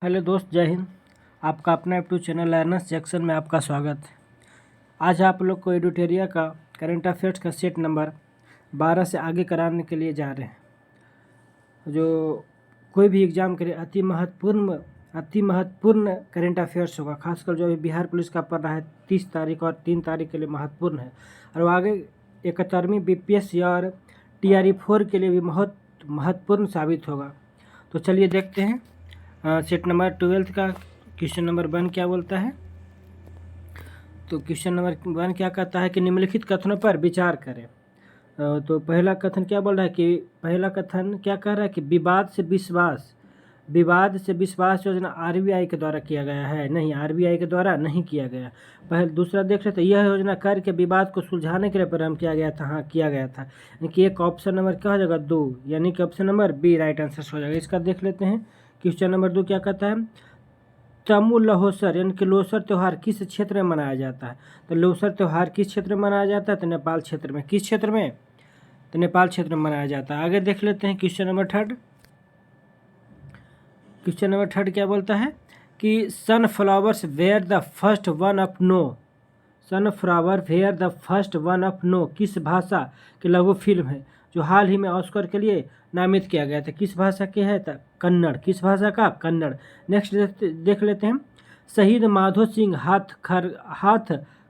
Hello दोस्त, जय हिंद। आपका अपना यूट्यूब चैनल लर्नर्स सेक्शन में आपका स्वागत है। आज आप लोग को एडुटेरिया का करंट अफेयर्स का सेट नंबर 12 से आगे कराने के लिए जा रहे हैं। जो कोई भी एग्ज़ाम के लिए अति महत्वपूर्ण करंट अफेयर्स होगा, खासकर जो अभी बिहार पुलिस का पढ़ रहा है 30 तारीख और 3 तारीख के लिए महत्वपूर्ण है। और वो आगे 71वीं BPSC और TRE4 के लिए भी बहुत महत्वपूर्ण साबित होगा। तो चलिए देखते हैं सेट नंबर 12 का क्वेश्चन नंबर 1 क्या बोलता है। तो क्वेश्चन नंबर 1 क्या कहता है कि निम्नलिखित कथनों पर विचार करें। तो पहला कथन क्या बोल रहा है कि पहला कथन क्या कह रहा है कि विवाद से विश्वास योजना RBI के द्वारा किया गया है। नहीं, RBI के द्वारा नहीं किया गया। पहले दूसरा देख रहे थे, यह योजना कर के विवाद को सुलझाने के लिए प्रारंभ किया गया था। हाँ, किया गया था। यानी कि एक ऑप्शन नंबर क्या हो जाएगा 2, यानी कि option number B right answer हो जाएगा। इसका देख लेते हैं। क्वेश्चन नंबर 2 क्या कहता है, तमु लहोसर यानी कि लोसर त्यौहार किस क्षेत्र में मनाया जाता है। तो लोसर त्यौहार किस क्षेत्र में मनाया जाता है, तो नेपाल क्षेत्र में। किस क्षेत्र में, तो नेपाल क्षेत्र में मनाया जाता है। आगे देख लेते हैं क्वेश्चन नंबर 3। क्वेश्चन नंबर 3 क्या बोलता है कि sunflowers were the first one of no. Sunflower were the first one of no किस भाषा की लघु फिल्म है जो हाल ही में ऑस्कर के लिए नामित किया गया था। किस भाषा के है, तो कन्नड़। किस भाषा का, कन्नड़। नेक्स्ट देख लेते हैं, शहीद माधो सिंह हाथ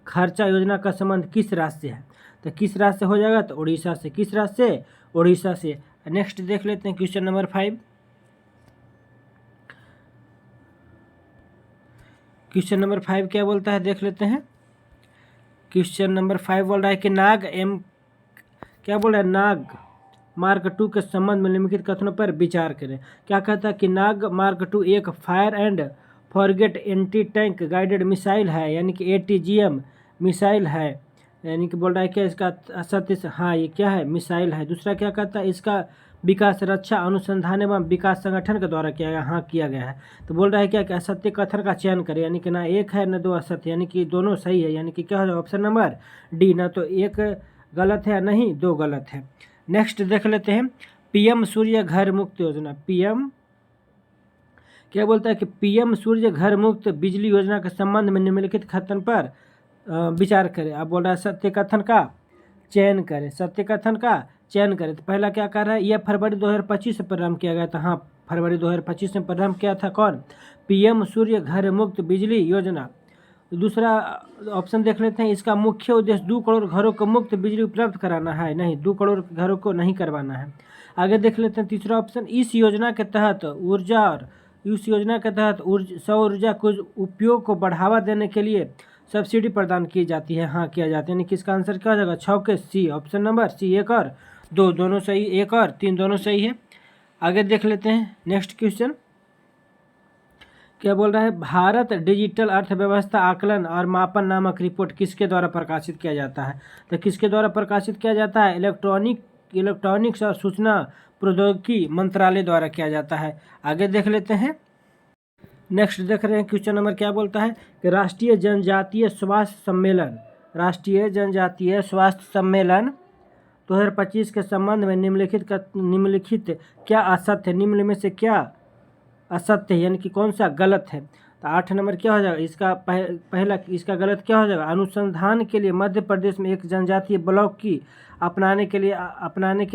खर्चा योजना का संबंध किस राज्य से है। तो किस राज्य से हो जाएगा, तो उड़ीसा से। किस राज्य से, उड़ीसा से। नेक्स्ट देख लेते हैं क्वेश्चन नंबर 5। क्वेश्चन नंबर 5 क्या बोलता है, देख लेते हैं। क्वेश्चन नंबर 5 बोल रहा है कि क्या बोल रहा है, नाग मार्क 2 के संबंध में निम्नलिखित कथनों पर विचार करें। क्या कहता है कि नाग मार्क 2 एक fire and forget anti tank guided missile है, यानी कि ATGM मिसाइल है। यानी कि बोल रहा है क्या इसका असत्य से, हाँ ये क्या है, मिसाइल है। दूसरा क्या कहता है, इसका विकास रक्षा अनुसंधान एवं विकास संगठन के द्वारा किया गया। हाँ, किया गया है। तो बोल रहा है क्या कि असत्य कथन का चयन करें, यानी कि ना एक है ना दो असत्य, यानी कि दोनों सही है। यानी कि क्या हो जाएगा, ऑप्शन नंबर डी, ना तो एक गलत है नहीं दो गलत है। नेक्स्ट देख लेते हैं, PM सूर्य घर मुक्त योजना। PM क्या बोलता है कि PM सूर्य घर मुक्त बिजली योजना के संबंध में निम्नलिखित कथन पर विचार करें। अब बोल रहा है सत्य कथन का चयन करें, सत्य कथन का चयन करें। तो पहला क्या कर रहा है, यह फरवरी 2025 से प्रारंभ किया गया था। हाँ, फरवरी 2025 में प्रारंभ किया था। कौन, PM सूर्य घर मुक्त बिजली योजना। दूसरा ऑप्शन देख लेते हैं, इसका मुख्य उद्देश्य 2 करोड़ घरों को मुफ्त बिजली उपलब्ध कराना है। नहीं, 2 करोड़ घरों को नहीं करवाना है। आगे देख लेते हैं तीसरा ऑप्शन, इस योजना के तहत सौर ऊर्जा को उपयोग को बढ़ावा देने के लिए सब्सिडी प्रदान की जाती है। हाँ, किया जाता है। यानी कि इसका आंसर क्या हो जाएगा, 6 के सी, ऑप्शन नंबर सी। 1 और 2 दोनों सही, 1 और 3 दोनों सही है। आगे देख लेते हैं नेक्स्ट क्वेश्चन क्या बोल रहा है, भारत डिजिटल अर्थव्यवस्था आकलन और मापन नामक रिपोर्ट किसके द्वारा प्रकाशित किया जाता है। तो किसके द्वारा प्रकाशित किया जाता है, इलेक्ट्रॉनिक्स और सूचना प्रौद्योगिकी मंत्रालय द्वारा किया जाता है। आगे देख लेते हैं, नेक्स्ट देख रहे हैं क्वेश्चन नंबर क्या बोलता है कि राष्ट्रीय जनजातीय स्वास्थ्य सम्मेलन 2025 के संबंध में निम्नलिखित क्या असत्य, निम्न में से क्या असत्य है, यानी कि कौन सा गलत है। तो 8 नंबर क्या हो जाएगा, इसका पहला इसका गलत क्या हो जाएगा, अनुसंधान के लिए मध्य प्रदेश में एक जनजातीय ब्लॉक की अपनाने के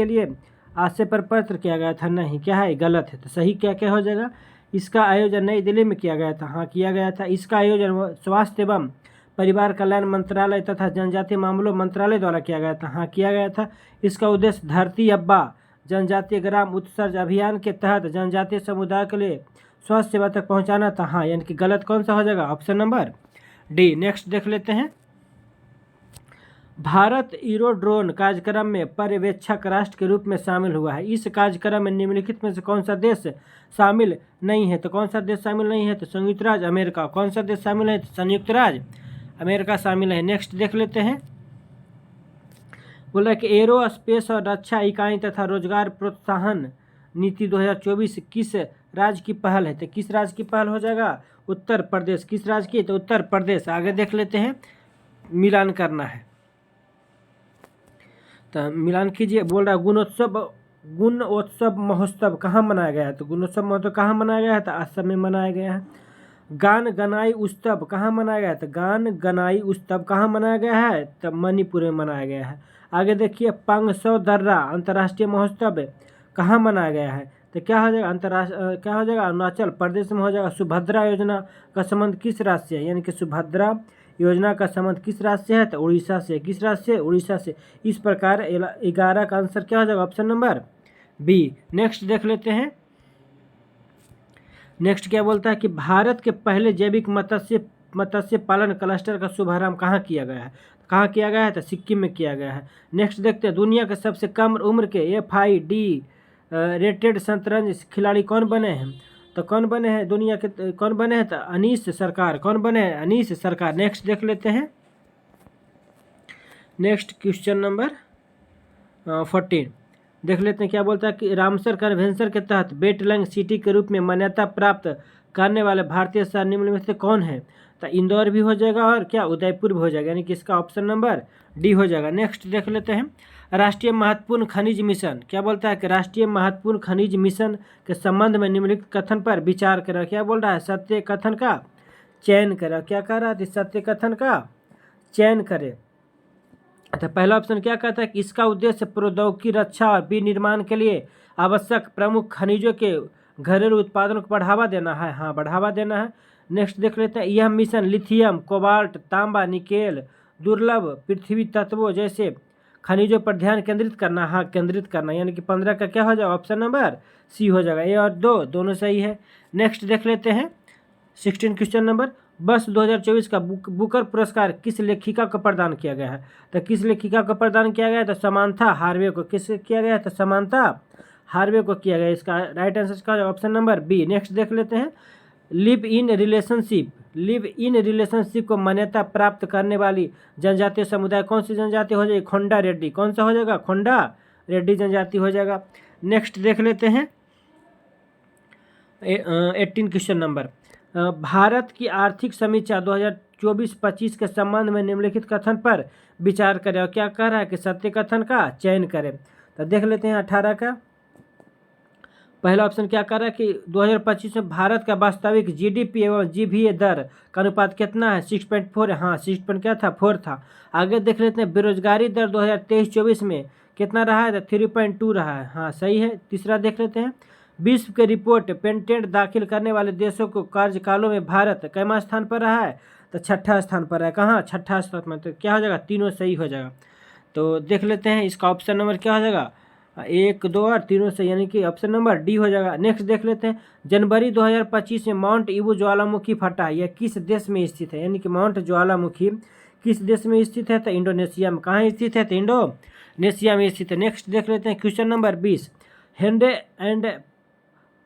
लिए आशय पर पत्र किया गया था। नहीं, क्या है, गलत है। तो सही क्या क्या हो जाएगा, इसका आयोजन नई दिल्ली में किया गया था। हाँ, किया गया था। इसका आयोजन स्वास्थ्य एवं परिवार कल्याण मंत्रालय तथा जनजातीय मामलों मंत्रालय द्वारा किया गया था। हाँ, किया गया था। इसका उद्देश्य धरती अब्बा जनजातीय ग्राम उत्सर्ज अभियान के तहत जनजातीय समुदाय के लिए स्वास्थ्य सेवा तक पहुंचाना था। हाँ, यानी कि गलत कौन सा हो जाएगा, ऑप्शन नंबर डी। नेक्स्ट देख लेते हैं, भारत एरोड्रोन कार्यक्रम में पर्यवेक्षक राष्ट्र के रूप में शामिल हुआ है। इस कार्यक्रम में निम्नलिखित में से कौन सा देश शामिल नहीं है। तो कौन सा देश शामिल नहीं है, तो संयुक्त राज्य अमेरिका। कौन सा देश शामिल है, तो संयुक्त राज्य अमेरिका शामिल है। नेक्स्ट देख लेते हैं, बोला कि एरो स्पेस और रक्षा इकाई तथा रोजगार प्रोत्साहन नीति 2024 किस राज्य की पहल है। तो किस राज्य की पहल हो जाएगा, उत्तर प्रदेश। किस राज्य की, तो उत्तर प्रदेश। आगे देख लेते हैं, मिलान करना है तो मिलान कीजिए। बोल रहा है गुणोत्सव महोत्सव कहाँ मनाया गया है? तो गुणोत्सव महोत्सव कहाँ मनाया गया है? तो असम में मनाया गया है। गान गनाई उत्सव कहाँ मनाया गया है? तो गान गनाई उत्सव कहाँ मनाया गया है? तो मणिपुर में मनाया गया है। आगे देखिए, पांगसौ दर्रा अंतर्राष्ट्रीय महोत्सव कहाँ मनाया गया है? तो क्या हो जाएगा? क्या हो जाएगा? अरुणाचल प्रदेश में हो जाएगा। सुभद्रा योजना का संबंध किस राज्य से है? यानी कि सुभद्रा योजना का संबंध किस राज्य से है? तो उड़ीसा से। किस राज्य से? उड़ीसा से। इस प्रकार 11 का आंसर क्या हो जाएगा? Option number B. नेक्स्ट देख लेते हैं। नेक्स्ट क्या बोलता है कि भारत के पहले जैविक मत्स्य पालन क्लस्टर का शुभारंभ कहाँ किया गया है? कहाँ किया गया है? तो सिक्किम में किया गया है। नेक्स्ट देखते हैं, दुनिया के सबसे कम उम्र के FID रेटेड शतरंज खिलाड़ी कौन बने हैं? तो कौन बने हैं दुनिया के? कौन बने हैं? तो अनीश सरकार। कौन बने हैं? अनीश सरकार। नेक्स्ट देख लेते हैं। नेक्स्ट क्वेश्चन नंबर 14 देख लेते हैं। क्या बोलता है कि रामसर कन्वेंशन के तहत वेटलैंड सिटी के रूप में मान्यता प्राप्त करने वाले भारतीय शहर निम्न में से कौन है? तो इंदौर भी हो जाएगा और क्या उदयपुर भी हो जाएगा, यानी कि इसका ऑप्शन नंबर डी हो जाएगा। नेक्स्ट देख लेते हैं, राष्ट्रीय महत्वपूर्ण खनिज मिशन। क्या बोलता है कि राष्ट्रीय महत्वपूर्ण खनिज मिशन के संबंध में निम्नलिखित कथन पर विचार करें। क्या बोल रहा है? सत्य कथन का चयन करें। क्या कह रहा है? सत्य कथन का चयन करें। तो पहला ऑप्शन क्या कहता है कि इसका उद्देश्य प्रौद्योगिकी रक्षा और विनिर्माण के लिए आवश्यक प्रमुख खनिजों के घरेलू उत्पादन को बढ़ावा देना है। हाँ, बढ़ावा देना है। नेक्स्ट देख लेते हैं, यह मिशन लिथियम, कोबाल्ट, तांबा, निकेल, दुर्लभ पृथ्वी तत्वों जैसे खनिजों पर ध्यान केंद्रित करना। हाँ, केंद्रित करना, यानी कि 15 का क्या हो जाएगा? ऑप्शन नंबर सी हो जाएगा। ए और दो दोनों सही है। नेक्स्ट देख लेते हैं 16 क्वेश्चन नंबर, वर्ष 2024 का बुकर पुरस्कार किस लेखिका को प्रदान किया गया है? तो किस लेखिका को प्रदान किया गया है? तो समांथा हार्वे को। किस किया गया है? तो समांथा हार्वे को किया गया। इसका राइट आंसर का ऑप्शन नंबर बी। नेक्स्ट देख लेते हैं, लिव इन रिलेशनशिप को मान्यता प्राप्त करने वाली जनजातीय समुदाय कौन सी जनजाति हो जाएगी? खोंडा रेड्डी। कौन सा हो जाएगा? खोंडा रेड्डी जनजाति हो जाएगा। नेक्स्ट देख लेते हैं 18 क्वेश्चन नंबर, भारत की आर्थिक समीक्षा 2024-25 के संबंध में निम्नलिखित कथन पर विचार करें। और क्या कह रहा है कि सत्य कथन का चयन करें। तो देख लेते हैं 18 का पहला ऑप्शन क्या कह रहा है कि 2025 में भारत का वास्तविक GDP एवं GVA दर का अनुपात कितना है? 6.4 है। हाँ, 6 था। आगे देख लेते हैं, बेरोजगारी दर 2023-24 में कितना रहा है? तो 3.2 रहा है। हाँ, सही है। तीसरा देख लेते हैं, विश्व के रिपोर्ट पेटेंट दाखिल करने वाले देशों को कार्यकालों में भारत कैमा स्थान पर रहा है? तो 6ठा स्थान पर है। कहाँ? 6ठा स्थान में। तो क्या हो जाएगा? तीनों सही हो जाएगा। तो देख लेते हैं इसका ऑप्शन नंबर क्या हो जाएगा? 1, 2 और तीनों सही, यानी कि ऑप्शन नंबर डी हो जाएगा। नेक्स्ट देख लेते हैं, जनवरी 2025 में माउंट ईबू ज्वालामुखी फटा, यह किस देश में स्थित है? यानी कि माउंट ज्वालामुखी किस देश में स्थित है? तो इंडोनेशिया में। कहाँ स्थित है? तो इंडोनेशिया में स्थित है। नेक्स्ट देख लेते हैं क्वेश्चन नंबर 20, हेंडे एंड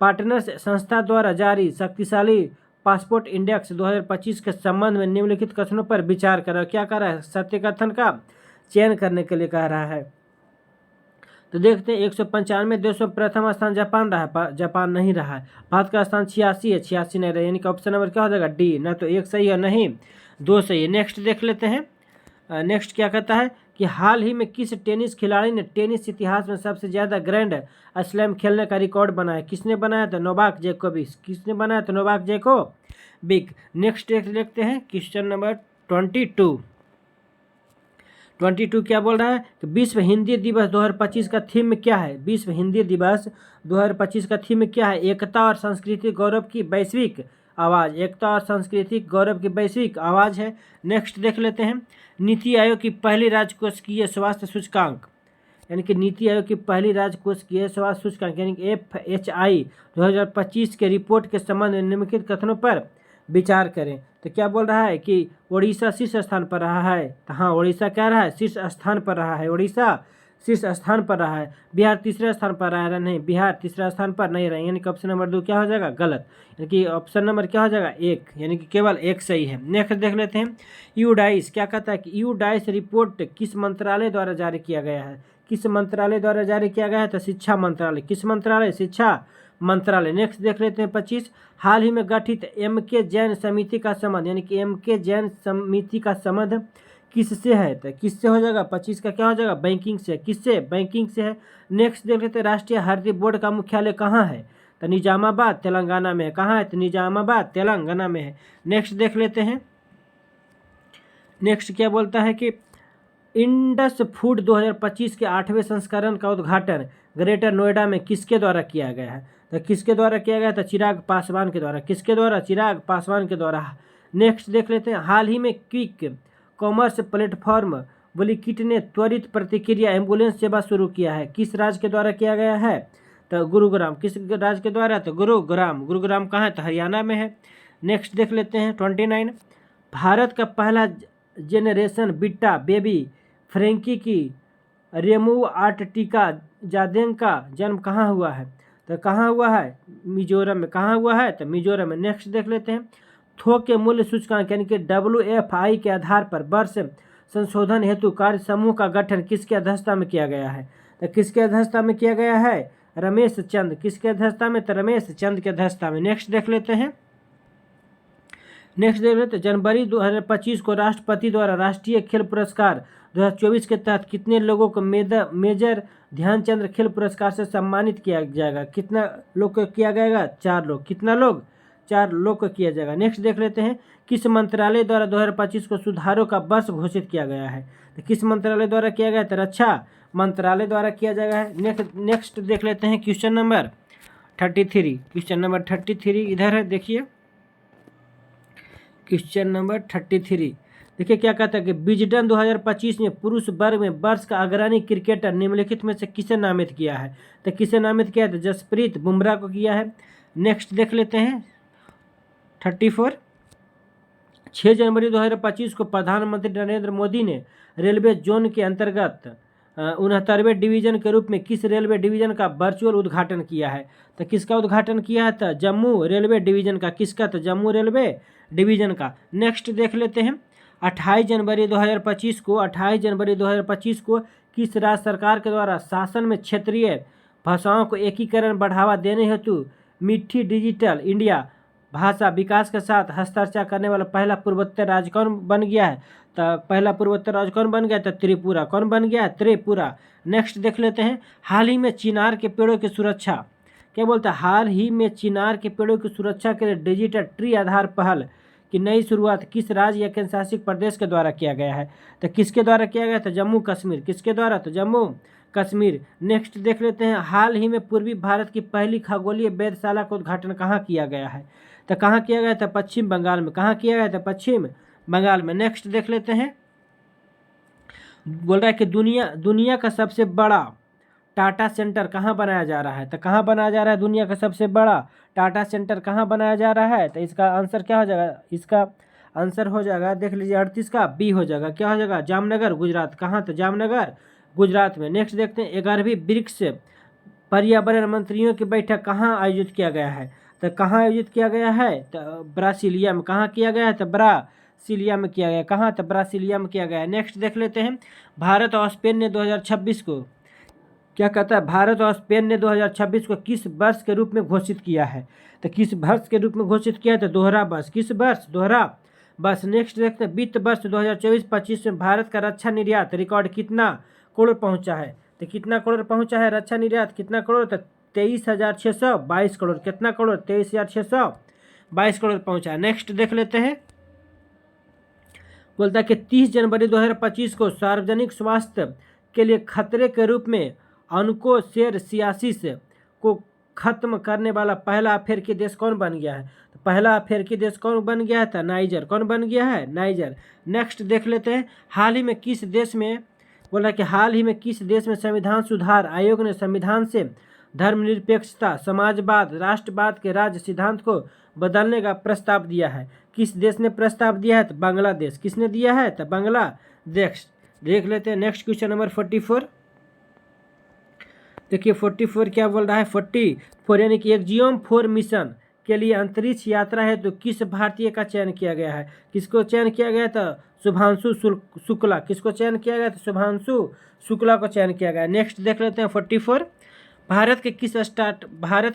पार्टनर्स संस्था द्वारा जारी शक्तिशाली पासपोर्ट इंडेक्स 2025 के संबंध में निम्नलिखित कथनों पर विचार करें। क्या कह रहा है? सत्य कथन का चयन करने के लिए कह रहा है। तो देखते हैं, 195 देशों में प्रथम स्थान जापान रहा है। जापान नहीं रहा है। भारत का स्थान 86 है। 86 नहीं रहा, यानी कि ऑप्शन नंबर क्या हो जाएगा? डी। ना तो 1 सही है, नहीं 2 सही है। नेक्स्ट देख लेते हैं, नेक्स्ट क्या कहता है कि हाल ही में किस टेनिस खिलाड़ी ने टेनिस इतिहास में सबसे ज़्यादा ग्रैंड स्लैम खेलने का रिकॉर्ड बनाया? किसने बनाया? तो नोवाक जोकोविच। किसने बनाया? तो नोवाक जोकोविच। नेक्स्ट देखते हैं क्वेश्चन नंबर 22 क्या बोल रहा है कि विश्व हिंदी दिवस 2025 का थीम क्या है? विश्व हिंदी दिवस 2025 का थीम क्या है? एकता और सांस्कृतिक गौरव की वैश्विक आवाज़। एकता और सांस्कृतिक गौरव की वैश्विक आवाज़ है। नेक्स्ट देख लेते हैं, नीति आयोग की पहली राजकोषीय स्वास्थ्य सूचकांक, यानी कि नीति आयोग की पहली राजकोषीय स्वास्थ्य सूचकांक यानी कि FHI 2025 के रिपोर्ट के संबंध में निम्नलिखित कथनों पर विचार करें। तो क्या बोल रहा है कि उड़ीसा शीर्ष स्थान पर रहा है। तो हाँ, उड़ीसा क्या रहा है? शीर्ष स्थान पर रहा है। उड़ीसा शीर्ष स्थान पर रहा है। बिहार तीसरे स्थान पर रहा है। नहीं, बिहार तीसरा स्थान पर नहीं रहा, यानी कि ऑप्शन नंबर 2 क्या हो जाएगा? गलत। यानी कि ऑप्शन नंबर क्या हो जाएगा? 1, यानी कि केवल 1 सही है। नेक्स्ट देख लेते हैं, यूडाइस क्या कहता है कि यूडाइस रिपोर्ट किस मंत्रालय द्वारा जारी किया गया है? किस मंत्रालय द्वारा जारी किया गया है? तो शिक्षा मंत्रालय। किस मंत्रालय? शिक्षा मंत्रालय। नेक्स्ट देख लेते हैं 25, हाल ही में गठित MK जैन समिति का संबंध, यानी कि MK जैन समिति का संबंध किससे है, तो किससे हो जाएगा, 25 का क्या हो जाएगा, बैंकिंग से। किससे, बैंकिंग से है। नेक्स्ट देख लेते हैं, राष्ट्रीय हरित बोर्ड का मुख्यालय कहाँ है, तो निजामाबाद तेलंगाना में है। कहाँ है, तो निजामाबाद तेलंगाना में है। नेक्स्ट देख लेते हैं, नेक्स्ट क्या बोलता है कि इंडस फूड 2025 के 8वें संस्करण का उद्घाटन ग्रेटर नोएडा में किसके द्वारा किया गया है, तो किसके द्वारा किया गया था, चिराग पासवान के द्वारा। किसके द्वारा, चिराग पासवान के द्वारा। नेक्स्ट देख लेते हैं, हाल ही में क्विक कॉमर्स प्लेटफॉर्म ब्लिंकिट ने त्वरित प्रतिक्रिया एम्बुलेंस सेवा शुरू किया है, किस राज्य के द्वारा किया गया है, तो गुरुग्राम। किस राज्य के द्वारा, तो गुरुग्राम। गुरुग्राम कहाँ है, तो हरियाणा में है। नेक्स्ट देख लेते हैं 29, भारत का पहला जेनरेशन बिट्टा बेबी फ्रेंकी की रेमू आर्टिका जादेंग का जन्म कहाँ हुआ है, तो कहाँ हुआ है, मिजोरम में। कहाँ हुआ है, तो मिजोरम में। नेक्स्ट देख लेते हैं, थोक के मूल्य सूचकांक यानी कि WFI के आधार पर वर्ष संशोधन हेतु कार्य समूह का गठन किसकी अध्यक्षता में किया गया है, तो किसके अध्यक्षता में किया गया है, रमेश चंद। किसके अध्यक्षता में, तो रमेश चंद के अध्यक्षता में। नेक्स्ट देख लेते हैं, नेक्स्ट देख लेते हैं, जनवरी 2025 को राष्ट्रपति द्वारा राष्ट्रीय खेल पुरस्कार 2024 के तहत कितने लोगों को मेजर ध्यानचंद खेल पुरस्कार से सम्मानित किया जाएगा। कितना लोग को किया जाएगा, 4 लोग। कितना लोग, 4 लोग को किया जाएगा। नेक्स्ट देख लेते हैं, किस मंत्रालय द्वारा 2025 को सुधारों का वर्ष घोषित किया गया है, तो किस मंत्रालय द्वारा किया गया, तो रक्षा मंत्रालय द्वारा किया जाएगा है। नेक्स्ट देख लेते हैं क्वेश्चन नंबर 33। क्वेश्चन नंबर 33 इधर है, देखिए क्वेश्चन नंबर 33। देखिए क्या कहता है कि विजडन 2025 में पुरुष वर्ग में वर्ष का अग्रणी क्रिकेटर निम्नलिखित में से किसे नामित किया है, तो किसे नामित किया है, तो जसप्रीत बुमराह को किया है। नेक्स्ट देख लेते हैं 34, 6 जनवरी 2025 को प्रधानमंत्री नरेंद्र मोदी ने रेलवे जोन के अंतर्गत 69वें डिवीजन के रूप में किस रेलवे डिवीजन का वर्चुअल उद्घाटन किया है, तो किसका उद्घाटन किया है, तो जम्मू रेलवे डिवीजन का। किसका, तो जम्मू रेलवे डिवीजन का। नेक्स्ट देख लेते हैं, 28 जनवरी 2025 को किस राज्य सरकार के द्वारा शासन में क्षेत्रीय भाषाओं को एकीकरण बढ़ावा देने हेतु मिठी डिजिटल इंडिया भाषा विकास के साथ हस्ताक्षर करने वाला पहला पूर्वोत्तर राज्य कौन बन गया है, तो पहला पूर्वोत्तर राज्य कौन बन गया, तो त्रिपुरा। कौन बन गया, त्रिपुरा। नेक्स्ट देख लेते हैं, हाल ही में चिनार के पेड़ों की सुरक्षा, क्या बोलता है, हाल ही में चिनार के पेड़ों की सुरक्षा के लिए डिजिटल ट्री आधार पहल की नई शुरुआत किस राज्य या केंद्र शासित प्रदेश के द्वारा किया गया है, तो किसके द्वारा किया गया, तो जम्मू कश्मीर। किसके द्वारा, तो जम्मू कश्मीर। नेक्स्ट देख लेते हैं, हाल ही में पूर्वी भारत की पहली खगोलीय वेधशाला का उद्घाटन कहाँ किया गया है, तो कहाँ किया गया था, पश्चिम बंगाल में। कहाँ किया गया था, पश्चिम बंगाल में। नेक्स्ट देख लेते हैं, बोल रहा है कि दुनिया का सबसे बड़ा टाटा सेंटर कहाँ बनाया जा रहा है, तो कहाँ बनाया जा रहा है, दुनिया का सबसे बड़ा टाटा सेंटर कहाँ बनाया जा रहा है, तो इसका आंसर क्या हो जाएगा, इसका आंसर हो जाएगा, देख लीजिए 38 का बी हो जाएगा। क्या हो जाएगा, जामनगर गुजरात। कहाँ, तो जामनगर गुजरात में। नेक्स्ट देखते हैं, 11वीं ब्रिक्स पर्यावरण मंत्रियों की बैठक कहाँ आयोजित किया गया है, तो कहाँ आयोजित किया गया है, तो ब्रासीलिया में। कहाँ किया गया है, तो ब्रासीलिया में किया गया। कहाँ, तो ब्रासीलिया में किया गया है। नेक्स्ट देख लेते हैं, भारत और स्पेन ने 2026 को क्या कहता है, भारत और स्पेन ने 2026 को किस वर्ष के रूप में घोषित किया है, तो किस वर्ष के रूप में घोषित किया है, तो दोहरा वर्ष। किस वर्ष, दोहरा वर्ष। नेक्स्ट देखते हैं, वित्त वर्ष 2024-25 में भारत का रक्षा निर्यात रिकॉर्ड कितना करोड़ पहुंचा है, तो कितना करोड़ पहुंचा है रक्षा निर्यात, कितना करोड़, तो 23,622 करोड़। कितना करोड़, 23,622 करोड़ पहुंचा है। नेक्स्ट देख लेते हैं, बोलता है कि 30 जनवरी 2025 को सार्वजनिक स्वास्थ्य के लिए खतरे के रूप में ऑन्कोसेरसियासिस को खत्म करने वाला पहला अफ्रीकी देश कौन बन गया है, तो पहला अफ्रीकी देश कौन बन गया है, तो नाइजर। कौन बन गया है, नाइजर। नेक्स्ट देख लेते हैं, हाल ही में किस देश में, बोला कि हाल ही में किस देश में संविधान सुधार आयोग ने संविधान से धर्मनिरपेक्षता, समाजवाद, राष्ट्रवाद के राज्य सिद्धांत को बदलने का प्रस्ताव दिया है। किस देश ने प्रस्ताव दिया है, तो बांग्लादेश। किसने दिया है, तो बांग्लादेश। देख लेते हैं नेक्स्ट क्वेश्चन नंबर 44। देखिए 44 क्या बोल रहा है, 44 यानी कि एक्जियोम 4 मिशन के लिए अंतरिक्ष यात्रा है तो किस भारतीय का चयन किया गया है, किसको चयन किया गया था, शुभांशु शुक्ला। किसको चयन किया गया था, शुभांशु शुक्ला को चयन किया गया। नेक्स्ट देख लेते हैं 44, भारत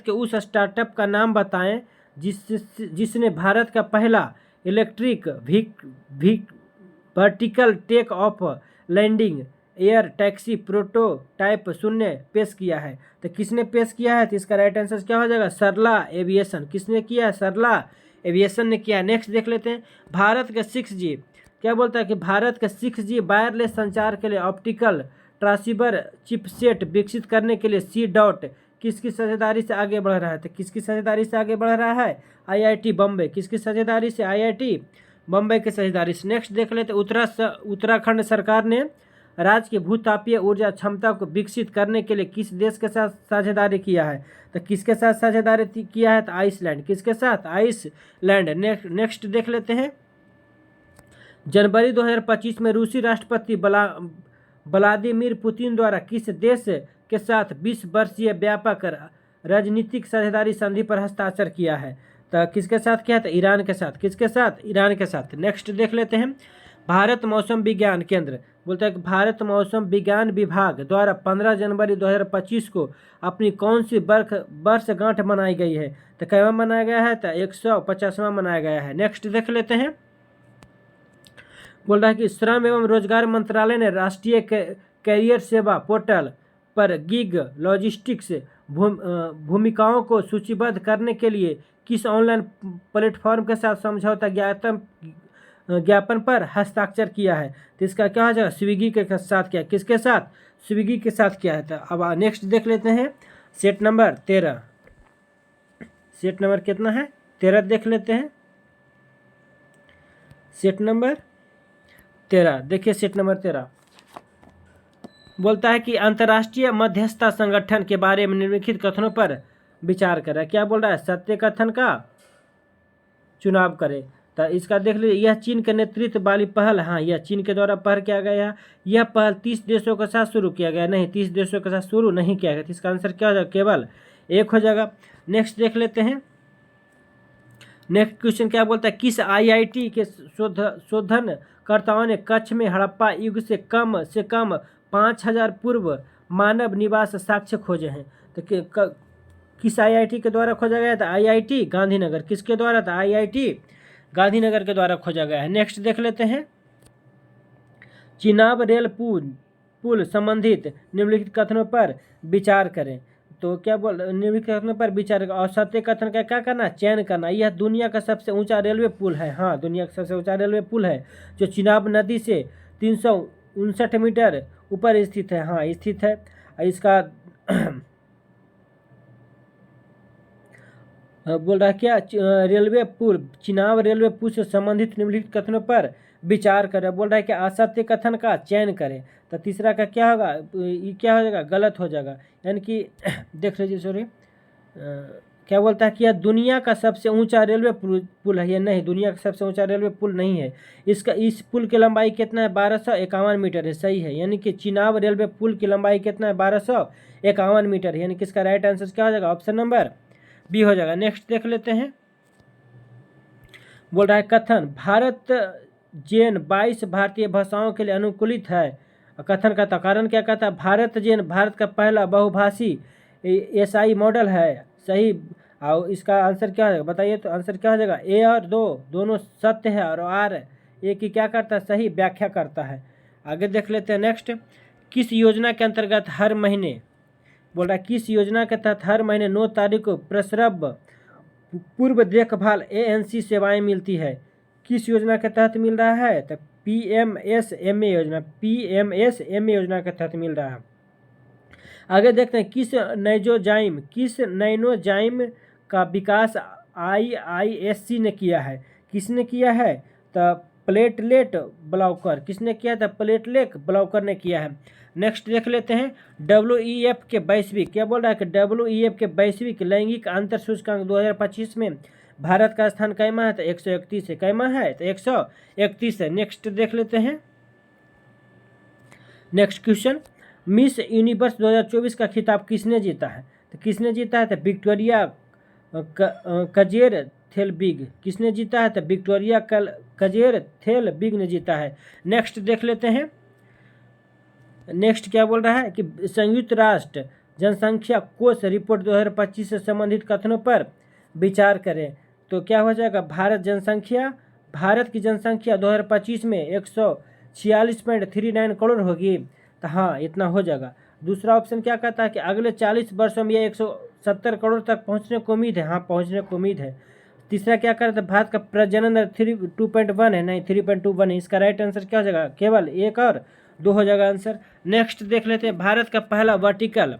के उस स्टार्टअप का नाम बताएं जिसने भारत का पहला electric vertical take off landing air taxi prototype 0 पेश किया है। तो किसने पेश किया है? तो इसका राइट आंसर क्या हो जाएगा? सरला एविएशन। किसने किया है? सरला एविएशन ने किया है। नेक्स्ट देख लेते हैं, भारत का 6G क्या बोलता है कि भारत का 6G वायरलेस संचार के लिए ऑप्टिकल ट्रांसीवर चिपसेट विकसित करने के लिए C. किसकी साझेदारी से आगे बढ़ रहा है? तो किसकी साझेदारी से आगे बढ़ रहा है? IIT बम्बई। किसकी साझेदारी से? IIT बम्बई की साझेदारी से। नेक्स्ट देख लेते हैं, उत्तराखंड सरकार ने राज्य की भूतापीय ऊर्जा क्षमता को विकसित करने के लिए किस देश के साथ साझेदारी किया है? तो किसके साथ साझेदारी किया है? तो आइसलैंड। किसके साथ? आइसलैंड। नेक्स्ट देख लेते हैं, जनवरी 2025 में रूसी राष्ट्रपति व्लादिमीर पुतिन द्वारा किस देश के साथ 20 वर्षीय व्यापक राजनीतिक साझेदारी संधि पर हस्ताक्षर किया है? तो किसके साथ किया? तो ईरान के साथ। किसके साथ? ईरान के साथ। नेक्स्ट देख लेते हैं, भारत मौसम विज्ञान केंद्र बोलता है कि भारत मौसम विज्ञान विभाग द्वारा 15 जनवरी 2025 को अपनी कौन सी वर्षगांठ मनाई गई है? तो कैवा मनाया गया है? तो 150वां मनाया गया है। नेक्स्ट देख लेते हैं, बोल रहा है कि श्रम एवं रोजगार मंत्रालय ने राष्ट्रीय कैरियर सेवा पोर्टल पर गिग लॉजिस्टिक्स भूमिकाओं को सूचीबद्ध करने के लिए किस ऑनलाइन प्लेटफॉर्म के साथ समझौता ज्ञापन पर हस्ताक्षर किया है? तो इसका क्या हो जाएगा? स्विगी के साथ किया। किसके साथ? स्विगी के साथ किया है। तो अब नेक्स्ट देख लेते हैं, सेट नंबर 13। सेट नंबर कितना है? 13 देख लेते हैं, सेट नंबर 13। देखिए सेट नंबर 13 बोलता है कि अंतर्राष्ट्रीय मध्यस्थता संगठन के बारे में निम्नलिखित कथनों पर विचार करें। क्या बोल रहा है? सत्य कथन का चुनाव करें। तो इसका देख लीजिए, यह चीन के नेतृत्व वाली पहल, हाँ यह चीन के द्वारा पहल किया गया। यह पहल 30 देशों के साथ शुरू किया गया, नहीं 30 देशों के साथ शुरू नहीं किया गया। तो इसका आंसर क्या हो जाएगा? केवल 1 हो जाएगा। नेक्स्ट देख लेते हैं, नेक्स्ट क्वेश्चन क्या बोलता है, किस IIT के शोधनकर्ताओं ने कच्छ में हड़प्पा युग से कम 5000 पूर्व मानव निवास साक्ष्य खोजे हैं? तो किस IIT के द्वारा खोजा गया था? IIT गांधीनगर। किसके द्वारा था? IIT गांधीनगर के द्वारा खोजा गया है। नेक्स्ट देख लेते हैं, चिनाब रेल पुल संबंधित निम्नलिखित कथनों पर विचार करें। तो क्या बोल, निम्नलिखित कथनों पर विचार और सत्य कथन का क्या करना? चयन करना। यह दुनिया का सबसे ऊंचा रेलवे पुल है, हाँ दुनिया का सबसे ऊंचा रेलवे पुल है, जो चिनाब नदी से 359 मीटर ऊपर स्थित है, हाँ स्थित है। इसका बोल रहा है क्या? रेलवे पुल, चिनाब रेलवे पुल से संबंधित निम्नलिखित कथनों पर विचार करें। बोल रहा है कि असत्य कथन का चयन करें। तो तीसरा का क्या होगा? ये क्या हो जाएगा? गलत हो जाएगा। यानी कि देख लीजिए, सॉरी क्या बोलता है कि यह दुनिया का सबसे ऊंचा रेलवे पुल है। ये नहीं, दुनिया का सबसे ऊंचा रेलवे पुल नहीं है। इस पुल की लंबाई कितना है? 1251 मीटर है, सही है। यानी कि चिनाब रेलवे पुल की लंबाई कितना है? 1251 मीटर है। यानी कि इसका राइट आंसर क्या हो जाएगा? ऑप्शन नंबर बी हो जाएगा। नेक्स्ट देख लेते हैं, बोल रहा है कथन भारत जैन 22 भारतीय भाषाओं के लिए अनुकूलित है। कथन का तो कारण क्या कहता है? भारत जैन भारत का पहला बहुभाषी SI मॉडल है, सही। और इसका आंसर क्या हो जाएगा? बताइए। तो आंसर क्या हो जाएगा? A और 2 दोनों सत्य है और R एक ही क्या करता है? सही व्याख्या करता है। आगे देख लेते हैं, नेक्स्ट, किस योजना के अंतर्गत हर महीने, बोल रहा है किस योजना के तहत हर महीने 9 तारीख को प्रसव पूर्व देखभाल ANC सेवाएं मिलती है? किस योजना के तहत मिल रहा है? तो PMSMA योजना, PMSMA योजना के तहत मिल रहा है। आगे देखते हैं, किस नैनोजाइम का विकास IISc ने किया है? किसने किया है? तो प्लेटलेट ब्लॉकर। किसने किया था? प्लेटलेट ब्लॉकर ने किया है। नेक्स्ट देख लेते हैं, WEF के वैश्विक, क्या बोल रहा है कि WEF के वैश्विक लैंगिक अंतर सूचकांक 2025 में भारत का स्थान कैमा है? तो 131 है। कैमा है? तो 131 है। नेक्स्ट देख लेते हैं, नेक्स्ट क्वेश्चन, मिस यूनिवर्स 2024 का खिताब किसने जीता है? तो किसने जीता है? तो विक्टोरिया कजेर थेलबिग। किसने जीता है? तो विक्टोरिया कजेर थेलबिग ने जीता है। नेक्स्ट देख लेते हैं, नेक्स्ट क्या बोल रहा है कि संयुक्त राष्ट्र जनसंख्या कोष रिपोर्ट 2025 से संबंधित कथनों पर विचार करें। तो क्या हो जाएगा? भारत भारत की जनसंख्या 2025 में 146.39 करोड़ होगी, तो हाँ इतना हो जाएगा। दूसरा ऑप्शन क्या कहता है कि अगले 40 वर्षों में ये 170 करोड़ तक पहुंचने को उम्मीद है, हाँ पहुंचने को उम्मीद है। तीसरा क्या करता है, भारत का प्रजनन दर 2.1 है, नहीं 3.21 है। इसका राइट आंसर क्या हो जाएगा, केवल 1 और 2 हो जाएगा आंसर। नेक्स्ट देख लेते हैं, भारत का पहला वर्टिकल,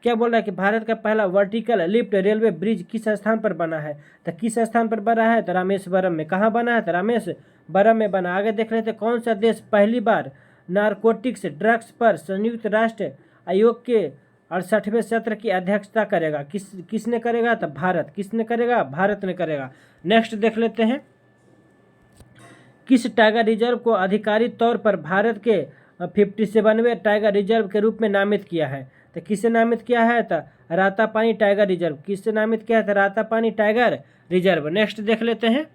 क्या बोल रहा है कि भारत का पहला वर्टिकल लिफ्ट रेलवे ब्रिज किस स्थान पर बना है, तो किस स्थान पर बना है, तो रामेश्वरम में। कहाँ बना है, तो रामेश्वरम में बना। आगे देख लेते हैं, कौन सा देश पहली बार नारकोटिक्स ड्रग्स पर संयुक्त राष्ट्र आयोग के 68वें सत्र की अध्यक्षता करेगा, किसने करेगा, तो भारत। किसने करेगा, भारत ने करेगा। नेक्स्ट देख लेते हैं, किस टाइगर रिजर्व को आधिकारिक तौर पर भारत के 57वें टाइगर रिजर्व के रूप में नामित किया है, तो किसे नामित किया है, तो रातापानी टाइगर रिजर्व। किससे नामित किया है, तो रातापानी टाइगर रिजर्व। नेक्स्ट देख लेते हैं,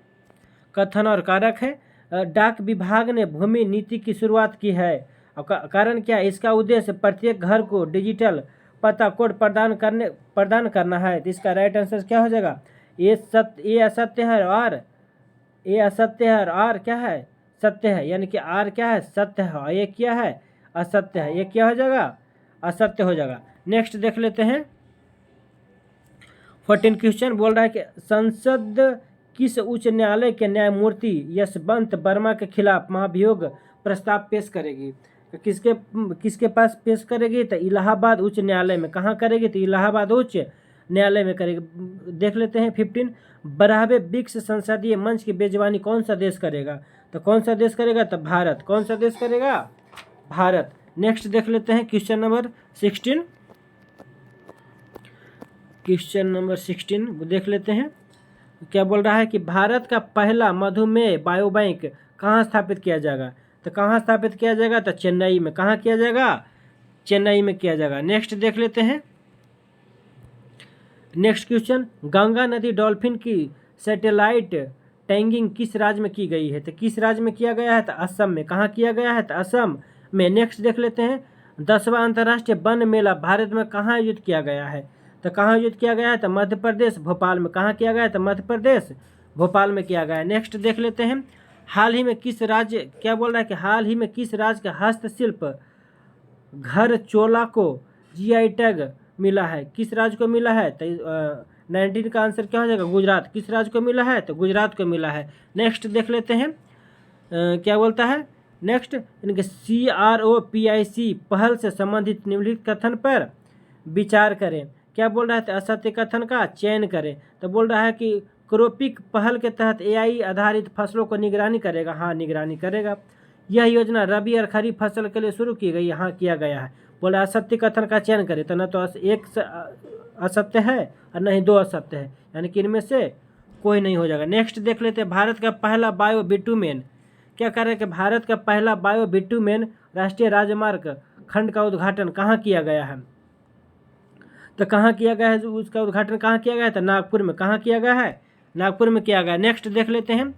कथन और कारक है। डाक विभाग ने भूमि नीति की शुरुआत की है, कारण क्या है, इसका उद्देश्य प्रत्येक घर को डिजिटल पता कोड प्रदान करना है। तो इसका राइट आंसर क्या हो जाएगा, ये असत्य है और ये असत्य है और आर क्या है, सत्य है, यानी कि आर क्या है, सत्य है, और ये क्या है, असत्य है। ये क्या हो जाएगा, असत्य हो जाएगा। नेक्स्ट देख लेते हैं, 14 क्वेश्चन बोल रहा है कि संसद किस उच्च न्यायालय के न्यायमूर्ति यशवंत वर्मा के खिलाफ महाभियोग प्रस्ताव पेश करेगी, तो किसके पास पेश करेगी, तो इलाहाबाद उच्च न्यायालय में। कहाँ करेगी, तो इलाहाबाद उच्च न्यायालय में करेगी। देख लेते हैं 15, बराहवे ब्रिक्स संसदीय मंच की बेजबानी कौन सा देश करेगा, तो कौन सा देश करेगा, तो भारत। कौन सा देश करेगा, भारत। नेक्स्ट देख लेते हैं, क्वेश्चन नंबर 16। क्वेश्चन नंबर 16 देख लेते हैं, क्या बोल रहा है कि भारत का पहला मधुमेह बायोबैंक कहाँ स्थापित किया जाएगा, तो कहाँ स्थापित किया जाएगा, तो चेन्नई में। कहाँ किया जाएगा, चेन्नई में किया जाएगा। नेक्स्ट देख लेते हैं, नेक्स्ट क्वेश्चन, गंगा नदी डॉल्फिन की सैटेलाइट टैगिंग किस राज्य में की गई है, तो किस राज्य में किया गया है, तो असम में। कहाँ किया गया है, तो असम में। नेक्स्ट देख लेते हैं, 10वां अंतर्राष्ट्रीय वन मेला भारत में कहाँ आयोजित किया गया है, तो कहाँ आयोजित किया गया है, तो मध्य प्रदेश भोपाल में। कहाँ किया गया है, तो मध्य प्रदेश भोपाल में किया गया है। नेक्स्ट देख लेते हैं, हाल ही में किस राज्य, क्या बोल रहा है कि हाल ही में किस राज्य का हस्तशिल्प घर चोला को जीआई टैग मिला है, किस राज्य को मिला है, तो 19 का आंसर क्या हो जाएगा, गुजरात। किस राज्य को मिला है, तो गुजरात को मिला है। नेक्स्ट देख लेते हैं, क्या बोलता है, नेक्स्ट इनके CROPIC पहल से संबंधित निम्नलिखित कथन पर विचार करें। क्या बोल रहा है, तो असत्य कथन का चयन करें। तो बोल रहा है कि क्रोपिक पहल के तहत AI आधारित फसलों को निगरानी करेगा, हाँ निगरानी करेगा। यह योजना रबी और खरीफ फसल के लिए शुरू की गई, यहाँ किया गया है। बोला असत्य कथन का चयन करें, तो न तो एक असत्य है और न ही 2 असत्य है, यानी कि इनमें से कोई नहीं हो जाएगा। नेक्स्ट देख लेते हैं, भारत का पहला बायो बिटुमेन, क्या कर रहे हैं कि भारत का पहला बायो बिटुमेन राष्ट्रीय राजमार्ग खंड का उद्घाटन कहाँ किया गया है, तो कहाँ किया गया है, उसका उद्घाटन कहाँ किया गया है, तो नागपुर में। कहाँ किया गया है, नागपुर में किया गया। नेक्स्ट देख लेते हैं,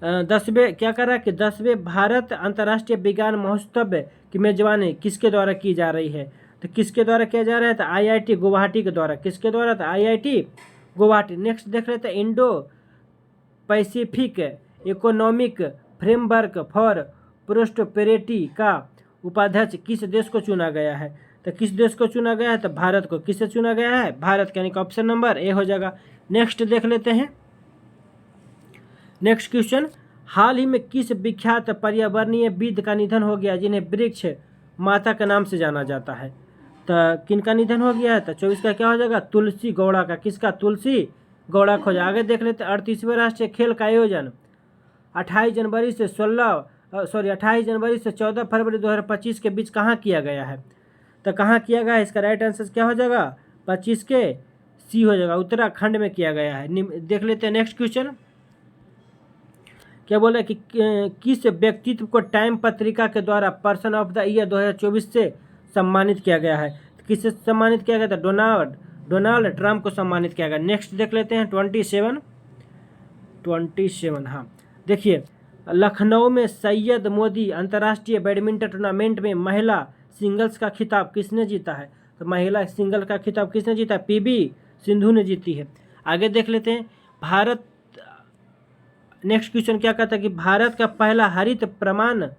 10वें क्या कर रहा है कि 10वें भारत अंतर्राष्ट्रीय विज्ञान महोत्सव की मेजबानी किसके द्वारा की जा रही है, तो किसके द्वारा किया जा रहा है, तो IIT गुवाहाटी के द्वारा। किसके द्वारा, तो IIT गुवाहाटी। नेक्स्ट देख लेते हैं, Indo Pacific economic framework for prosperity का उपाध्यक्ष किस देश को चुना गया है, तो किस देश को चुना गया है, तो भारत को। किससे चुना गया है, भारत का, यानी कि ऑप्शन नंबर ए हो जाएगा। नेक्स्ट देख लेते हैं, नेक्स्ट क्वेश्चन, हाल ही में किस विख्यात पर्यावरणीय विद का निधन हो गया जिन्हें वृक्ष माता के नाम से जाना जाता है, तो किन का निधन हो गया है, तो 24 का क्या हो जाएगा, तुलसी गौड़ा का। किसका, तुलसी गौड़ा खोजा। आगे देख लेते हैं, 38वें राष्ट्रीय खेल का आयोजन 28 जनवरी से 14 फरवरी 2025 के बीच कहाँ किया गया है, तो कहाँ किया गया है, इसका राइट आंसर क्या हो जाएगा, 25 के सी हो जाएगा, उत्तराखंड में किया गया है। देख लेते हैं नेक्स्ट क्वेश्चन, क्या बोला कि किस व्यक्तित्व को टाइम पत्रिका के द्वारा पर्सन ऑफ द ईयर 2024 से सम्मानित किया गया है, तो किससे सम्मानित किया गया था, डोनाल्ड ट्रंप को सम्मानित किया गया। नेक्स्ट देख लेते हैं 27, हाँ देखिए, लखनऊ में सैयद मोदी अंतर्राष्ट्रीय बैडमिंटन टूर्नामेंट में महिला सिंगल्स का खिताब किसने जीता है, तो महिला सिंगल का खिताब किसने जीता है, PV सिंधु ने जीती है। आगे देख लेते हैं, भारत नेक्स्ट क्वेश्चन क्या कहता है कि भारत का पहला हरित प्रमाणन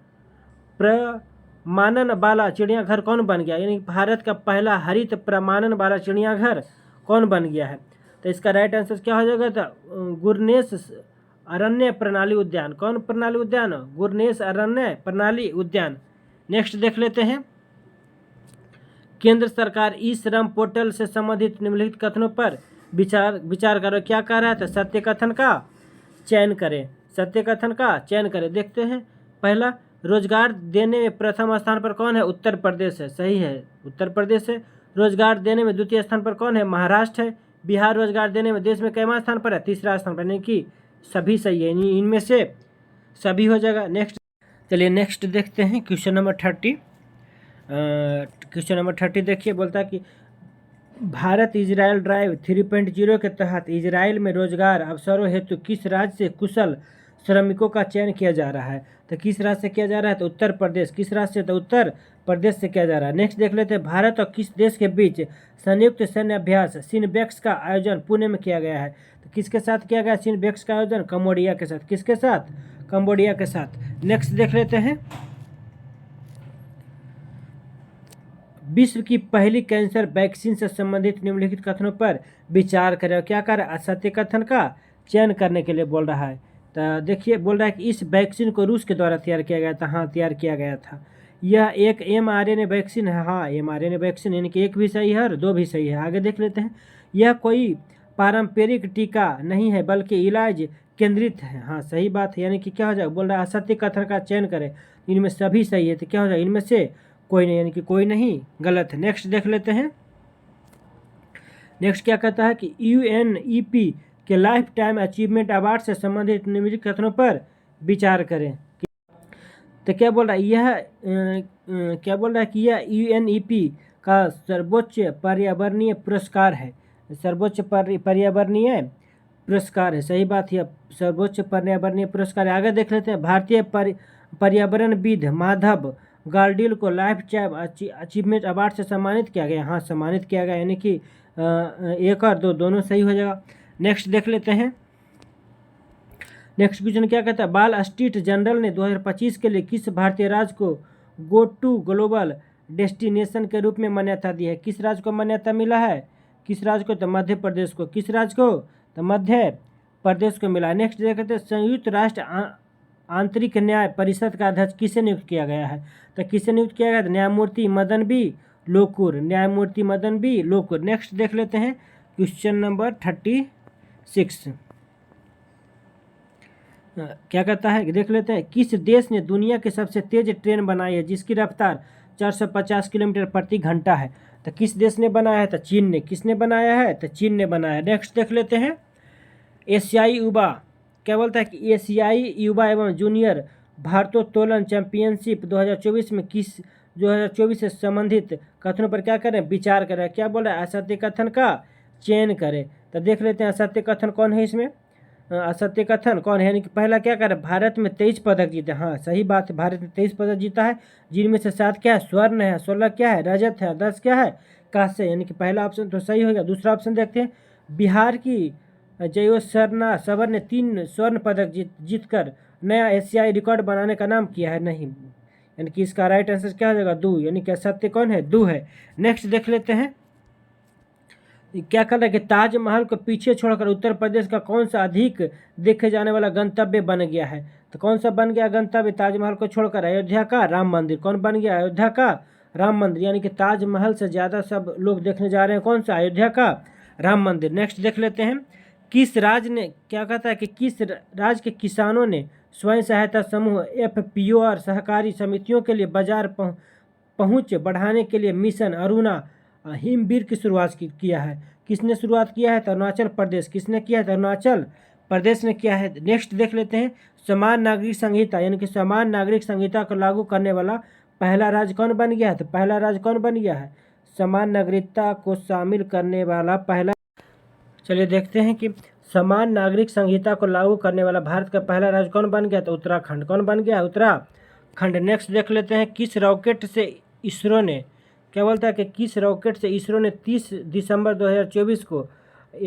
वाला चिड़ियाघर कौन बन गया, यानी भारत का पहला हरित प्रमाणन वाला चिड़ियाघर कौन बन गया है। तो इसका राइट आंसर क्या हो जाएगा था, गुरनेस अरण्य प्रणाली उद्यान। कौन प्रणाली उद्यान, गुरनेस अरण्य प्रणाली उद्यान। नेक्स्ट देख लेते हैं, केंद्र सरकार ई श्रम पोर्टल से संबंधित निम्नलिखित कथनों पर विचार करो। क्या कह रहा है, तो सत्य कथन का चयन करें, सत्य कथन का चयन करें। देखते हैं, पहला, रोजगार देने में प्रथम स्थान पर कौन है, उत्तर प्रदेश है, सही है, उत्तर प्रदेश है। रोजगार देने में द्वितीय स्थान पर कौन है, महाराष्ट्र है। बिहार रोजगार देने में देश में कैवां स्थान पर है, तीसरा स्थान पर, यानी कि सभी सही है, इनमें से सभी हो जाएगा। नेक्स्ट, चलिए नेक्स्ट देखते हैं क्वेश्चन नंबर 30। क्वेश्चन नंबर 30 देखिए, बोलता है कि भारत इजराइल ड्राइव 3.0 के तहत इजराइल में रोजगार अवसरों हेतु किस राज्य से कुशल श्रमिकों का चयन किया जा रहा है। तो किस राज्य से किया जा रहा है, तो उत्तर प्रदेश। किस राज्य से, तो उत्तर प्रदेश से किया जा रहा है। नेक्स्ट देख लेते हैं, भारत और किस देश के बीच संयुक्त सैन्य अभ्यास सिनबेक्स का आयोजन पुणे में किया गया है। तो किसके साथ किया गया सिनबेक्स का आयोजन, कंबोडिया के साथ। किसके साथ, कंबोडिया के साथ। नेक्स्ट देख लेते हैं, विश्व की पहली कैंसर वैक्सीन से संबंधित निम्नलिखित कथनों पर विचार करें। क्या कर रहा है, असत्य कथन का चयन करने के लिए बोल रहा है। तो देखिए, बोल रहा है कि इस वैक्सीन को रूस के द्वारा तैयार किया गया था। हाँ, तैयार किया गया था। यह एक mRNA वैक्सीन है। हाँ, mRNA वैक्सीन, यानी कि एक भी सही है और दो भी सही है। आगे देख लेते हैं, यह कोई पारंपरिक टीका नहीं है बल्कि इलाज केंद्रित है। हाँ, सही बात है, यानी कि क्या हो जाएगा, बोल रहा है असत्य कथन का चयन करें, इनमें सभी सही है। तो क्या हो जाएगा, इनमें से कोई नहीं, यानी कि कोई नहीं, गलत है। नेक्स्ट देख लेते हैं, नेक्स्ट क्या कहता है कि UNEP के लाइफ टाइम अचीवमेंट अवार्ड से संबंधित निम्नलिखित कथनों पर विचार करें। तो क्या बोल रहा है, क्या बोल रहा है कि यह UNEP का सर्वोच्च पर्यावरणीय पुरस्कार है, सर्वोच्च पर्यावरणीय पुरस्कार है, सही बात है, सर्वोच्च पर्यावरणीय पुरस्कार है। आगे देख लेते हैं, भारतीय पर्यावरणविद माधव गार्डिल को लाइफ टाइम अचीवमेंट अवार्ड से सम्मानित किया गया। हाँ, सम्मानित किया गया, यानी कि एक और दो दोनों सही हो जाएगा। नेक्स्ट देख लेते हैं, नेक्स्ट क्वेश्चन क्या कहता है, वाल स्ट्रीट जर्नल ने 2025 के लिए किस भारतीय राज्य को गो टू ग्लोबल डेस्टिनेशन के रूप में मान्यता दी है। किस राज्य को मान्यता मिला है, किस राज्य को, तो मध्य प्रदेश को। किस राज्य को, तो मध्य प्रदेश को मिला। नेक्स्ट देखते हैं, संयुक्त राष्ट्र आंतरिक न्याय परिषद का अध्यक्ष किसे नियुक्त किया गया है। तो किसे नियुक्त किया गया, न्यायमूर्ति मदन बी लोकुर, न्यायमूर्ति मदन बी लोकुर। नेक्स्ट देख लेते हैं क्वेश्चन नंबर 36। क्या कहता है, देख लेते हैं, किस देश ने दुनिया की सबसे तेज ट्रेन बनाई है जिसकी रफ्तार 450 किलोमीटर प्रति घंटा है। तो किस देश ने बनाया है, तो चीन ने। किसने बनाया है, तो चीन ने बनाया है। नेक्स्ट देख लेते हैं, एशियाई युवा, क्या बोलता है कि एशियाई युवा एवं जूनियर भारोत्तोलन चैंपियनशिप 2024 में किस 2024 से संबंधित कथनों पर क्या करें, विचार करें। क्या बोल रहा है, असत्य कथन का चयन करें। तो देख लेते हैं असत्य कथन कौन है इसमें, असत्य कथन कौन है, यानी कि पहला क्या करे, भारत में 23 पदक जीते। हाँ, सही बात है, भारत में 23 पदक जीता है, जिनमें से 7 क्या है, स्वर्ण है, 16 क्या है, रजत है, 10 क्या है, कांस्य, यानी कि पहला ऑप्शन तो सही हो गया। दूसरा ऑप्शन देखते हैं, बिहार की जयो सरना सबर ने 3 स्वर्ण पदक जीतकर नया एशियाई रिकॉर्ड बनाने का नाम किया है। नहीं, यानी कि इसका राइट आंसर क्या हो जाएगा, दू, यानी कि सत्य कौन है, दू है। नेक्स्ट देख लेते हैं, क्या कर रहा है कि ताजमहल को पीछे छोड़कर उत्तर प्रदेश का कौन सा अधिक देखे जाने वाला गंतव्य बन गया है। तो कौन सा बन गया गंतव्य ताजमहल को छोड़कर, अयोध्या का राम मंदिर। कौन बन गया, अयोध्या का राम मंदिर, यानी कि ताजमहल से ज़्यादा सब लोग देखने जा रहे हैं कौन सा, अयोध्या का राम मंदिर। नेक्स्ट देख लेते हैं, किस राज्य ने, क्या कहता है कि किस राज्य के किसानों ने स्वयं सहायता समूह FPO और सहकारी समितियों के लिए बाजार पहुंच बढ़ाने के लिए मिशन अरुणा हिमवीर की शुरुआत किया है। किसने शुरुआत किया है, तो अरुणाचल प्रदेश। किसने किया है, तो अरुणाचल प्रदेश ने किया है। नेक्स्ट देख लेते हैं, समान नागरिक संहिता, यानी कि समान नागरिक संहिता को लागू करने वाला पहला राज्य कौन बन गया है। तो पहला राज्य कौन बन गया है, समान नागरिकता को शामिल करने वाला पहला। चलिए देखते हैं कि समान नागरिक संहिता को लागू करने वाला भारत का पहला राज्य कौन बन गया, तो उत्तराखंड। कौन बन गया, उत्तराखंड। नेक्स्ट देख लेते हैं, किस रॉकेट से इसरो ने, क्या बोलता है कि किस रॉकेट से इसरो ने 30 दिसंबर 2024 को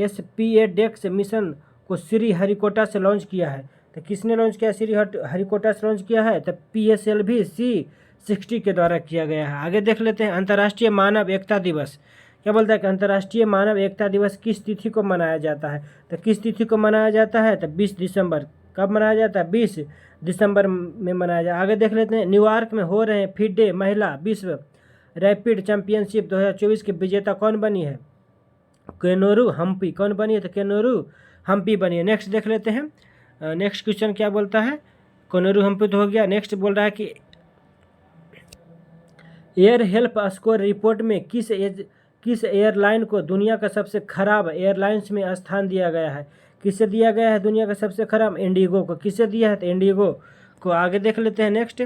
SPADEX मिशन को श्रीहरिकोटा से लॉन्च किया है। तो किसने लॉन्च किया? श्री हरिकोटा से लॉन्च किया है। तो PSLV C60 के द्वारा किया गया है। आगे देख लेते हैं अंतर्राष्ट्रीय मानव एकता दिवस। क्या बोलता है कि अंतर्राष्ट्रीय मानव एकता दिवस किस तिथि को मनाया जाता है? तो किस तिथि को मनाया जाता है? तो 20 दिसंबर। कब मनाया जाता है? 20 दिसंबर में मनाया जाता है। आगे देख लेते हैं न्यूयॉर्क में हो रहे FIDE महिला विश्व रैपिड चैंपियनशिप 2024 की विजेता कौन बनी है? केनोरू हम्पी। कौन बनी है? तो केनोरू हम्पी बनी है। नेक्स्ट देख लेते हैं। नेक्स्ट क्वेश्चन क्या बोलता है? केनोरू हम्पी तो हो गया। नेक्स्ट बोल रहा है कि एयर हेल्प स्कोर रिपोर्ट में किस एयरलाइन को दुनिया का सबसे खराब एयरलाइंस में स्थान दिया गया है? किसे दिया गया है दुनिया का सबसे खराब? इंडिगो को। किसे दिया है? तो इंडिगो को। आगे देख लेते हैं। नेक्स्ट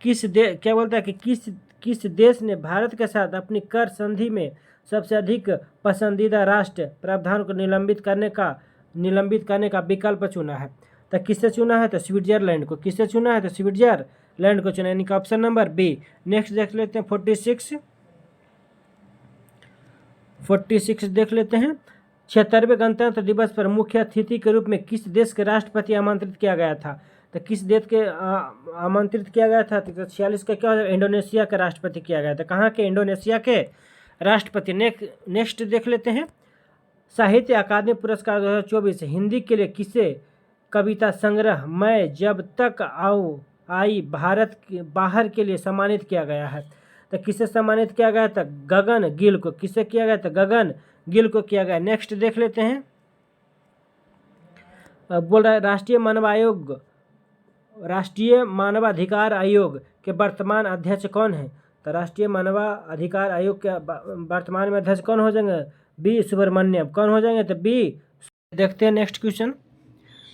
क्या बोलता है कि किस देश ने भारत के साथ अपनी कर संधि में सबसे अधिक पसंदीदा राष्ट्र प्रावधान को निलंबित करने का विकल्प चुना है? तो किससे चुना है? तो स्विट्जरलैंड को। किससे चुना है? तो स्विट्जरलैंड को चुना, यानी कि ऑप्शन नंबर बी। नेक्स्ट देख लेते हैं 46 देख लेते हैं। 76वें गणतंत्र दिवस पर मुख्य अतिथि के रूप में किस देश के राष्ट्रपति आमंत्रित किया गया था? तो किस देश के आमंत्रित किया गया था? तो 46 का क्या हो जाएगा? इंडोनेशिया के राष्ट्रपति किया गया था। कहाँ के? इंडोनेशिया के राष्ट्रपति। नेक्स्ट देख लेते हैं साहित्य अकादमी पुरस्कार 2024 हिंदी के लिए किसे कविता संग्रह मैं जब तक आई भारत के बाहर के लिए सम्मानित किया गया है? तो किसे सम्मानित किया गया था? गगन गिल को। किसे किया गया था? गगन गिल को किया गया। नेक्स्ट देख लेते हैं। बोल रहा है राष्ट्रीय मानवाधिकार आयोग के वर्तमान अध्यक्ष कौन है? तो राष्ट्रीय मानवाधिकार आयोग के वर्तमान में अध्यक्ष कौन हो जाएंगे? बी सुब्रमण्यम। कौन हो जाएंगे? तो बी। देखते हैं नेक्स्ट क्वेश्चन।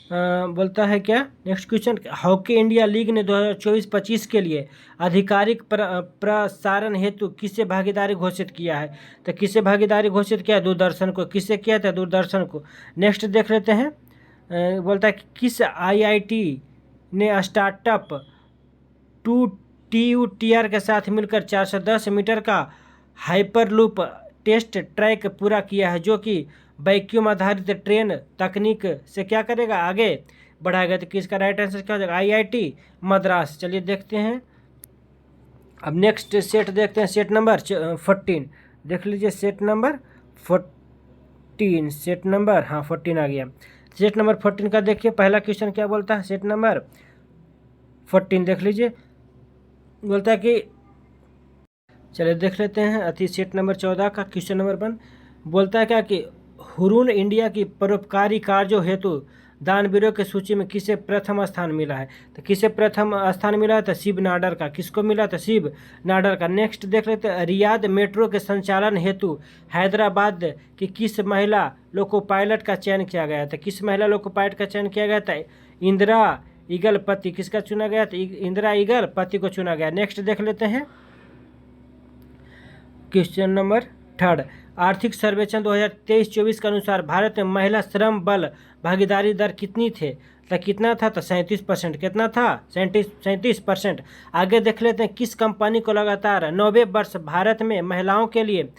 बोलता है क्या? Next question, hockey India league ने 2024-25 के लिए आधिकारिक प्रसारण हेतु किससे भागीदारी घोषित किया है? तो किससे भागीदारी घोषित किया? दूरदर्शन को। किससे किया था? दूरदर्शन को। नेक्स्ट देख लेते हैं। बोलता है कि किस IIT ने स्टार्टअप TUTR के साथ मिलकर 410 मीटर का हाइपरलूप टेस्ट ट्रैक पूरा किया है, जो कि वैक्यूम आधारित ट्रेन तकनीक से क्या करेगा? आगे बढ़ाएगा। तो किसका राइट आंसर क्या हो जाएगा? IIT मद्रास। चलिए देखते हैं। अब नेक्स्ट सेट देखते हैं। सेट नंबर 14 देख लीजिए। सेट नंबर 14 14 आ गया। सेट नंबर 14 का देखिए पहला क्वेश्चन क्या बोलता है। सेट नंबर 14 देख लीजिए। बोलता है कि चलिए देख लेते हैं। सेट नंबर 14 का क्वेश्चन नंबर 1 बोलता है क्या कि हुरून इंडिया की परोपकारी कार्यों हेतु दानवीरों की सूची में किसे प्रथम स्थान मिला है? तो किसे प्रथम स्थान मिला है? तो शिव नाडर का। किसको मिला? तो शिव नाडर का। नेक्स्ट देख लेते हैं। रियाद मेट्रो के संचालन हेतु हैदराबाद की किस महिला लोको पायलट का चयन किया गया था? किस महिला लोको पायलट का चयन किया गया था? इंदिरा ईगल पति। किसका चुना गया था? इंदिरा ईगल पति को चुना गया। नेक्स्ट देख लेते हैं क्वेश्चन नंबर 3 आर्थिक सर्वेक्षण 2023-24 के अनुसार भारत में महिला श्रम बल भागीदारी दर कितनी थे? तो कितना था? तो 37%। कितना था? 37%। आगे देख लेते हैं। किस कंपनी को लगातार 90 वर्ष भारत में महिलाओं के लिए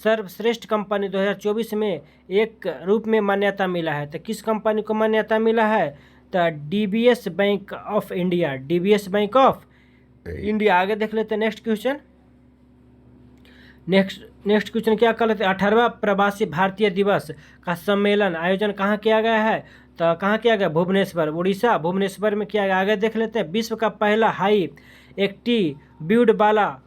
सर्वश्रेष्ठ कंपनी 2024 में एक रूप में मान्यता मिला है? तो किस कंपनी को मान्यता मिला है? तो DBS bank of India. DBS bank of India. आगे देख लेते हैं नेक्स्ट क्वेश्चन। नेक्स्ट क्वेश्चन क्या कर लेते हैं। 18वां प्रवासी भारतीय दिवस का सम्मेलन आयोजन कहाँ किया गया है? तो कहाँ किया गया? भुवनेश्वर, उड़ीसा भुवनेश्वर में किया गया। आगे देख लेते हैं। विश्व का पहला हाई एल्टीट्यूड वाला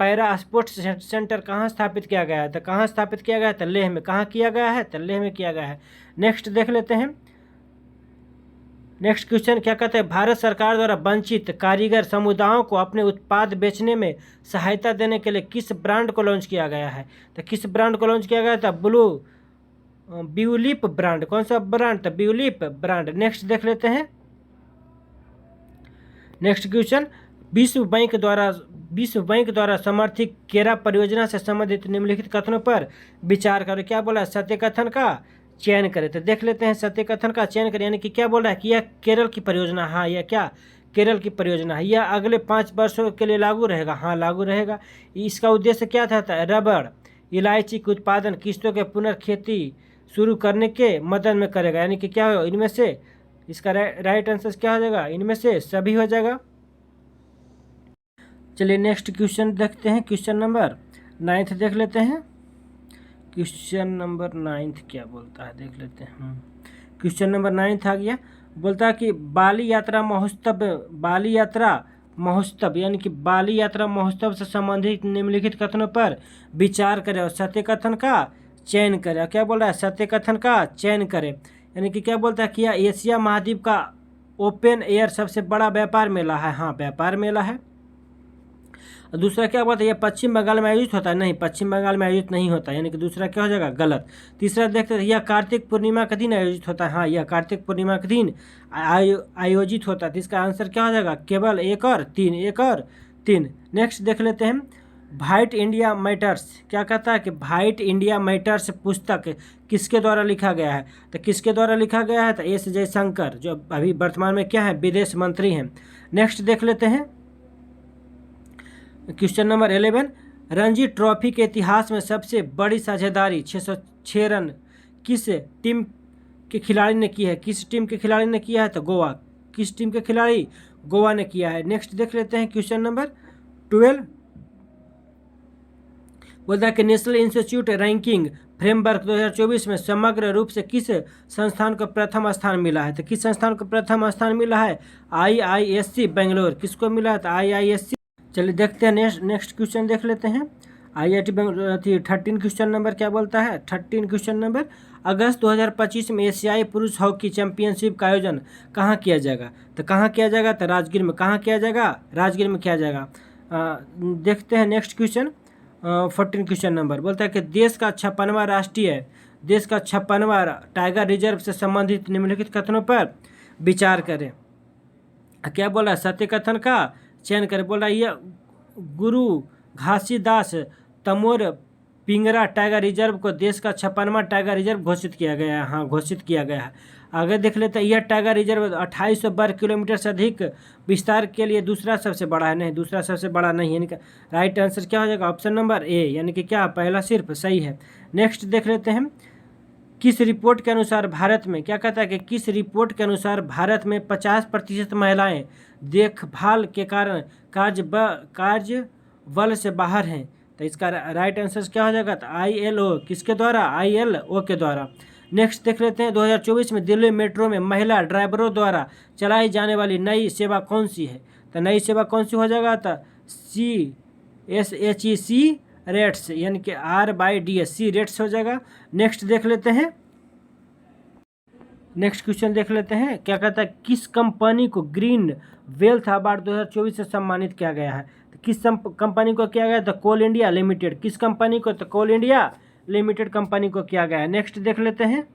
पैरा स्पोर्ट्स सेंटर कहाँ स्थापित किया गया है? तो कहाँ स्थापित किया गया है? तो लेह में। कहाँ किया गया है? तो लेह में किया गया है। नेक्स्ट देख लेते हैं। नेक्स्ट क्वेश्चन क्या कहते हैं। भारत सरकार द्वारा वंचित कारीगर समुदायों को अपने उत्पाद बेचने में सहायता देने के लिए किस ब्रांड को लॉन्च किया गया है? तो किस ब्रांड को लॉन्च किया गया था? ब्यूलिप ब्रांड। कौन सा ब्रांड? तो ब्यूलिप ब्रांड। नेक्स्ट देख लेते हैं। नेक्स्ट क्वेश्चन, विश्व बैंक द्वारा समर्थित केरा परियोजना से संबंधित निम्नलिखित कथनों पर विचार करें। क्या बोला? सत्य कथन का चयन करें। तो देख लेते हैं। सत्य कथन का चयन करें यानी कि क्या बोल रहा है कि यह केरल की परियोजना। हाँ, यह क्या? केरल की परियोजना है। यह अगले 5 वर्षों के लिए लागू रहेगा। हाँ, लागू रहेगा। इसका उद्देश्य क्या था? रबड़ इलायची के उत्पादन किस्तों के पुनर्खेती शुरू करने के मदद में करेगा। यानी कि क्या होगा? इनमें से इसका राइट आंसर क्या हो जाएगा, इनमें से सभी हो जाएगा। चलिए नेक्स्ट क्वेश्चन देखते हैं, क्वेश्चन नंबर 9 देख लेते हैं। क्वेश्चन नंबर 9 क्या बोलता है देख लेते हैं। क्वेश्चन नंबर 9 आ गया, बोलता है कि बाली यात्रा महोत्सव यानी कि बाली यात्रा महोत्सव से संबंधित निम्नलिखित कथनों पर विचार करें और सत्य कथन का चयन करें। क्या बोल रहा है, सत्य कथन का चयन करें, यानी कि क्या बोलता है कि यह एशिया महाद्वीप का ओपन एयर सबसे बड़ा व्यापार मेला है। हाँ, व्यापार मेला है। और दूसरा क्या बोलता है, यह पश्चिम बंगाल में आयोजित होता है। नहीं, पश्चिम बंगाल में आयोजित नहीं होता, यानी कि दूसरा क्या हो जाएगा, गलत। तीसरा देखते हैं, यह कार्तिक पूर्णिमा के दिन आयोजित होता है। हाँ, यह कार्तिक पूर्णिमा के दिन आयोजित होता है। तो इसका आंसर क्या हो जाएगा, केवल 1 और 3। नेक्स्ट देख लेते हैं, व्हाइट इंडिया मैटर्स क्या कहता है कि व्हाइट इंडिया मैटर्स पुस्तक किसके द्वारा लिखा गया है। तो किसके द्वारा लिखा गया है, तो एस जयशंकर, जो अभी वर्तमान में क्या है, विदेश मंत्री हैं। नेक्स्ट देख लेते हैं क्वेश्चन नंबर 11, रणजी ट्रॉफी के इतिहास में सबसे बड़ी साझेदारी 606 रन किस टीम के खिलाड़ी ने की है। किस टीम के खिलाड़ी ने किया है, तो गोवा। किस टीम के खिलाड़ी, गोवा ने किया है। नेक्स्ट देख लेते हैं क्वेश्चन नंबर 12, बोलता है कि नेशनल इंस्टीट्यूट रैंकिंग फ्रेमवर्क 2024 में समग्र रूप से किस संस्थान को प्रथम स्थान मिला है। तो किस संस्थान को प्रथम स्थान मिला है, IISc बेंगलोर। किसको मिला है, तो IISc। चलिए देखते हैं नेक्स्ट क्वेश्चन देख लेते हैं। IIT बेंगलोर 13 क्वेश्चन नंबर क्या बोलता है, 13 क्वेश्चन नंबर, अगस्त 2025 में एशियाई पुरुष हॉकी चैंपियनशिप का आयोजन कहाँ किया जाएगा। तो कहाँ किया जाएगा, तो राजगीर में। कहाँ किया जाएगा, राजगीर में किया जाएगा। देखते हैं नेक्स्ट क्वेश्चन 14 क्वेश्चन नंबर, बोलता है कि देश का 56वां टाइगर रिजर्व से संबंधित निम्नलिखित कथनों पर विचार करें। क्या बोला, सत्य कथन का चयन करें। बोल रहा है यह गुरु घासीदास तमोर पिंगरा टाइगर रिजर्व को देश का 56वां टाइगर रिजर्व घोषित किया गया है। हाँ, घोषित किया गया है। आगे देख लेते हैं, यह टाइगर रिजर्व 2800 वर्ग किलोमीटर से अधिक विस्तार के लिए दूसरा सबसे बड़ा है। नहीं, दूसरा सबसे बड़ा नहीं, यानी कि राइट आंसर क्या हो जाएगा, ऑप्शन नंबर ए, यानी कि क्या, पहला सिर्फ सही है। नेक्स्ट देख लेते हैं, किस रिपोर्ट के अनुसार भारत में, क्या कहता है कि किस रिपोर्ट के अनुसार भारत में 50% महिलाएं देखभाल के कारण कार्य बल से बाहर हैं। तो इसका राइट आंसर क्या हो जाएगा, तो ILO। किसके द्वारा, ILO के द्वारा। नेक्स्ट देख लेते हैं, 2024 में दिल्ली मेट्रो में महिला ड्राइवरों द्वारा चलाई जाने वाली नई सेवा कौन सी है। तो नई सेवा कौन सी हो जाएगा, तो CSHEC रेट्स, यानी कि R/DS रेट्स हो जाएगा। नेक्स्ट देख लेते हैं, नेक्स्ट क्वेश्चन देख लेते हैं, क्या कहता है, किस कंपनी को ग्रीन वेल्थ अवार्ड 2024 से सम्मानित किया गया है। तो किस कंपनी को किया गया, तो कोल इंडिया लिमिटेड। किस कंपनी को, तो कोल इंडिया लिमिटेड कंपनी को किया गया है। नेक्स्ट देख लेते हैं,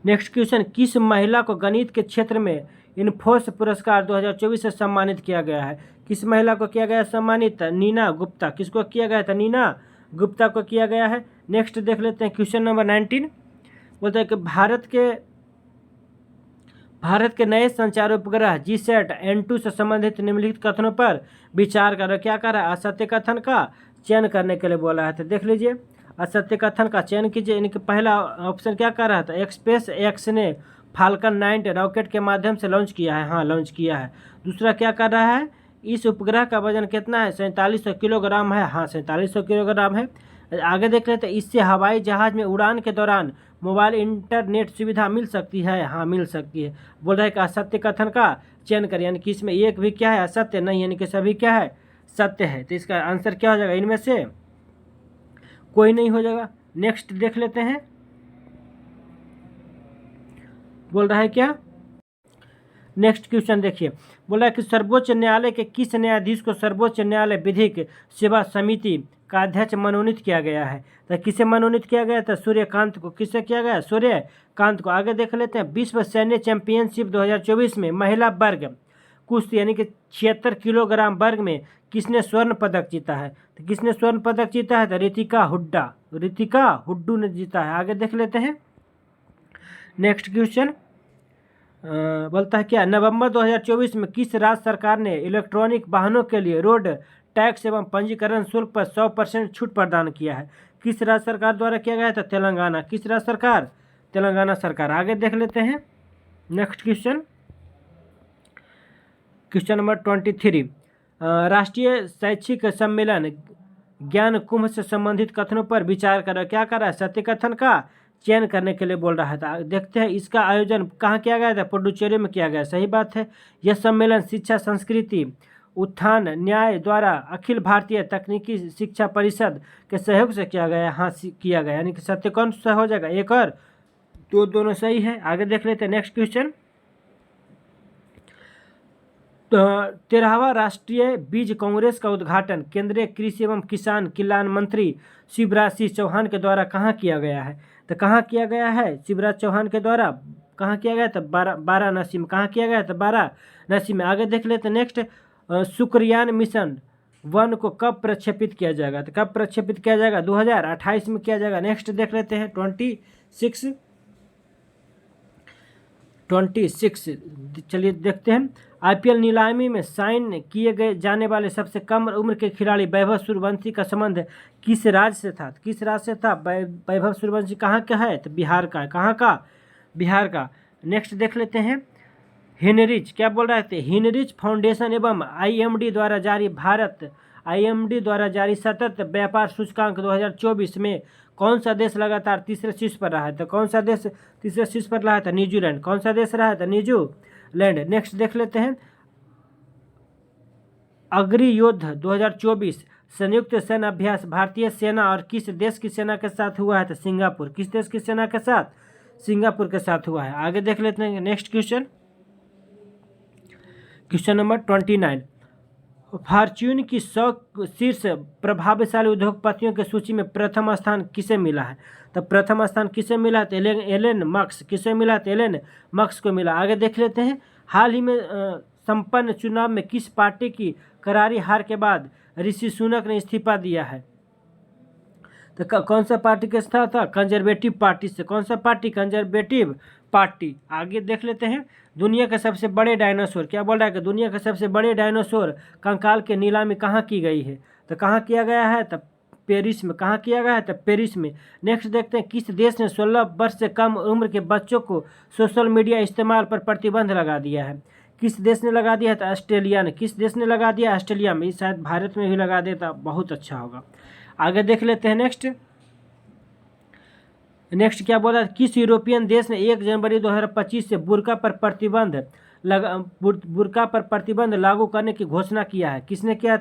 नेक्स्ट क्वेश्चन, किस महिला को गणित के क्षेत्र में इन्फोर्स पुरस्कार 2024 से सम्मानित किया गया है। किस महिला को किया गया सम्मानित, नीना गुप्ता। किसको किया गया था, नीना गुप्ता को किया गया है। नेक्स्ट देख लेते हैं क्वेश्चन नंबर 19, बोलते हैं कि भारत के नए संचार उपग्रह GSAT-N2 से संबंधित निम्नलिखित कथनों पर विचार करो। क्या कर रहा है, असत्य कथन का चयन करने के लिए बोला है। तो देख लीजिए, असत्य कथन का चयन कीजिए। इनके पहला ऑप्शन क्या कर रहा था, स्पेस एक्स ने फाल्कन 9 रॉकेट के माध्यम से लॉन्च किया है। हाँ, लॉन्च किया है। दूसरा क्या कर रहा है, इस उपग्रह का वजन कितना है, 4700 किलोग्राम है। हाँ, 4700 किलोग्राम है। आगे देख लेते हैं, इससे हवाई जहाज में उड़ान के दौरान मोबाइल इंटरनेट सुविधा मिल सकती है। हाँ, मिल सकती है। बोल रहा है कि असत्य कथन का चयन करें, यानी कि इसमें एक भी क्या है, असत्य नहीं, यानी कि सभी क्या है, सत्य है। तो इसका आंसर क्या हो जाएगा, इनमें से कोई नहीं हो जाएगा। नेक्स्ट देख लेते हैं, बोल रहा है क्या, नेक्स्ट क्वेश्चन देखिए, बोला है कि सर्वोच्च न्यायालय के किस न्यायाधीश को सर्वोच्च न्यायालय विधिक सेवा समिति का अध्यक्ष मनोनीत किया गया है। तो किसे मनोनीत किया गया था, सूर्यकांत को। किससे किया गया, सूर्यकांत को। आगे देख लेते हैं, विश्व सैन्य चैंपियनशिप 2024 में महिला वर्ग कुश्ती यानी कि 76 किलोग्राम वर्ग में किसने स्वर्ण पदक जीता है। तो किसने स्वर्ण पदक जीता है, तो रितिका हुड्डू ने जीता है। आगे देख लेते हैं, नेक्स्ट क्वेश्चन बोलता है क्या, नवंबर 2024 में किस राज्य सरकार ने इलेक्ट्रॉनिक वाहनों के लिए रोड टैक्स एवं पंजीकरण शुल्क पर 100% छूट प्रदान किया है। किस राज्य सरकार द्वारा किया गया था, तेलंगाना। किस राज्य सरकार, तेलंगाना सरकार। आगे देख लेते हैं, नेक्स्ट क्वेश्चन, क्वेश्चन नंबर 23, राष्ट्रीय शैक्षिक सम्मेलन ज्ञान कुंभ से संबंधित कथनों पर विचार करो। क्या कर रहा है? सत्य कथन का चयन करने के लिए बोल रहा है। तो देखते हैं इसका आयोजन कहाँ किया गया था? पुडुचेरी में किया गया। सही बात है। यह सम्मेलन शिक्षा, संस्कृति, उत्थान न्याय द्वारा अखिल भारतीय तकनीकी शिक्षा परिषद के सहयोग से किया गया। हाँ, किया गया, यानी कि सत्य कौन सा हो जाएगा? एक और तो दोनों सही है। आगे देख लेते हैं नेक्स्ट क्वेश्चन, 13वां राष्ट्रीय बीज कांग्रेस का उद्घाटन केंद्रीय कृषि एवं किसान कल्याण मंत्री शिवराज सिंह चौहान के द्वारा कहाँ किया गया है? तो कहाँ किया गया है? शिवराज चौहान के द्वारा कहाँ किया गया? तो वाराणसी में। कहाँ किया गया? तो वाराणसी में। आगे देख लेते हैं नेक्स्ट, शुक्रयान मिशन 1 को कब प्रक्षेपित किया जाएगा? तो कब प्रक्षेपित किया जाएगा? 2028 में किया जाएगा। नेक्स्ट देख लेते हैं 26, चलिए देखते हैं। आईपीएल नीलामी में साइन किए गए जाने वाले सबसे कम उम्र के खिलाड़ी वैभव सूर्यवंशी का संबंध किस राज्य से था? किस राज्य से था? वैभव सूर्यवंशी कहाँ का है? तो बिहार का है। कहाँ का? बिहार का। नेक्स्ट देख लेते हैं, हेनरिच क्या बोल रहे थे? हेनरिच फाउंडेशन एवं आईएमडी द्वारा जारी सतत व्यापार सूचकांक 2024 में कौन सा देश लगातार तीसरे शीर्ष पर रहा है? तो कौन सा देश तीसरे शीर्ष पर रहा है? तो न्यूजीलैंड। कौन सा देश रहा है? तो न्यूजीलैंड। नेक्स्ट देख लेते हैं, अग्नियोद्ध 2024 संयुक्त सेना अभ्यास भारतीय सेना और किस देश की सेना के साथ हुआ है? तो सिंगापुर। किस देश की सेना के साथ? सिंगापुर के साथ हुआ है। आगे देख लेते हैं next question, question number 29, Fortune की 100 शीर्ष प्रभावशाली उद्योगपतियों की सूची में प्रथम स्थान किसे मिला है? तो प्रथम स्थान किसे मिला? तो एलन मस्क। किसे मिला? तो एलन मस्क को मिला। आगे देख लेते हैं, हाल ही में संपन्न चुनाव में किस पार्टी की करारी हार के बाद ऋषि सुनक ने इस्तीफा दिया है? तो कौन सा पार्टी के साथ था? कंजर्वेटिव पार्टी से। कौन सा पार्टी? Conservative party. आगे देख लेते हैं, दुनिया के सबसे बड़े डायनासोर, क्या बोल रहा है कि दुनिया के सबसे बड़े डायनासोर कंकाल की नीलामी कहाँ की गई है? तो कहाँ किया गया है? तो पेरिस में। कहाँ किया गया है? तो पेरिस में। नेक्स्ट देखते हैं, किस देश ने 16 वर्ष से कम उम्र के बच्चों को सोशल मीडिया इस्तेमाल पर प्रतिबंध लगा दिया है? किस देश ने लगा दिया? तो ऑस्ट्रेलिया ने। किस देश ने लगा दिया? ऑस्ट्रेलिया में। शायद भारत में भी लगा देता, बहुत अच्छा होगा। आगे देख लेते हैं नेक्स्ट क्या बोला? किस यूरोपियन देश ने 1 जनवरी 2025 से बुर्का पर प्रतिबंध लागू करने की घोषणा किया है? किसने किया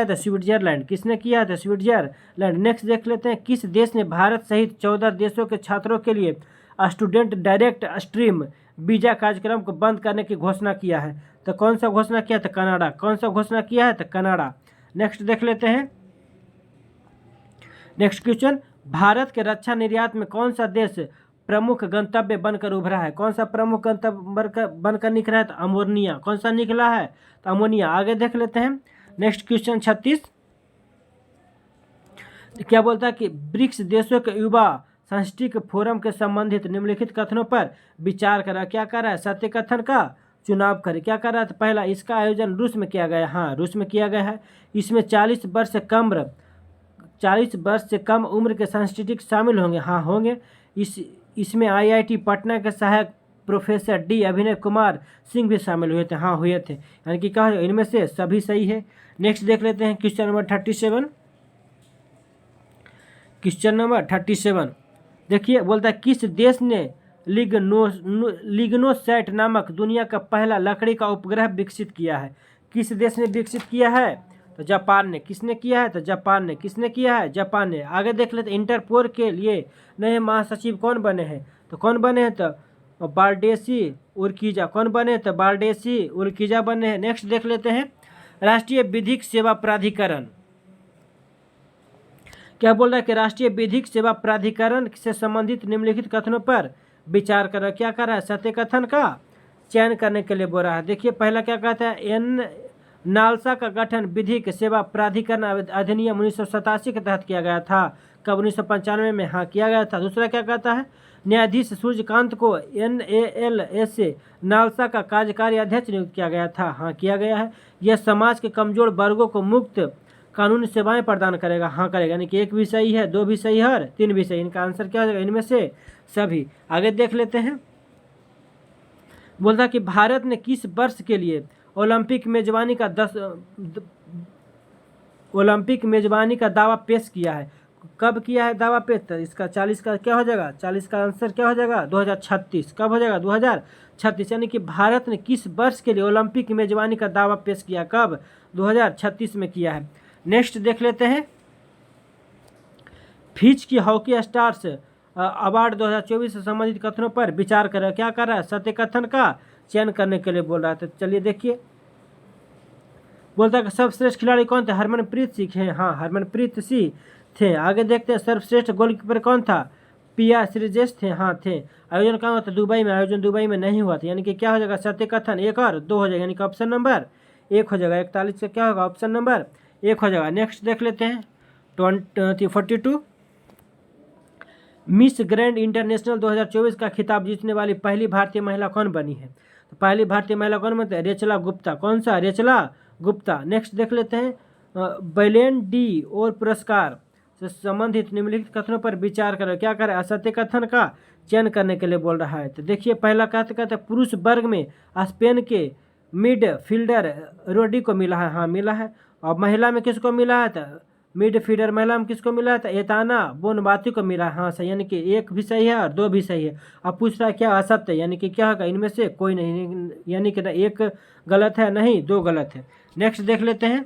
था? स्विट्जरलैंड। किसने किया था? स्विट्जरलैंड। नेक्स्ट देख लेते हैं, किस देश ने भारत सहित 14 देशों के छात्रों के लिए स्टूडेंट डायरेक्ट स्ट्रीम वीजा कार्यक्रम को बंद करने की घोषणा किया है? तो कौन सा घोषणा किया था? कनाडा। कौन सा घोषणा किया है? तो कनाडा। नेक्स्ट देख लेते हैं नेक्स्ट क्वेश्चन, भारत के रक्षा निर्यात में कौन सा देश प्रमुख गंतव्य बनकर उभरा है? कौन सा प्रमुख गंतव्य बनकर निकला है? तो अमोनिया। कौन सा निकला है? तो अमोनिया। आगे देख लेते हैं नेक्स्ट क्वेश्चन 36, क्या बोलता है कि ब्रिक्स देशों के युवा सांस्कृतिक फोरम के संबंधित निम्नलिखित कथनों पर विचार करा। क्या कर रहा है? सत्य कथन का चुनाव करे। क्या कर रहा है? तो पहला, इसका आयोजन रूस में किया गया है। हाँ, रूस में किया गया है। इसमें 40 वर्ष से कम उम्र के सांस्कृतिक शामिल होंगे। हाँ, होंगे। इसमें आईआईटी पटना के सहायक प्रोफेसर डी अभिनय कुमार सिंह भी शामिल हुए थे। हाँ, हुए थे, यानी कि कहा इनमें से सभी सही है। नेक्स्ट देख लेते हैं क्वेश्चन नंबर 37। क्वेश्चन नंबर 37 देखिए, बोलता है किस देश ने लिग्नोसैट नामक दुनिया का पहला लकड़ी का उपग्रह विकसित किया है? किस देश ने विकसित किया है? तो जापान ने। किसने किया है? तो जापान ने। किसने किया है? जापान ने। आगे देख लेते, इंटरपोल के लिए नए महासचिव कौन बने हैं? तो कौन बने हैं? तो बाल्डेसी उर्किजा। कौन बने हैं? तो बाल्डेसी उर्किजा बने हैं। नेक्स्ट देख लेते हैं, राष्ट्रीय विधिक सेवा प्राधिकरण। क्या बोल रहा है कि राष्ट्रीय विधिक सेवा प्राधिकरण से संबंधित निम्नलिखित कथनों पर विचार करो। क्या कर रहा है? सत्य कथन का चयन करने के लिए बोल रहा है। देखिए, पहला क्या कहता है, नालसा का गठन विधिक सेवा प्राधिकरण अधिनियम 1987 के तहत किया गया था। कब? 1995 में। हाँ, किया गया था। दूसरा क्या कहता है, न्यायाधीश सूर्यकांत को NALS से नालसा का कार्यकारी अध्यक्ष नियुक्त किया गया था। हाँ, किया गया है। यह समाज के कमजोर वर्गों को मुफ्त कानूनी सेवाएं प्रदान करेगा। हाँ, करेगा, यानी कि 1 भी सही है, 2 भी सही है और 3 भी सही। इनका आंसर क्या हो जाएगा? इनमें से सभी। आगे देख लेते हैं बोलता कि भारत ने किस वर्ष के लिए ओलंपिक मेजबानी का ओलंपिक मेजबानी का दावा पेश किया है? कब किया है दावा पेश? तो इसका 40 का क्या हो जाएगा? 40 का आंसर क्या हो जाएगा? 2036। कब हो जाएगा? 2036। यानी कि भारत ने किस वर्ष के लिए ओलंपिक मेजबानी का दावा पेश किया? कब? 2036 में किया है। नेक्स्ट देख लेते हैं, फिच की हॉकी स्टार्स अवार्ड 2024 से संबंधित कथनों पर विचार कर रहा है। क्या कर रहा है? सत्य कथन का चयन करने के लिए बोल रहा है। तो चलिए देखिए, बोलता है कि सर्वश्रेष्ठ खिलाड़ी कौन थे? हरमनप्रीत सिंह। हाँ, हरमनप्रीत सिंह थे। आगे देखते हैं, सर्वश्रेष्ठ गोलकीपर कौन था? पिया श्रीजेश थे। हाँ, थे। आयोजन कहाँ हुआ था? दुबई में। आयोजन दुबई में नहीं हुआ था। यानी कि क्या हो जाएगा? सत्य कथन 1 और 2 हो जाएगा, यानी कि ऑप्शन नंबर 1 हो जाएगा। 41 का क्या होगा? ऑप्शन नंबर 1 हो जाएगा। नेक्स्ट देख लेते हैं 42, मिस ग्रैंड इंटरनेशनल 2024 का खिताब जीतने वाली पहली भारतीय महिला कौन बनी है? तो पहली भारतीय महिला कौन बनती है? रेचला गुप्ता। कौन सा? रेचला गुप्ता। नेक्स्ट देख लेते हैं, बैलेन डी और पुरस्कार से संबंधित निम्नलिखित कथनों पर विचार करें। क्या करें? असत्य कथन का चयन करने के लिए बोल रहा है। तो देखिए, पहला कहते हैं पुरुष वर्ग में स्पेन के मिड फील्डर रोडी को मिला है। हाँ, मिला है। और महिला में किसको मिला है? तो मिड फील्डर महिला में किसको मिला है? तो एताना बोनबाती को मिला है। हाँ सही, यानी कि 1 भी सही है और 2 भी सही है। अब पूछ रहा है क्या असत्य, यानी कि क्या होगा? इनमें से कोई नहीं, यानी कि 1 गलत है, नहीं 2 गलत है। नेक्स्ट देख लेते हैं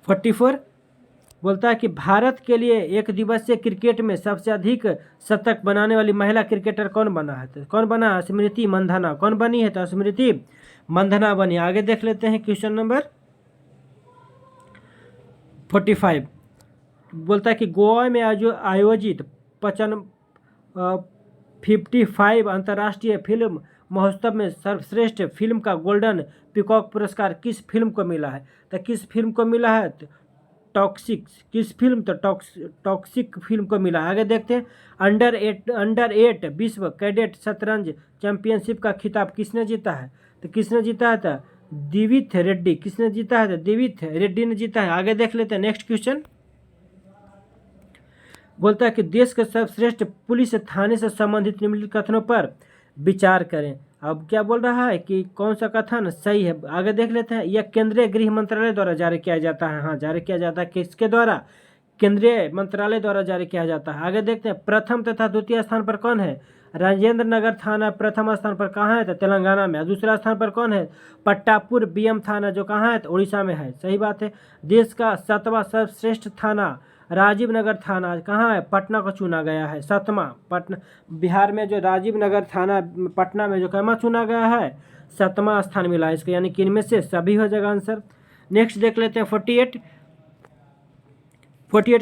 44, बोलता है कि भारत के लिए एक दिवसीय क्रिकेट में सबसे अधिक शतक बनाने वाली महिला क्रिकेटर कौन बना है? तो कौन बना? स्मृति मंधाना। कौन बनी है? तो स्मृति मंधाना बनी। आगे देख लेते हैं क्वेश्चन नंबर 45, बोलता है कि गोवा में आयोजित 55 अंतर्राष्ट्रीय फिल्म महोत्सव में सर्वश्रेष्ठ फिल्म का गोल्डन पीकॉक पुरस्कार किस फिल्म को मिला है? तो किस फिल्म को मिला है? टॉक्सिक। किस फिल्म? तो टॉक्सिक फिल्म को मिला। आगे देखते हैं, अंडर 8 विश्व कैडेट शतरंज चैंपियनशिप का खिताब किसने जीता है? तो किसने जीता है? तो दिविथ रेड्डी। किसने जीता है? तो दिविथ रेड्डी ने जीता है। आगे देख लेते हैं नेक्स्ट क्वेश्चन, बोलता है कि देश के सर्वश्रेष्ठ पुलिस थाने से संबंधित निम्नलिखित कथनों पर विचार करें। अब क्या बोल रहा है कि कौन सा कथन सही है? आगे देख लेते हैं, यह केंद्रीय गृह मंत्रालय द्वारा जारी किया जाता है। हाँ, जारी किया जाता है। किसके द्वारा? केंद्रीय मंत्रालय द्वारा जारी किया जाता है। आगे देखते हैं, प्रथम तथा द्वितीय स्थान पर कौन है? राजेंद्र नगर थाना प्रथम स्थान पर कहाँ है? तो तेलंगाना में। दूसरा स्थान पर कौन है? पट्टापुर बीएम थाना, जो कहाँ है? तो उड़ीसा में है। सही बात है। देश का 7वां सर्वश्रेष्ठ थाना राजीव नगर थाना कहाँ है? पटना को चुना गया है। 7वां पटना, बिहार में जो राजीव नगर थाना पटना में जो कहाँ चुना गया है? 7वां स्थान मिला है इसको, यानी कि इनमें से सभी हो जाएगा आंसर। नेक्स्ट देख लेते हैं 48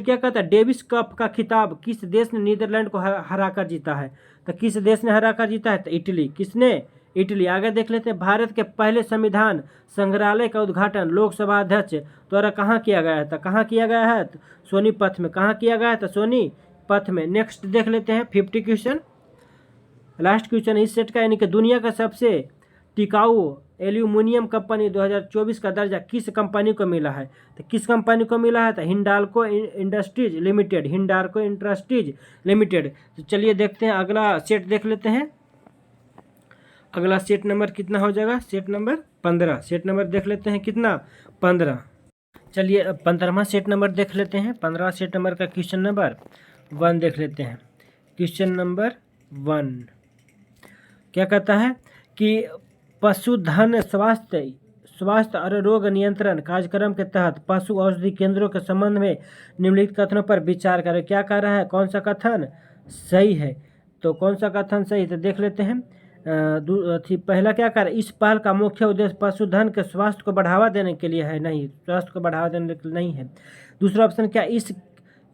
क्या कहता है? डेविस कप का खिताब किस देश ने नीदरलैंड को हराकर जीता है? तो किस देश ने हराकर जीता है? तो इटली। किसने? इटली। आगे देख लेते हैं, भारत के पहले संविधान संग्रहालय का उद्घाटन लोकसभा अध्यक्ष द्वारा कहाँ किया गया है? तो कहाँ किया गया है? तो सोनीपत में। कहाँ किया गया है? तो सोनीपत में। नेक्स्ट देख लेते हैं 50 क्वेश्चन, लास्ट क्वेश्चन इस सेट का, यानी कि दुनिया का सबसे टिकाऊ एल्यूमिनियम कंपनी 2024 का दर्जा किस कंपनी को मिला है? तो किस कंपनी को मिला है? तो Hindalco industries limited. Hindalco industries limited. तो चलिए देखते हैं अगला सेट देख लेते हैं। अगला सेट नंबर कितना हो जाएगा? Set number 15। सेट नंबर देख लेते हैं कितना? 15। चलिए 15वां सेट नंबर देख लेते हैं। 15वां सेट नंबर का क्वेश्चन नंबर 1 देख लेते हैं। क्वेश्चन नंबर 1 क्या कहता है कि पशुधन स्वास्थ्य और रोग नियंत्रण कार्यक्रम के तहत पशु औषधि केंद्रों के संबंध में निम्नलिखित कथनों पर विचार करें। क्या कह रहा है? कौन सा कथन सही है? तो कौन सा कथन सही है? तो देख लेते हैं। पहला क्या कर, इस पहल का मुख्य उद्देश्य पशुधन के स्वास्थ्य को बढ़ावा देने के लिए है? नहीं, स्वास्थ्य को बढ़ावा देने के लिए नहीं है। दूसरा ऑप्शन क्या,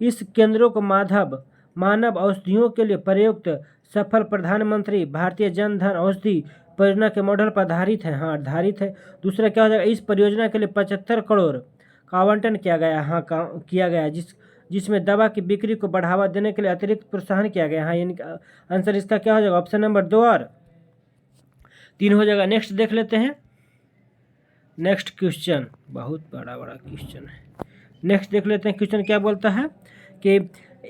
इस केंद्रों को मानव औषधियों के लिए प्रयुक्त सफल प्रधानमंत्री भारतीय जन धन औषधि परियोजना के मॉडल पर आधारित है? हाँ, आधारित है। दूसरा क्या हो जाएगा, इस परियोजना के लिए 75 करोड़ का आवंटन किया गया। हाँ, किया गया, जिसमें दवा की बिक्री को बढ़ावा देने के लिए अतिरिक्त प्रोत्साहन किया गया। हाँ, यानी आंसर इसका क्या हो जाएगा? ऑप्शन नंबर 2 और 3 हो जाएगा। नेक्स्ट देख लेते हैं। नेक्स्ट क्वेश्चन बहुत बड़ा क्वेश्चन है। नेक्स्ट देख लेते हैं क्वेश्चन क्या बोलता है कि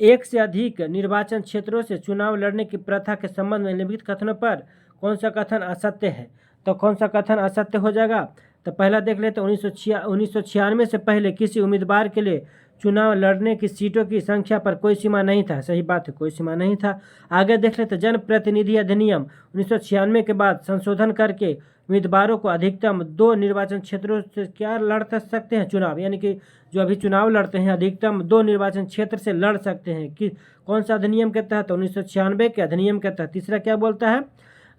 एक से अधिक निर्वाचन क्षेत्रों से चुनाव लड़ने की प्रथा के संबंध में निम्नलिखित कथनों पर कौन सा कथन असत्य है? तो कौन सा कथन असत्य हो जाएगा? तो पहला देख लेते हैं, 1996 से पहले किसी उम्मीदवार के लिए चुनाव लड़ने की सीटों की संख्या पर कोई सीमा नहीं था। सही बात है, कोई सीमा नहीं था। आगे देख लेते, जनप्रतिनिधि अधिनियम 1996 के बाद संशोधन करके उम्मीदवारों को अधिकतम 2 निर्वाचन क्षेत्रों से क्या लड़ सकते हैं चुनाव, यानी कि जो अभी चुनाव लड़ते हैं अधिकतम 2 निर्वाचन क्षेत्र से लड़ सकते हैं। कि कौन सा अधिनियम के तहत? 1996 के अधिनियम के तहत। तीसरा क्या बोलता है?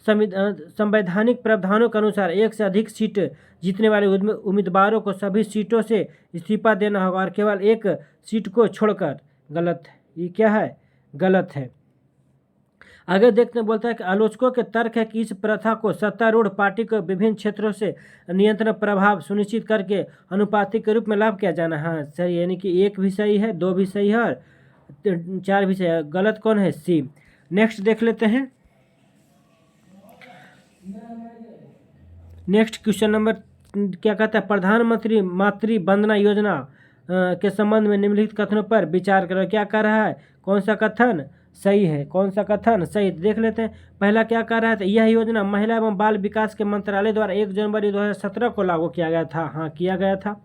संवैधानिक प्रावधानों के अनुसार एक से अधिक सीट जीतने वाले उम्मीदवारों को सभी सीटों से इस्तीफा देना होगा और केवल एक सीट को छोड़कर। गलत है, ये क्या है? गलत है। आगे देखते हैं, बोलता है कि आलोचकों के तर्क है कि इस प्रथा को सत्तारूढ़ पार्टी को विभिन्न क्षेत्रों से नियंत्रण प्रभाव सुनिश्चित करके अनुपातिक के रूप में लाभ किया जाना। हाँ सही, यानी कि 1 भी सही है, 2 भी सही है और 4 भी सही है। गलत कौन है? सी। नेक्स्ट देख लेते हैं, नेक्स्ट क्वेश्चन नंबर क्या कहता है? प्रधानमंत्री मातृ वंदना योजना के संबंध में निम्नलिखित कथनों पर विचार करो। क्या कह रहा है? कौन सा कथन सही है? कौन सा कथन सही? देख लेते हैं। पहला क्या कह रहा है? तो यह योजना महिला एवं बाल विकास के मंत्रालय द्वारा 1 जनवरी 2017 को लागू किया गया था। हाँ, किया गया था।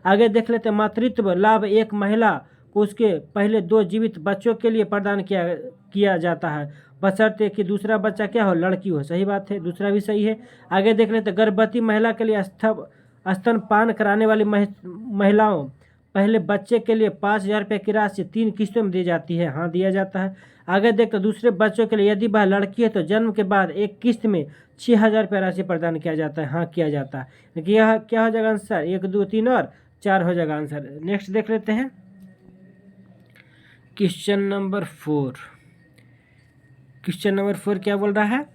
आगे देख लेते हैं, मातृत्व लाभ एक महिला को उसके पहले 2 जीवित बच्चों के लिए प्रदान किया जाता है, बशर्ते कि दूसरा बच्चा क्या हो? लड़की हो। सही बात है, दूसरा भी सही है। आगे देख लेते, गर्भवती महिला के लिए स्तनपान कराने वाली महिलाओं पहले बच्चे के लिए 5,000 रुपये की राशि 3 किस्तों में दी जाती है। हाँ, दिया जाता है। आगे देखते, दूसरे बच्चों के लिए यदि वह लड़की है तो जन्म के बाद एक किस्त में 6,000 रुपये राशि प्रदान किया जाता है। हाँ, किया जाता है। लेकिन यह क्या हो जाएगा आंसर? 1, 2, 3 और 4 हो जाएगा आंसर। नेक्स्ट देख लेते हैं, क्वेश्चन नंबर 4। क्वेश्चन नंबर 4 क्या बोल रहा है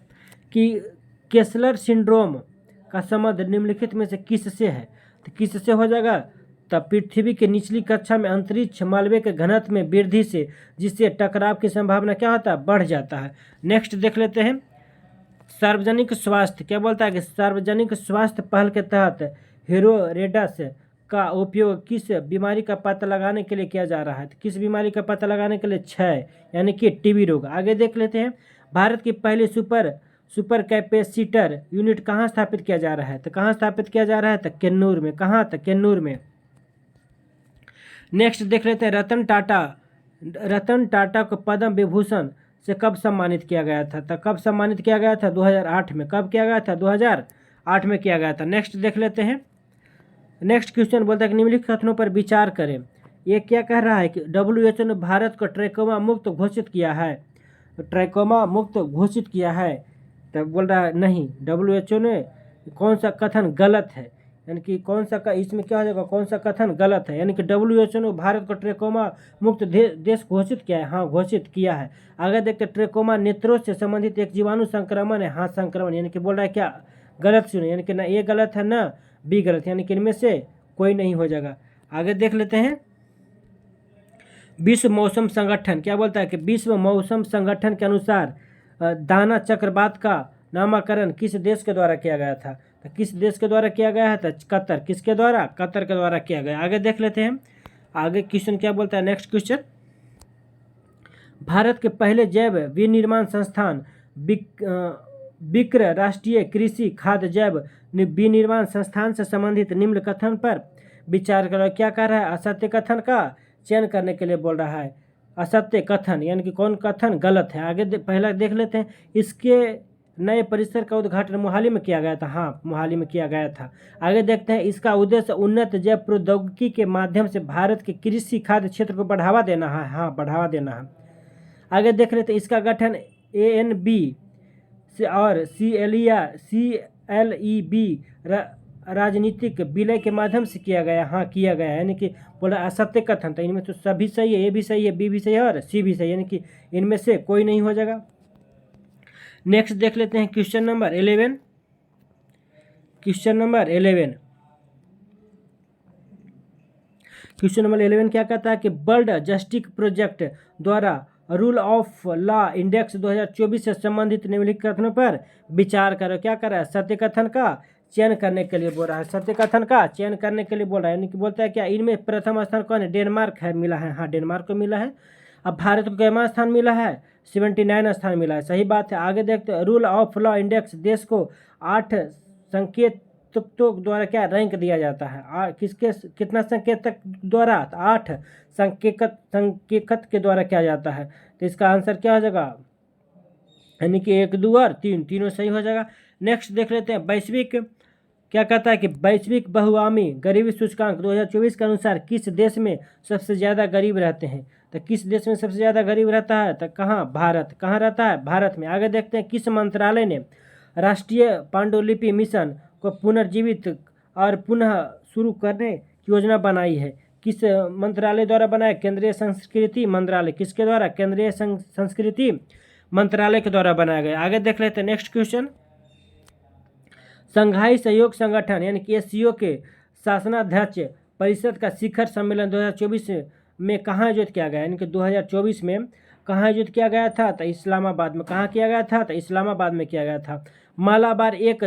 कि केसलर सिंड्रोम का संबंध निम्नलिखित में से किससे है? तो किससे हो जाएगा? तब पृथ्वी के निचली कक्षा में अंतरिक्ष मलबे के घनत्व में वृद्धि से, जिससे टकराव की संभावना क्या होता है? बढ़ जाता है। नेक्स्ट देख लेते हैं, सार्वजनिक स्वास्थ्य क्या बोलता है कि सार्वजनिक स्वास्थ्य पहल के तहत हेरोरेडस का उपयोग किस बीमारी का पता लगाने के लिए किया जा रहा है? तो किस बीमारी का पता लगाने के लिए? क्षय, यानी कि टीबी रोग। आगे देख लेते हैं, भारत की पहली सुपर कैपेसिटर यूनिट कहाँ स्थापित किया जा रहा है? तो कहाँ स्थापित किया जा रहा है? तो किन्नौर में। कहाँ? तो किन्नौर में। नेक्स्ट देख लेते हैं, रतन टाटा को पद्म विभूषण से कब सम्मानित किया गया था? तो कब सम्मानित किया गया था? 2008 में। कब किया गया था? 2008 में किया गया था। नेक्स्ट देख लेते हैं, नेक्स्ट क्वेश्चन बोलता है कि निम्नलिखित कथनों पर विचार करें। ये क्या कह रहा है कि WHO ने भारत को ट्रैकोमा मुक्त घोषित किया है। ट्रैकोमा मुक्त घोषित किया है, तो बोल रहा है नहीं, WHO ने। कौन सा कथन गलत है? यानी कि कौन सा इसमें क्या हो जाएगा? कौन सा कथन गलत है? यानी कि WHO ने भारत को ट्रैकोमा मुक्त देश घोषित किया है। हाँ, घोषित किया है। आगे देखते, ट्रैकोमा नेत्रों से संबंधित एक जीवाणु संक्रमण है। हाँ, संक्रमण, यानी कि बोल रहा है क्या? गलत सुने, यानी कि ना ए गलत है ना बी गलत, यानी कि इनमें से कोई नहीं हो जाएगा। आगे देख लेते हैं, विश्व मौसम संगठन क्या बोलता है कि विश्व मौसम संगठन के अनुसार दाना चक्रवात का नामकरण किस देश के द्वारा किया गया था? तो किस देश के द्वारा किया गया है? तो कतर। किसके द्वारा? कतर के द्वारा किया गया। आगे देख लेते हैं, आगे क्वेश्चन क्या बोलता है। नेक्स्ट क्वेश्चन, भारत के पहले जैव विनिर्माण संस्थान विक्र राष्ट्रीय कृषि खाद्य जैव विनिर्माण संस्थान से संबंधित निम्न कथन पर विचार करो। क्या कह रहा है? असत्य कथन का चयन करने के लिए बोल रहा है। असत्य कथन, यानी कि कौन कथन गलत है? आगे पहला देख लेते हैं, इसके नए परिसर का उद्घाटन मोहाली में किया गया था। हाँ, मोहाली में किया गया था। आगे देखते हैं, इसका उद्देश्य उन्नत जैव प्रौद्योगिकी के माध्यम से भारत के कृषि खाद्य क्षेत्र को बढ़ावा देना है। हाँ, बढ़ावा देना है। आगे देख लेते हैं, इसका गठन ANB से और CLEB राजनीतिक विलय के माध्यम से किया गया। हाँ, किया गया, यानी कि बोला असत्य कथन। तो इनमें तो सभी सही है, ए भी सही है, बी भी सही है और सी भी सही है, यानी कि इनमें से कोई नहीं हो जाएगा। नेक्स्ट देख लेते हैं, क्वेश्चन नंबर 11। क्वेश्चन नंबर 11 क्या कहता है कि वर्ल्ड जस्टिस प्रोजेक्ट द्वारा रूल ऑफ लॉ इंडेक्स 2024 से संबंधित निम्नलिखित कथनों पर विचार करो। क्या कर रहा है? सत्य कथन का चयन करने के लिए बोल रहा है। सत्य कथन का चयन करने के लिए बोल रहा है, यानी कि बोलता है क्या इनमें प्रथम स्थान कौन है? डेनमार्क है, मिला है। हाँ, डेनमार्क को मिला है। अब भारत को कितना स्थान मिला है? 79 स्थान मिला है। सही बात है। आगे देखते हैं, रूल ऑफ लॉ इंडेक्स देश को 8 संकेतकों द्वारा क्या रैंक दिया जाता है? किसके कितना संकेतक द्वारा? 8 संकेतक के द्वारा किया जाता है। तो इसका आंसर क्या हो जाएगा? यानी कि 1, 2 और 3 तीनों सही हो जाएगा। नेक्स्ट देख लेते हैं, वैश्विक क्या कहता है कि वैश्विक बहुआमी गरीबी सूचकांक 2024 के अनुसार किस देश में सबसे ज़्यादा गरीब रहते हैं? तो किस देश में सबसे ज़्यादा गरीब रहता है? तो कहाँ? भारत। कहाँ रहता है? भारत में। आगे देखते हैं, किस मंत्रालय ने राष्ट्रीय पांडुलिपि मिशन को पुनर्जीवित और पुनः शुरू करने की योजना बनाई है? किस मंत्रालय द्वारा बनाया? केंद्रीय संस्कृति मंत्रालय। किसके द्वारा? केंद्रीय संस्कृति मंत्रालय के द्वारा बनाया गया। आगे देख लेते हैं नेक्स्ट क्वेश्चन, संघाई सहयोग संगठन यानी कि एससीओ के शासनाध्यक्ष परिषद का शिखर सम्मेलन 2024 में कहाँ आयोजित किया गया? यानी कि 2024 में कहाँ आयोजित किया गया था? तो इस्लामाबाद में। कहाँ किया गया था? तो इस्लामाबाद में किया गया था। मालाबार एक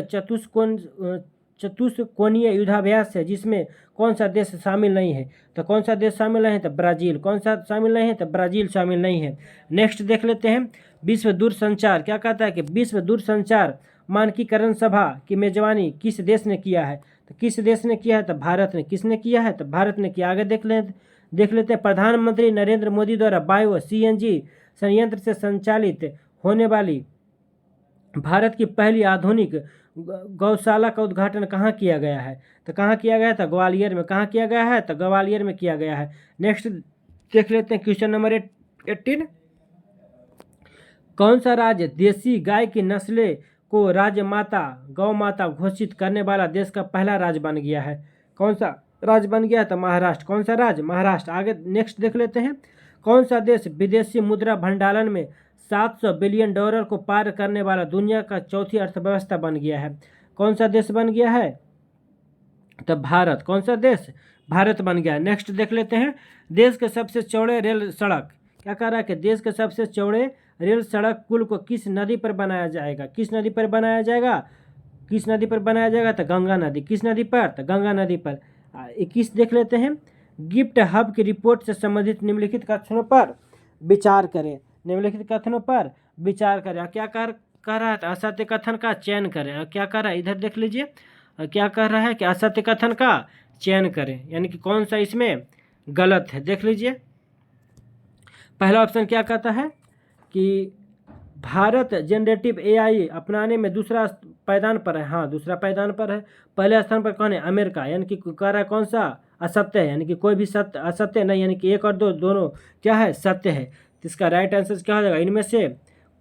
चतुष्कोणीय युद्धाभ्यास है जिसमें कौन सा देश शामिल नहीं है? तो कौन सा देश शामिल नहीं है? तो ब्राज़ील। कौन सा शामिल नहीं है? तो ब्राज़ील शामिल नहीं है। नेक्स्ट देख लेते हैं, विश्व दूरसंचार क्या कहता है कि विश्व दूरसंचार मानकीकरण सभा की मेजबानी किस देश ने किया है? तो किस देश ने किया है? तो भारत ने। किसने किया है? तो भारत ने किया। आगे देख लेते हैं, प्रधानमंत्री नरेंद्र मोदी द्वारा बायो सीएनजी संयंत्र से संचालित होने वाली भारत की पहली आधुनिक गौशाला का उद्घाटन कहाँ किया गया है? तो कहाँ किया गया था? ग्वालियर में। कहाँ किया गया है? तो ग्वालियर में किया गया है। नेक्स्ट देख लेते हैं, क्वेश्चन नंबर 18, कौन सा राज्य देसी गाय की नस्लें को राजमाता गौ माता घोषित करने वाला देश का पहला राज्य बन गया है? कौन सा राज्य बन गया है? तो महाराष्ट्र। कौन सा राज्य? महाराष्ट्र। आगे नेक्स्ट देख लेते हैं, कौन सा देश विदेशी मुद्रा भंडारण में 700 बिलियन डॉलर को पार करने वाला दुनिया का चौथी अर्थव्यवस्था बन गया है? कौन सा देश बन गया है? तो भारत। कौन सा देश? भारत बन गया। नेक्स्ट देख लेते हैं, देश के सबसे चौड़े रेल सड़क क्या कह रहा है कि देश के सबसे चौड़े रेल सड़क पुल को किस नदी पर बनाया जाएगा? किस नदी पर बनाया जाएगा? किस नदी पर बनाया जाएगा? तो गंगा नदी। किस नदी पर? तो गंगा नदी पर। 21 देख लेते हैं, गिफ्ट हब की रिपोर्ट से संबंधित निम्नलिखित कथनों पर विचार करें। निम्नलिखित कथनों पर विचार करें। क्या कह रहा है? तो असत्य कथन का चयन करें। और क्या कह रहा है? इधर देख लीजिए, क्या कह रहा है कि असत्य कथन का चयन करें, यानी कि कौन सा इसमें गलत है। देख लीजिए, पहला ऑप्शन क्या कहता है कि भारत जनरेटिव एआई अपनाने में दूसरा पायदान पर है। हाँ, दूसरा पायदान पर है। पहले स्थान पर कौन है? अमेरिका। यानी कि कह रहा है कौन सा? असत्य है, यानी कि कोई भी सत्य असत्य नहीं, यानी कि 1 और 2 दोनों क्या है? सत्य है। तो इसका राइट आंसर क्या हो जाएगा? इनमें से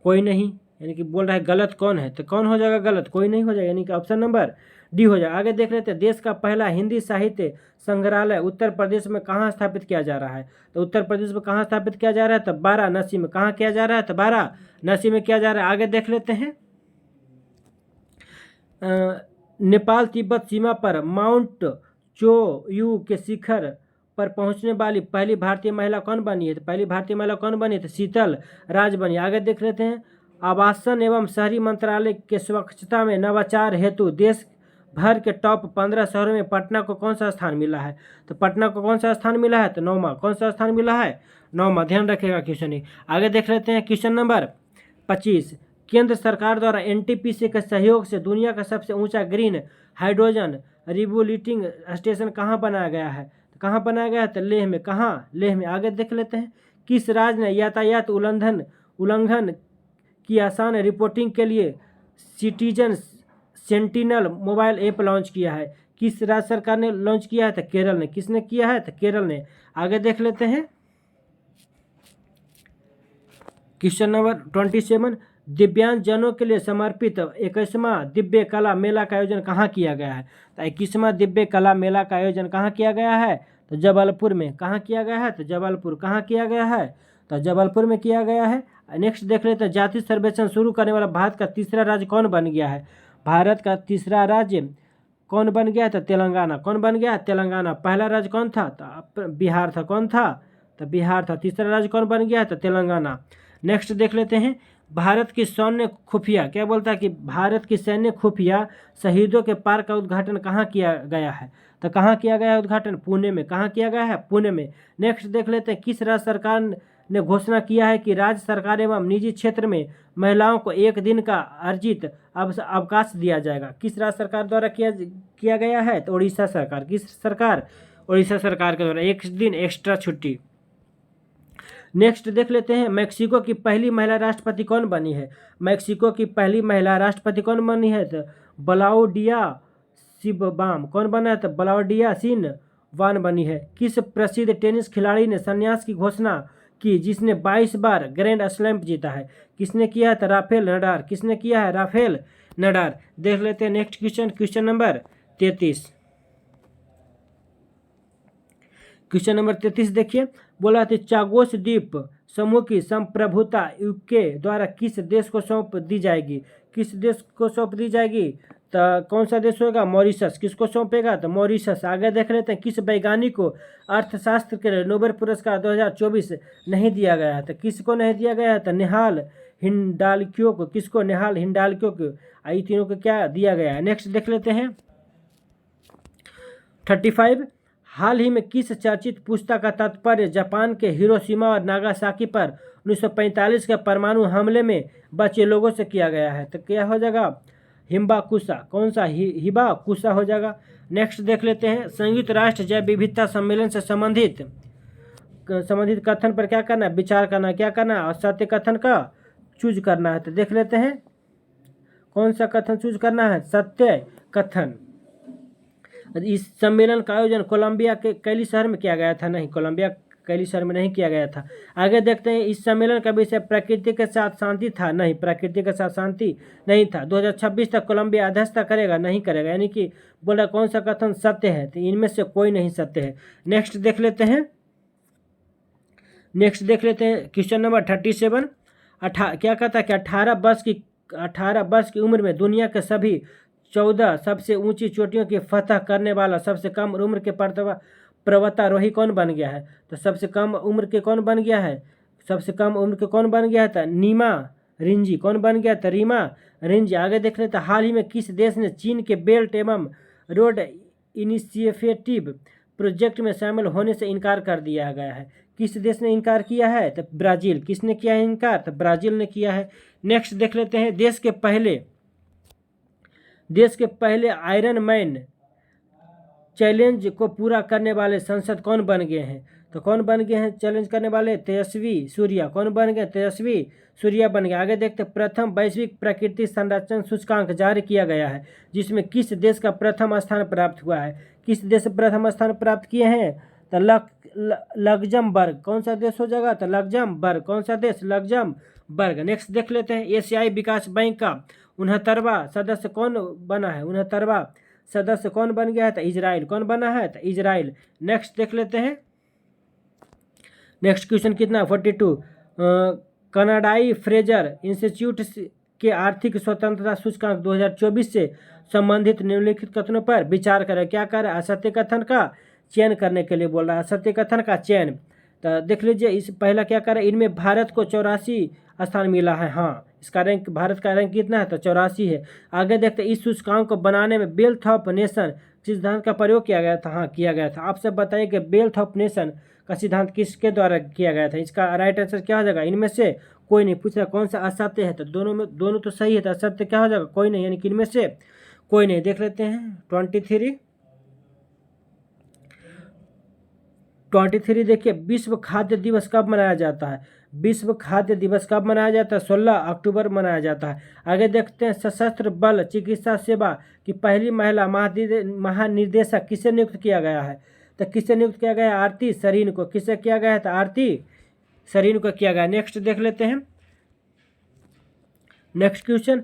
कोई नहीं, यानी कि बोल रहा है गलत कौन है? तो कौन हो जाएगा गलत? कोई नहीं हो जाएगा, यानी कि ऑप्शन नंबर डी हो जाएगा। आगे देख लेते हैं, देश का पहला हिंदी साहित्य संग्रहालय उत्तर प्रदेश में कहाँ स्थापित किया जा रहा है? तो उत्तर प्रदेश में कहाँ स्थापित किया जा रहा है? तो वाराणसी में। कहाँ किया जा रहा है? तो वाराणसी में किया जा रहा है। आगे देख लेते हैं, नेपाल तिब्बत सीमा पर माउंट चोयू के शिखर पर पहुंचने वाली पहली भारतीय महिला कौन बनी है? तो पहली भारतीय महिला कौन बनी? तो शीतल राज बनी। आगे देख लेते हैं, आवासन एवं शहरी मंत्रालय के स्वच्छता में नवाचार हेतु देश भर के टॉप 15 शहरों में पटना को कौन सा स्थान मिला है? तो पटना को कौन सा स्थान मिला है? तो 9वां। कौन सा स्थान मिला है? 9वां। ध्यान रखिएगा क्वेश्चन ही। आगे देख लेते हैं, क्वेश्चन नंबर 25, केंद्र सरकार द्वारा एनटीपीसी के सहयोग से दुनिया का सबसे ऊंचा ग्रीन हाइड्रोजन रिवोल्यूटिंग स्टेशन कहाँ बनाया गया है? तो कहाँ बनाया गया है? तो लेह में। कहाँ? लेह में। आगे देख लेते हैं, किस राज्य ने यातायात उल्लंघन की आसान रिपोर्टिंग के लिए citizen sentinel mobile app launch किया है? किस राज्य सरकार ने लॉन्च किया है? तो केरल ने। किसने किया है? तो केरल ने। आगे देख लेते हैं, क्वेश्चन नंबर 27, दिव्यांगजनों के लिए समर्पित 21वां दिव्य कला मेला का आयोजन कहाँ किया गया है? तो 21वां दिव्य कला मेला का आयोजन कहाँ किया गया है? तो जबलपुर में। कहाँ किया गया है? तो जबलपुर। कहाँ किया गया है? तो जबलपुर में किया गया है। नेक्स्ट देख लेते हैं, जाति सर्वेक्षण शुरू करने वाला भारत का तीसरा राज्य कौन बन गया है? भारत का तीसरा राज्य कौन बन गया? तो तेलंगाना। कौन बन गया? तेलंगाना। पहला राज्य कौन था? तो बिहार था। कौन था? तो बिहार था। तीसरा राज्य कौन बन गया? तो तेलंगाना। नेक्स्ट देख लेते हैं, भारत की सैन्य खुफिया क्या बोलता है कि भारत की सैन्य खुफिया शहीदों के पार्क का उद्घाटन कहाँ किया गया है? तो कहाँ किया गया है उद्घाटन? पुणे में। कहाँ किया गया है? पुणे में। नेक्स्ट देख लेते हैं, किस राज्य सरकार ने घोषणा किया है कि राज्य सरकार एवं निजी क्षेत्र में महिलाओं को 1 दिन का अर्जित अवकाश दिया जाएगा। किस राज्य सरकार द्वारा किया गया है? तो उड़ीसा सरकार। किस सरकार? उड़ीसा सरकार के द्वारा 1 दिन एक्स्ट्रा छुट्टी। नेक्स्ट देख लेते हैं, मैक्सिको की पहली महिला राष्ट्रपति कौन बनी है? मैक्सिको की पहली महिला राष्ट्रपति कौन बनी है? तो ब्लाउडिया शिनबाम। कौन बना है? तो ब्लाउडिया शिनबाम बनी है। किस प्रसिद्ध टेनिस खिलाड़ी ने संन्यास की घोषणा की जिसने 22 बार ग्रैंड स्लैम जीता है? किसने किया है? तो राफेल नडाल। किसने किया है? Rafael Nadal. देख लेते हैं next question, question number 33। Question number 33 देखिए, बोला था चागोस द्वीप समूह की संप्रभुता यूके द्वारा किस देश को सौंप दी जाएगी? किस देश को सौंप दी जाएगी? तो कौन सा देश होगा? मॉरिशस। किसको सौंपेगा? तो मॉरिशस। आगे देख लेते हैं, किस वैज्ञानिक को अर्थशास्त्र के लिए नोबेल पुरस्कार 2024 नहीं दिया गया है? तो किसको नहीं दिया गया है? तो निहाल हिंडाल्को को। किसको? निहाल हिंडाल्को को। ये तीनों को क्या दिया गया है? नेक्स्ट देख लेते हैं 35। हाल ही में किस चर्चित पुस्तक का तात्पर्य जापान के हिरोशिमा और नागासाकी पर 1945 के परमाणु हमले में बचे लोगों से किया गया है? तो क्या हो जाएगा? हिबाकुशा। कौन सा? हिबाकुशा हो जाएगा। नेक्स्ट देख लेते हैं, संयुक्त राष्ट्र जैव विविधता सम्मेलन से संबंधित कथन पर क्या करना है? विचार करना है। क्या करना है? और सत्य कथन का चूज करना है। तो देख लेते हैं कौन सा कथन चूज करना है? सत्य कथन। इस सम्मेलन का आयोजन कोलंबिया के कैली शहर में किया गया था? नहीं, कोलंबिया कैली शहर में नहीं किया गया था। आगे देखते हैं, इस सम्मेलन का विषय प्रकृति के साथ शांति था? नहीं, प्रकृति के साथ शांति नहीं था। 2026 तक कोलंबिया अध्यक्षता करेगा? नहीं करेगा। यानी कि बोला कौन सा कथन सत्य है? तो इनमें से कोई नहीं सत्य है। नेक्स्ट देख लेते हैं, क्वेश्चन नंबर 37। क्या कहता है कि 18 वर्ष की उम्र में दुनिया के सभी 14 सबसे ऊंची चोटियों की फतह करने वाला सबसे कम उम्र के पर्वतारोही कौन बन गया है? तो सबसे कम उम्र के कौन बन गया है? सबसे कम उम्र के कौन बन गया है? तो नीमा रिंजी। कौन बन गया? तो रीमा रिंजी। आगे देख लेते हैं, हाल ही में किस देश ने चीन के बेल्ट एवं रोड इनिशिएटिव प्रोजेक्ट में शामिल होने से इनकार कर दिया गया है? किस देश ने इनकार किया है? तो ब्राज़ील। किसने किया है इनकार? तो ब्राज़ील ने किया है। नेक्स्ट देख लेते हैं, देश के पहले आयरन मैन चैलेंज को पूरा करने वाले सांसद कौन बन गए हैं? तो कौन बन गए हैं चैलेंज करने वाले? तेजस्वी सूर्या। कौन बन गए? तेजस्वी सूर्या बन गया। आगे देखते, प्रथम वैश्विक प्रकृति संरक्षण सूचकांक जारी किया गया है जिसमें किस देश का प्रथम स्थान प्राप्त हुआ है? किस देश प्रथम स्थान प्राप्त किए हैं? तो लग्जमबर्ग। कौन सा देश हो जाएगा? तो लग्जमबर्ग। कौन सा देश? लग्जमबर्ग। नेक्स्ट देख लेते हैं, एशियाई विकास बैंक का 69वां सदस्य कौन बना है? 69वां सदस्य कौन बन गया है? तो इजराइल। कौन बना है? तो इजराइल। नेक्स्ट देख लेते हैं, नेक्स्ट क्वेश्चन कितना? 42। कनाडाई फ्रेजर इंस्टीट्यूट के आर्थिक स्वतंत्रता सूचकांक 2024 से संबंधित निम्नलिखित कथनों पर विचार करें। क्या कर? असत्य कथन का चयन करने के लिए बोल रहा है, असत्य कथन का चयन। तो देख लीजिए, इस पहला क्या कर? इनमें भारत को 84 स्थान मिला है। हाँ, इसका रैंक, भारत का रैंक कितना है? तो 84 है। आगे देखते हैं, इस सूचकांक को बनाने में वेल्थ ऑफ नेशन सिद्धांत का प्रयोग किया गया था? हाँ, किया गया था। आप सब बताइए कि वेल्थ ऑफ नेशन का सिद्धांत किसके द्वारा किया गया था? इसका राइट आंसर क्या हो जाएगा? इनमें से कोई नहीं। पूछ रहा कौन सा असत्य है? तो दोनों तो सही है, तो असत्य क्या हो जाएगा? कोई नहीं, यानी कि इनमें से कोई नहीं। देख लेते हैं 23 देखिए, विश्व खाद्य दिवस कब मनाया जाता है? विश्व खाद्य दिवस कब मनाया जाता है? 16 अक्टूबर मनाया जाता है। आगे देखते हैं, सशस्त्र बल चिकित्सा सेवा की पहली महिला महानिदेशक किसे नियुक्त किया गया है? तो किसे नियुक्त किया गया है? आरती सरीन को। किसे किया गया है? तो आरती सरीन को किया गया। नेक्स्ट देख लेते हैं, नेक्स्ट क्वेश्चन,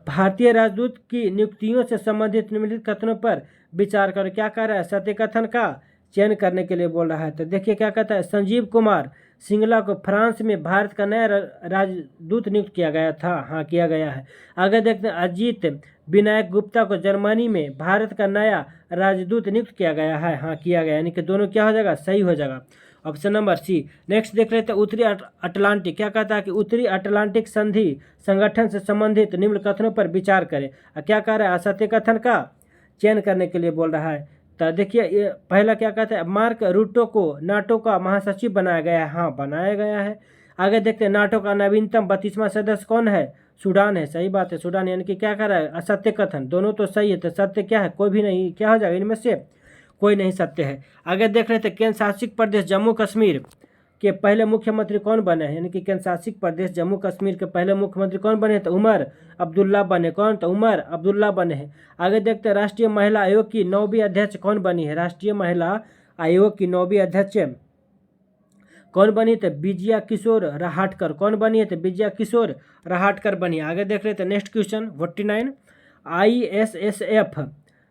भारतीय राजदूत की नियुक्तियों से संबंधित निम्नलिखित कथनों पर विचार करो। क्या कर रहा है? सत्य कथन का चयन करने के लिए बोल रहा है। तो देखिए क्या कहता है, संजीव कुमार सिंगला को फ्रांस में भारत का नया राजदूत नियुक्त किया गया था। हाँ, किया गया है। आगे देखते हैं, अजीत विनायक गुप्ता को जर्मनी में भारत का नया राजदूत नियुक्त किया गया है। हाँ, किया गया, यानी कि दोनों क्या हो जाएगा? सही हो जाएगा। Option number C. नेक्स्ट देख लेते हैं, उत्तरी अटलांटिक। क्या कहता है कि उत्तरी अटलांटिक संधि संगठन से संबंधित निम्न कथनों पर विचार करें। क्या कह रहा है? असत्य कथन का चयन करने के लिए बोल रहा है। तो देखिए ये पहला क्या कहता है, मार्क रूटो को नाटो का महासचिव बनाया गया है। हाँ, बनाया गया है। आगे देखते हैं, नाटो का नवीनतम 32वां सदस्य कौन है? सूडान है। सही बात है, सूडान। यानी कि क्या कर रहा है? असत्य कथन। दोनों तो सही है, तो सत्य क्या है? कोई भी नहीं। क्या हो जाएगा इनमें से? कोई नहीं सत्य है। आगे देख रहे थे, केंद्र शासित प्रदेश जम्मू कश्मीर के पहले मुख्यमंत्री कौन बने हैं? यानी कि केंद्र शासित प्रदेश जम्मू कश्मीर के पहले मुख्यमंत्री कौन बने? तो उमर अब्दुल्ला बने। कौन? तो उमर अब्दुल्ला बने हैं। आगे देखते हैं, राष्ट्रीय महिला आयोग की 9वीं अध्यक्ष कौन बनी है? राष्ट्रीय महिला आयोग की 9वीं अध्यक्ष कौन बनी? तो विजया किशोर रहाटकर। कौन बनी है? तो विजया किशोर रहाटकर बनी। आगे देख रहे थे, नेक्स्ट क्वेश्चन 49, ISSF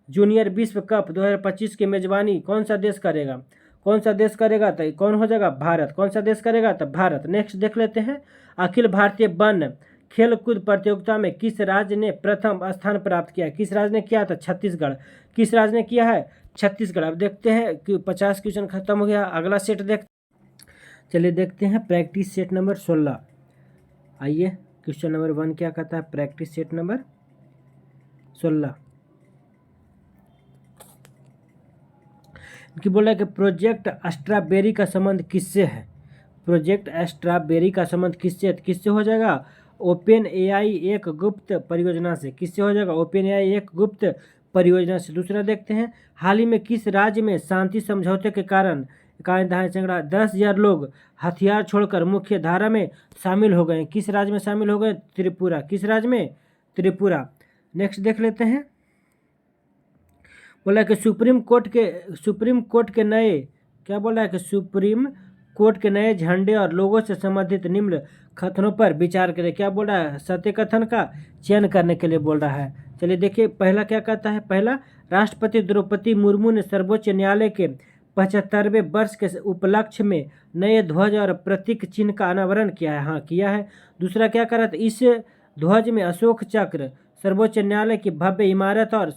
जूनियर विश्व कप 2025 की मेजबानी कौन सा देश करेगा? कौन सा देश करेगा? तो कौन हो जाएगा? भारत। कौन सा देश करेगा? तो भारत। नेक्स्ट देख लेते हैं, अखिल भारतीय वन खेलकूद प्रतियोगिता में किस राज्य ने प्रथम स्थान प्राप्त किया? किस राज्य ने किया था? छत्तीसगढ़। किस राज्य ने किया है? छत्तीसगढ़। अब देखते हैं कि 50 क्वेश्चन खत्म हो गया। अगला सेट चलिए देखते हैं, प्रैक्टिस सेट नंबर 16। आइए, क्वेश्चन नंबर 1 क्या कहता है? प्रैक्टिस सेट नंबर 16 कि बोला कि प्रोजेक्ट स्ट्रॉबेरी का संबंध किससे है? प्रोजेक्ट स्ट्रॉबेरी का संबंध किससे हो जाएगा? ओपन एआई एक गुप्त परियोजना से। किससे हो जाएगा? ओपन एआई एक गुप्त परियोजना से। दूसरा देखते हैं, हाल ही में किस राज्य में शांति समझौते के कारण 10,000 लोग हथियार छोड़कर मुख्य धारा में शामिल हो गए? किस राज्य में शामिल हो गए? त्रिपुरा। किस राज्य में? त्रिपुरा। नेक्स्ट देख लेते हैं, बोला कि सुप्रीम कोर्ट के नए, क्या बोला है कि सुप्रीम कोर्ट के नए झंडे और लोगों से संबंधित निम्न कथनों पर विचार करें। क्या बोल रहा है? सत्य कथन का चयन करने के लिए बोल रहा है। चलिए देखिए, पहला क्या कहता है? पहला, राष्ट्रपति द्रौपदी मुर्मू ने सर्वोच्च न्यायालय के 75वें वर्ष के उपलक्ष्य में नए ध्वज और प्रतीक चिन्ह का अनावरण किया है। हाँ, किया है। दूसरा क्या कर रहा था? इस ध्वज में अशोक चक्र, सर्वोच्च न्यायालय की भव्य इमारत और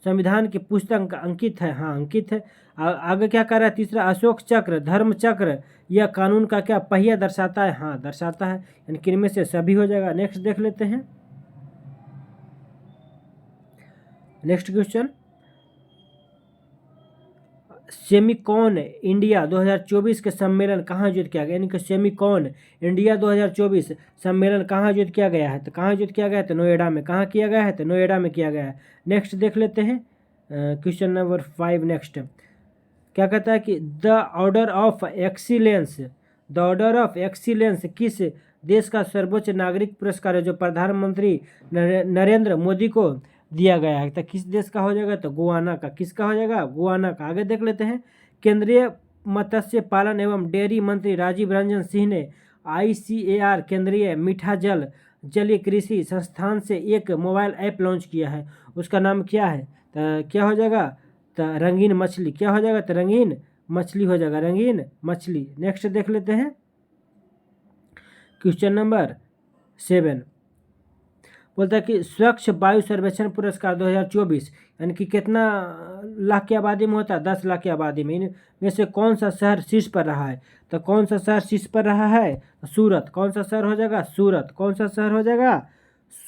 संविधान की पुस्तक अंकित है। हाँ, अंकित है। आगे क्या कर रहा है? तीसरा, अशोक चक्र, धर्म चक्र यह कानून का क्या पहिया दर्शाता है? हाँ, दर्शाता है। यानी कि इनमें से सभी हो जाएगा। नेक्स्ट देख लेते हैं, नेक्स्ट क्वेश्चन, सेमिकॉन इंडिया 2024 के सम्मेलन कहाँ आयोजित किया गया? यानी कि सेमिकॉन इंडिया 2024 सम्मेलन कहाँ आयोजित किया गया है? तो कहाँ आयोजित किया गया है? तो नोएडा में। कहाँ किया गया है? तो नोएडा में किया गया है। नेक्स्ट देख लेते हैं, क्वेश्चन नंबर 5। नेक्स्ट क्या कहता है कि द ऑर्डर ऑफ एक्सीलेंस किस देश का सर्वोच्च नागरिक पुरस्कार है जो प्रधानमंत्री नरेंद्र मोदी को दिया गया है? तो किस देश का हो जाएगा? तो गुआना का। किसका हो जाएगा? गुआना का। आगे देख लेते हैं, केंद्रीय मत्स्य पालन एवं डेयरी मंत्री राजीव रंजन सिंह ने ICAR केंद्रीय मीठा जलीय कृषि संस्थान से एक मोबाइल ऐप लॉन्च किया है। उसका नाम क्या है? तो क्या हो जाएगा? तो रंगीन मछली। क्या हो जाएगा? तो रंगीन मछली हो जाएगा, रंगीन मछली। नेक्स्ट देख लेते हैं, क्वेश्चन नंबर 7 बोलता है कि स्वच्छ वायु सर्वेक्षण पुरस्कार 2024 यानी कि कितना लाख की आबादी में होता है? 10 लाख की आबादी में। इनमें से कौन सा शहर शीर्ष पर रहा है? तो कौन सा शहर शीर्ष पर रहा है? सूरत। कौन सा शहर हो जाएगा? सूरत। कौन सा शहर हो जाएगा?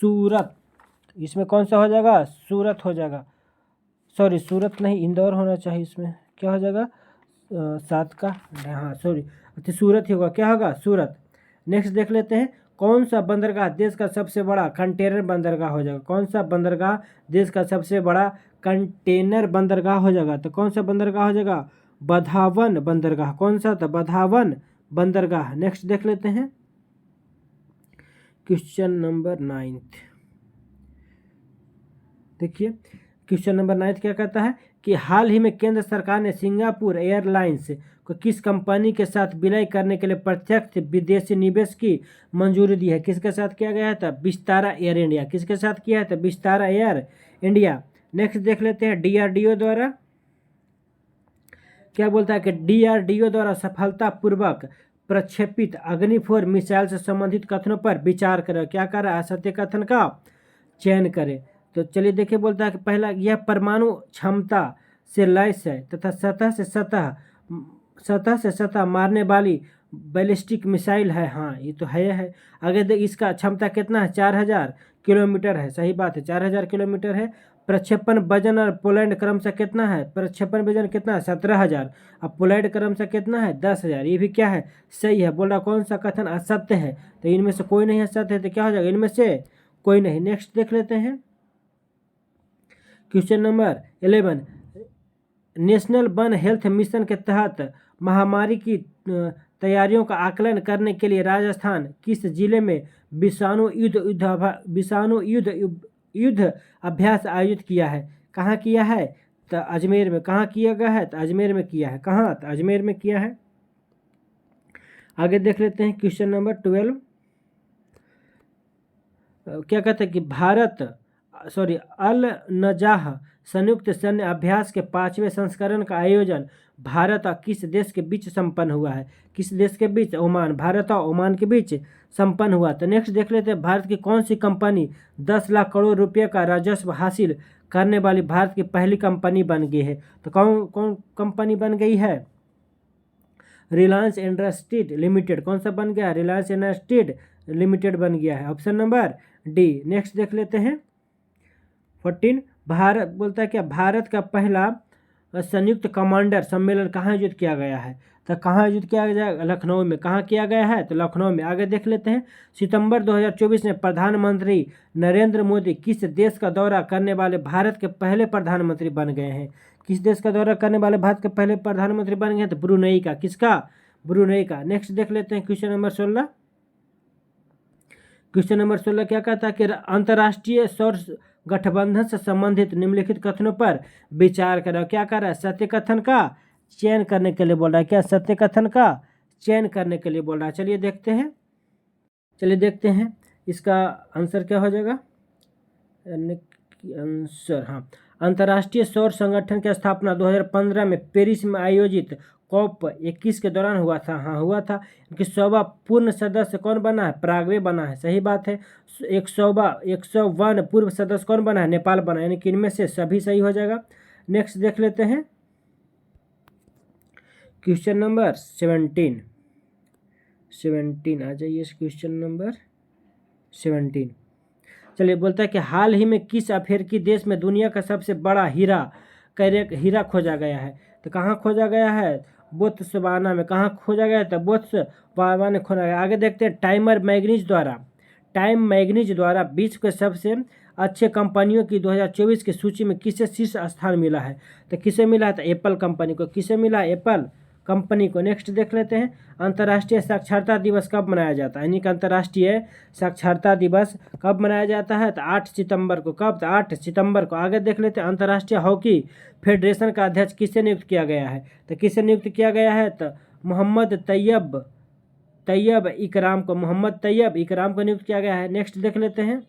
सूरत। इसमें कौन सा हो जाएगा? सूरत हो जाएगा। सॉरी, सूरत नहीं, इंदौर होना चाहिए। इसमें क्या हो जाएगा? 7 का, हाँ सॉरी, अच्छा सूरत ही होगा। क्या होगा? सूरत। नेक्स्ट देख लेते हैं, कौन सा बंदरगाह देश का सबसे बड़ा कंटेनर बंदरगाह हो जाएगा? कौन सा बंदरगाह देश का सबसे बड़ा कंटेनर बंदरगाह हो जाएगा? तो कौन सा बंदरगाह हो जाएगा? बधावन बंदरगाह। कौन सा? तो बधावन बंदरगाह। नेक्स्ट देख लेते हैं, क्वेश्चन नंबर 9। देखिए, क्वेश्चन नंबर 9 क्या कहता है कि हाल ही में केंद्र सरकार ने सिंगापुर एयरलाइंस को किस कंपनी के साथ विलय करने के लिए प्रत्यक्ष विदेशी निवेश की मंजूरी दी है? किसके साथ किया गया है? तो विस्तारा एयर इंडिया। किसके साथ किया है? तो विस्तारा एयर इंडिया। नेक्स्ट देख लेते हैं, DRDO द्वारा क्या बोलता है कि DRDO द्वारा सफलतापूर्वक प्रक्षेपित अग्नि-4 मिसाइल से संबंधित कथनों पर विचार करें। क्या कर रहा है? असत्य कथन का चयन करें। तो चलिए देखिए, बोलता है कि पहला, यह परमाणु क्षमता से लैस है तथा सतह से सतह मारने वाली बैलिस्टिक मिसाइल है। हाँ, ये तो है। आगे देख, इसका क्षमता कितना है? 4000 किलोमीटर है, सही बात है, 4000 किलोमीटर है। प्रक्षेपण वजन और पोलैंड क्रमशः कितना है? प्रक्षेपण वजन कितना है? 17,000। अब पोलैंड क्रमशः कितना है? 10,000। ये भी क्या है? सही है। बोल रहा कौन सा कथन असत्य है? तो इनमें से कोई नहीं असत्य है, तो क्या हो जाएगा? इनमें से कोई नहीं। नेक्स्ट देख लेते हैं question number 11। National one health mission के तहत महामारी की तैयारियों का आकलन करने के लिए राजस्थान किस जिले में विषाणु युद्ध अभ्यास आयोजित किया है? कहाँ किया है? तो अजमेर में। कहाँ किया गया है? तो अजमेर में किया है। कहाँ? तो अजमेर में किया है। आगे देख लेते हैं क्वेश्चन नंबर 12। क्या कहते हैं कि अल नजाह संयुक्त सैन्य अभ्यास के 5वें संस्करण का आयोजन भारत और किस देश के बीच संपन्न हुआ है? किस देश के बीच? ओमान। भारत और ओमान के बीच संपन्न हुआ। तो नेक्स्ट देख लेते हैं, भारत की कौन सी कंपनी 10 लाख करोड़ रुपये का राजस्व हासिल करने वाली भारत की पहली कंपनी बन गई है? तो कौन कंपनी बन गई है? Reliance industries limited. कौन सा बन गया? रिलायंस इंडस्ट्रीज लिमिटेड बन गया है। Option number D. नेक्स्ट देख लेते हैं 14। भारत बोलता है क्या भारत का पहला संयुक्त कमांडर सम्मेलन कहाँ आयोजित किया गया है? तो कहाँ आयोजित किया गया? लखनऊ में। कहाँ किया गया है? तो लखनऊ में। आगे देख लेते हैं, सितंबर 2024 में प्रधानमंत्री नरेंद्र मोदी किस देश का दौरा करने वाले भारत के पहले प्रधानमंत्री बन गए हैं? किस देश का दौरा करने वाले भारत के पहले प्रधानमंत्री बन गए? तो ब्रुनेई का। किसका? ब्रुनेई का। नेक्स्ट देख लेते हैं क्वेश्चन नंबर 16। क्वेश्चन नंबर 16 क्या कहता है कि अंतर्राष्ट्रीय सौर गठबंधन से संबंधित निम्नलिखित कथनों पर विचार करो। क्या कर रहा है? सत्य कथन का चयन करने के लिए बोल रहा है। क्या? सत्य कथन का चयन करने के लिए बोल रहा है। चलिए देखते हैं इसका आंसर क्या हो जाएगा। आंसर, हाँ, अंतर्राष्ट्रीय सौर संगठन की स्थापना 2015 में पेरिस में आयोजित COP21 के दौरान हुआ था। हाँ, हुआ था। इनकी 100वां पूर्ण सदस्य कौन बना है? पराग्वे बना है। सही बात है। 101 पूर्व सदस्य कौन बना है? नेपाल बना है। यानी कि इनमें से सभी सही हो जाएगा। नेक्स्ट देख लेते हैं क्वेश्चन नंबर 17 आ जाइए। क्वेश्चन नंबर 17 चलिए, बोलता है कि हाल ही में किस अफ्रीकी देश में दुनिया का सबसे बड़ा हीरा खोजा गया है? तो कहाँ खोजा गया है? बोत्सवाना में। कहाँ खोजा गया है? तो बोत्सवाना में खोजा गया। आगे देखते हैं, टाइम मैगनीज द्वारा विश्व के सबसे अच्छे कंपनियों की 2024 की सूची में किसे शीर्ष स्थान मिला है? तो किसे मिला है? तो एप्पल कंपनी को। किसे मिला? एप्पल कंपनी को। नेक्स्ट देख लेते हैं, अंतर्राष्ट्रीय साक्षरता दिवस कब मनाया जाता है? यानी कि अंतर्राष्ट्रीय साक्षरता दिवस कब मनाया जाता है? तो 8 सितंबर को। कब? तो 8 सितंबर को। आगे देख लेते हैं, अंतर्राष्ट्रीय हॉकी फेडरेशन का अध्यक्ष किसे नियुक्त किया गया है? तो किसे नियुक्त किया गया है? तो मोहम्मद तैयब इकराम को नियुक्त किया गया है। नेक्स्ट देख लेते हैं,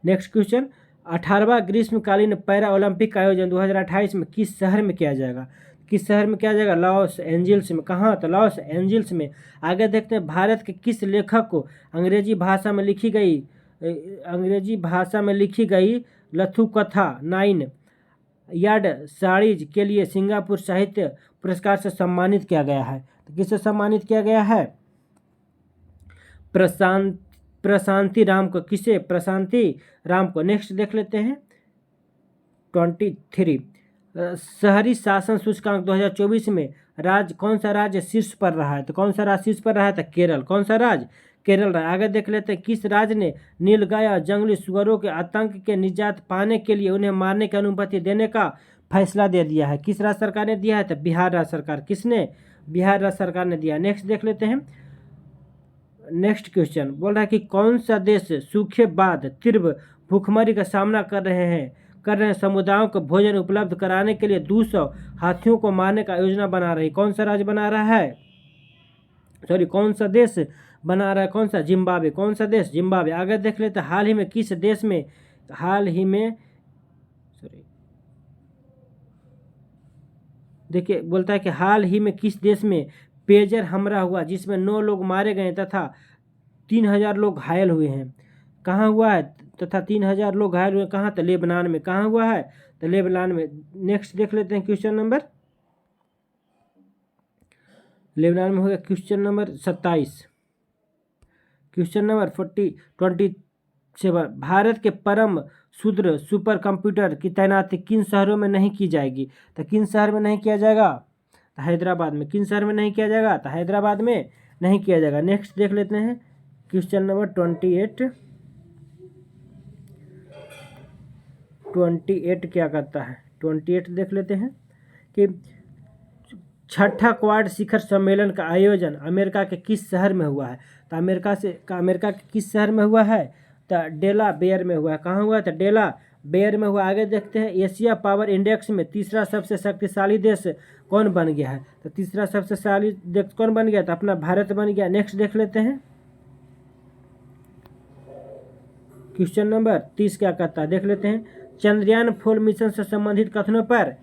नेक्स्ट क्वेश्चन, 18वां ग्रीष्मकालीन पैरा ओलंपिक का आयोजन 2028 में किस शहर में किया जाएगा? किस शहर में किया जाएगा? लॉस एंजिल्स में। कहाँ? तो लॉस एंजिल्स में। आगे देखते हैं, भारत के किस लेखक को अंग्रेजी भाषा में लिखी गई लघुकथा 9 यार्ड साड़ीज के लिए सिंगापुर साहित्य पुरस्कार से सम्मानित किया गया है? तो किससे सम्मानित किया गया है? प्रशांति राम को। किसे? प्रशांति राम को। नेक्स्ट देख लेते हैं 23, शहरी शासन सूचकांक 2024 में कौन सा राज्य शीर्ष पर रहा है? तो कौन सा राज्य शीर्ष पर रहा है? तो केरल। कौन सा राज्य? केरल रहा। आगे देख लेते हैं, किस राज्य ने नीलगाय और जंगली सुअरों के आतंक के निजात पाने के लिए उन्हें मारने की अनुमति देने का फैसला दे दिया है? किस राज्य सरकार ने दिया है? तो बिहार राज्य सरकार। किसने? बिहार राज्य सरकार ने दिया। नेक्स्ट देख लेते हैं, नेक्स्ट क्वेश्चन बोल रहा है कि कौन सा देश सूखे बाद तीव्र भूखमरी का सामना कर रहे समुदायों को भोजन उपलब्ध कराने के लिए 200 हाथियों को मारने का योजना बना रही? कौन सा राज्य बना रहा है? कौन सा देश बना रहा है? कौन सा? जिम्बाब्वे। कौन सा देश? जिम्बाब्वे। आगे देख लेते हैं, देखिए, बोलता है कि हाल ही में किस देश में पेजर हमला हुआ जिसमें 9 लोग मारे गए तथा 3000 लोग घायल हुए हैं? कहाँ हुआ है? तथा 3000 लोग घायल हुए। कहाँ? तो लेबनान में। कहाँ हुआ है? तो लेबनान में। नेक्स्ट देख लेते हैं, क्वेश्चन नंबर लेबनान में हो गया। Question number 27 question number 27, Bharat के परम शूद्र सुपर कंप्यूटर की तैनाती किन शहरों में नहीं की जाएगी? तो किन शहर में नहीं किया जाएगा? तो हैदराबाद में। किन शहर में नहीं किया जाएगा? तो हैदराबाद में नहीं किया जाएगा। नेक्स्ट देख लेते हैं क्वेश्चन नंबर 28 क्या करता है। 28 देख लेते हैं कि छठा क्वाड शिखर सम्मेलन का आयोजन अमेरिका के किस शहर में हुआ है? तो अमेरिका के किस शहर में हुआ है? तो डेलावेयर में हुआ है। कहाँ हुआ? तो डेलावेयर में हुआ। आगे देखते हैं एशिया पावर इंडेक्स में तीसरा सबसे शक्तिशाली देश कौन बन गया है? तो तीसरा सबसे शक्तिशाली देश कौन बन गया? तो अपना भारत बन गया। नेक्स्ट देख लेते हैं क्वेश्चन नंबर 30 क्या कहता है, देख लेते हैं। चंद्रयान 4 मिशन से संबंधित कथनों पर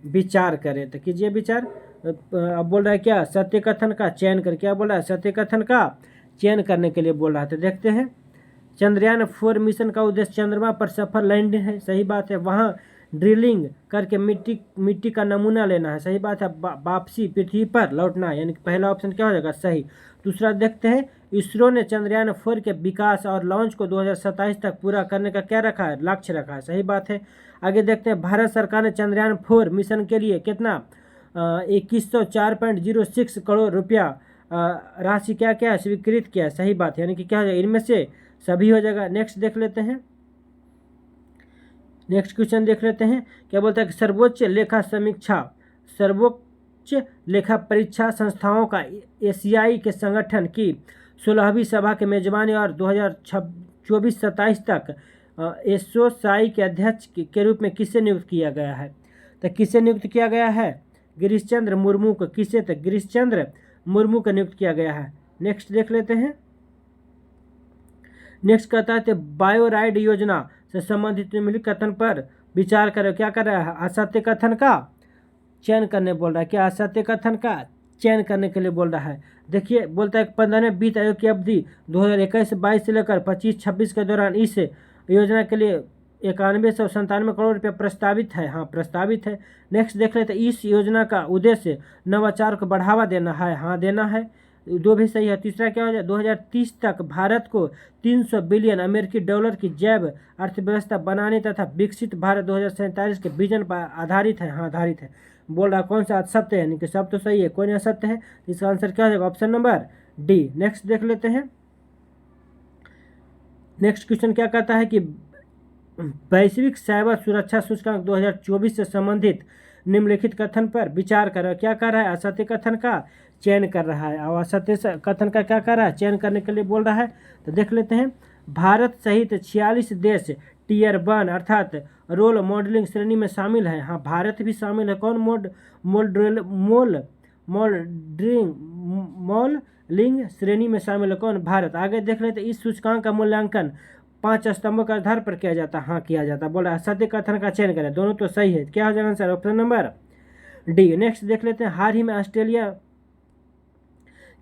विचार करें। तो कीजिए विचार। अब बोल रहा है क्या? सत्य कथन का चयन कर। क्या बोल रहा है? सत्य कथन का चयन करने के लिए बोल रहा है। तो देखते हैं चंद्रयान 4 मिशन का उद्देश्य चंद्रमा पर सफल लैंडिंग है। सही बात है। वहाँ ड्रिलिंग करके मिट्टी का नमूना लेना है। सही बात है। वापसी पृथ्वी पर लौटना है, यानी कि पहला ऑप्शन क्या हो जाएगा? सही। दूसरा देखते हैं इसरो ने चंद्रयान 4 के विकास और लॉन्च को 2027 तक पूरा करने का क्या रखा है? लक्ष्य रखा है। सही बात है। आगे देखते हैं भारत सरकार ने चंद्रयान 4 मिशन के लिए कितना 2104.06 करोड़ रुपया राशि क्या क्या स्वीकृत किया है। सही बात है। यानी कि क्या हो जाएगा? इनमें से सभी हो जाएगा। नेक्स्ट देख लेते हैं। नेक्स्ट क्वेश्चन देख लेते हैं। क्या बोलता है कि सर्वोच्च लेखा परीक्षा संस्थाओं का एशियाई के संगठन की 16वीं सभा के मेजबानी और 2024-27 तक एसोसाई के अध्यक्ष के रूप में किसे नियुक्त किया गया है? तो किसे नियुक्त किया गया है? गिरीश चंद्र मुर्मू को। किसे? तो गिरीश चंद्र मुर्मू को नियुक्त किया गया है। नेक्स्ट देख लेते हैं। नेक्स्ट कहता है बायोराइड योजना से संबंधित निम्नलिखित कथन पर विचार करो। क्या कर रहा है? असत्य कथन का चयन करने बोल रहा है। क्या? असत्य कथन का चयन करने के लिए बोल रहा है। देखिए बोलता है 15वें वित्त आयोग की अवधि 2021-22 से लेकर 25-26 के दौरान इस योजना के लिए 9197 करोड़ रुपये प्रस्तावित है। हाँ, प्रस्तावित है। नेक्स्ट देख लेते हैं। इस योजना का उद्देश्य नवाचार को बढ़ावा देना है। हाँ, देना है। दो भी सही है। तीसरा क्या हो जाए? 2030 तक भारत को 300 बिलियन अमेरिकी डॉलर की जैव अर्थव्यवस्था बनाने तथा विकसित भारत 2047 के विजन पर आधारित है। हाँ, आधारित है। बोल रहा कौन सा असत्य है? यानी कि सब तो सही है, कोई नहीं असत्य है। इसका आंसर क्या हो जाएगा? Option number D. नेक्स्ट देख लेते हैं। नेक्स्ट क्वेश्चन क्या कहता है कि वैश्विक साइबर सुरक्षा सूचकांक 2024 से संबंधित निम्नलिखित कथन पर विचार करो। क्या कर रहा है? असत्य कथन का चयन कर रहा है। और असत्य कथन का क्या कर रहा है? चयन करने के लिए बोल रहा है। तो देख लेते हैं। भारत सहित 46 देश टियर 1 अर्थात रोल मॉडलिंग श्रेणी में शामिल है। हाँ, भारत भी शामिल है। कौन? मॉडलिंग श्रेणी में शामिल है। कौन? भारत। आगे देख लेते हैं। इस सूचकांक का मूल्यांकन 5 स्तंभों के आधार पर किया जाता है। हाँ, किया जाता है। बोला असत्य कथन का चयन करें। दोनों तो सही है। क्या हो जाएगा answer? Option number D. Next देख लेते हैं। हाल ही में ऑस्ट्रेलिया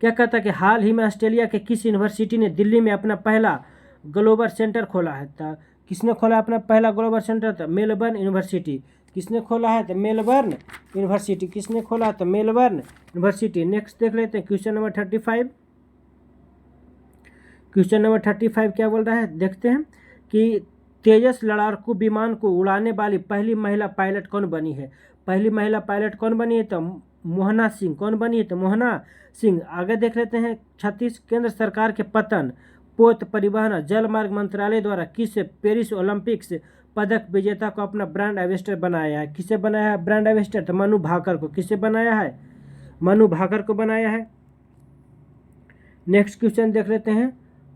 क्या कहता है कि हाल ही में ऑस्ट्रेलिया के किस यूनिवर्सिटी ने दिल्ली में अपना पहला ग्लोबल सेंटर खोला है? तो किसने खोला अपना पहला ग्लोबल सेंटर? तो मेलबर्न यूनिवर्सिटी। किसने खोला है? तो मेलबर्न यूनिवर्सिटी। किसने खोला? तो मेलबर्न यूनिवर्सिटी। नेक्स्ट देख लेते हैं क्वेश्चन नंबर 35। क्वेश्चन नंबर 35 क्या बोल रहा है? देखते हैं कि तेजस लड़ाकू विमान को उड़ाने वाली पहली महिला पायलट कौन बनी है? पहली महिला पायलट कौन बनी है? तो मोहना सिंह। कौन बनी है? तो मोहना सिंह। आगे देख लेते हैं। 36 केंद्र सरकार के पतन पोत परिवहन जल मार्ग मंत्रालय द्वारा किस पेरिस ओलंपिक्स पदक विजेता को अपना ब्रांड एम्बेसडर बनाया है? किसे बनाया है ब्रांड एम्बेसडर? तो मनु भाकर को। किसे बनाया है? मनु भाकर को बनाया है। नेक्स्ट क्वेश्चन देख लेते हैं।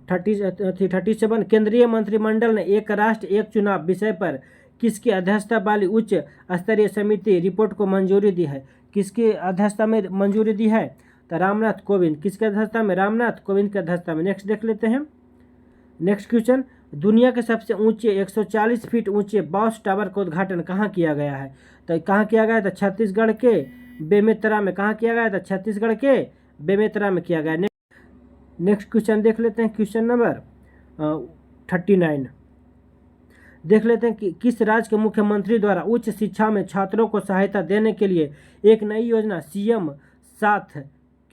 37 केंद्रीय मंत्रिमंडल ने एक राष्ट्र एक चुनाव विषय पर किसकी अध्यक्षता वाली उच्च स्तरीय समिति रिपोर्ट को मंजूरी दी है? किसकी अध्यक्षता में मंजूरी दी है? तो रामनाथ कोविंद। किसके अध्यक्षता में? रामनाथ कोविंद की अध्यक्षता में। नेक्स्ट देख लेते हैं। Next question. दुनिया के सबसे ऊंचे 140 फीट ऊंचे बॉस टावर का उद्घाटन कहाँ किया गया है? तो कहाँ किया गया? तो छत्तीसगढ़ के बेमेतरा में। कहाँ किया गया? तो छत्तीसगढ़ के बेमेतरा में किया गया। नेक्स्ट क्वेश्चन देख लेते हैं। क्वेश्चन नंबर 39 देख लेते हैं कि किस राज्य के मुख्यमंत्री द्वारा उच्च शिक्षा में छात्रों को सहायता देने के लिए एक नई योजना CM 7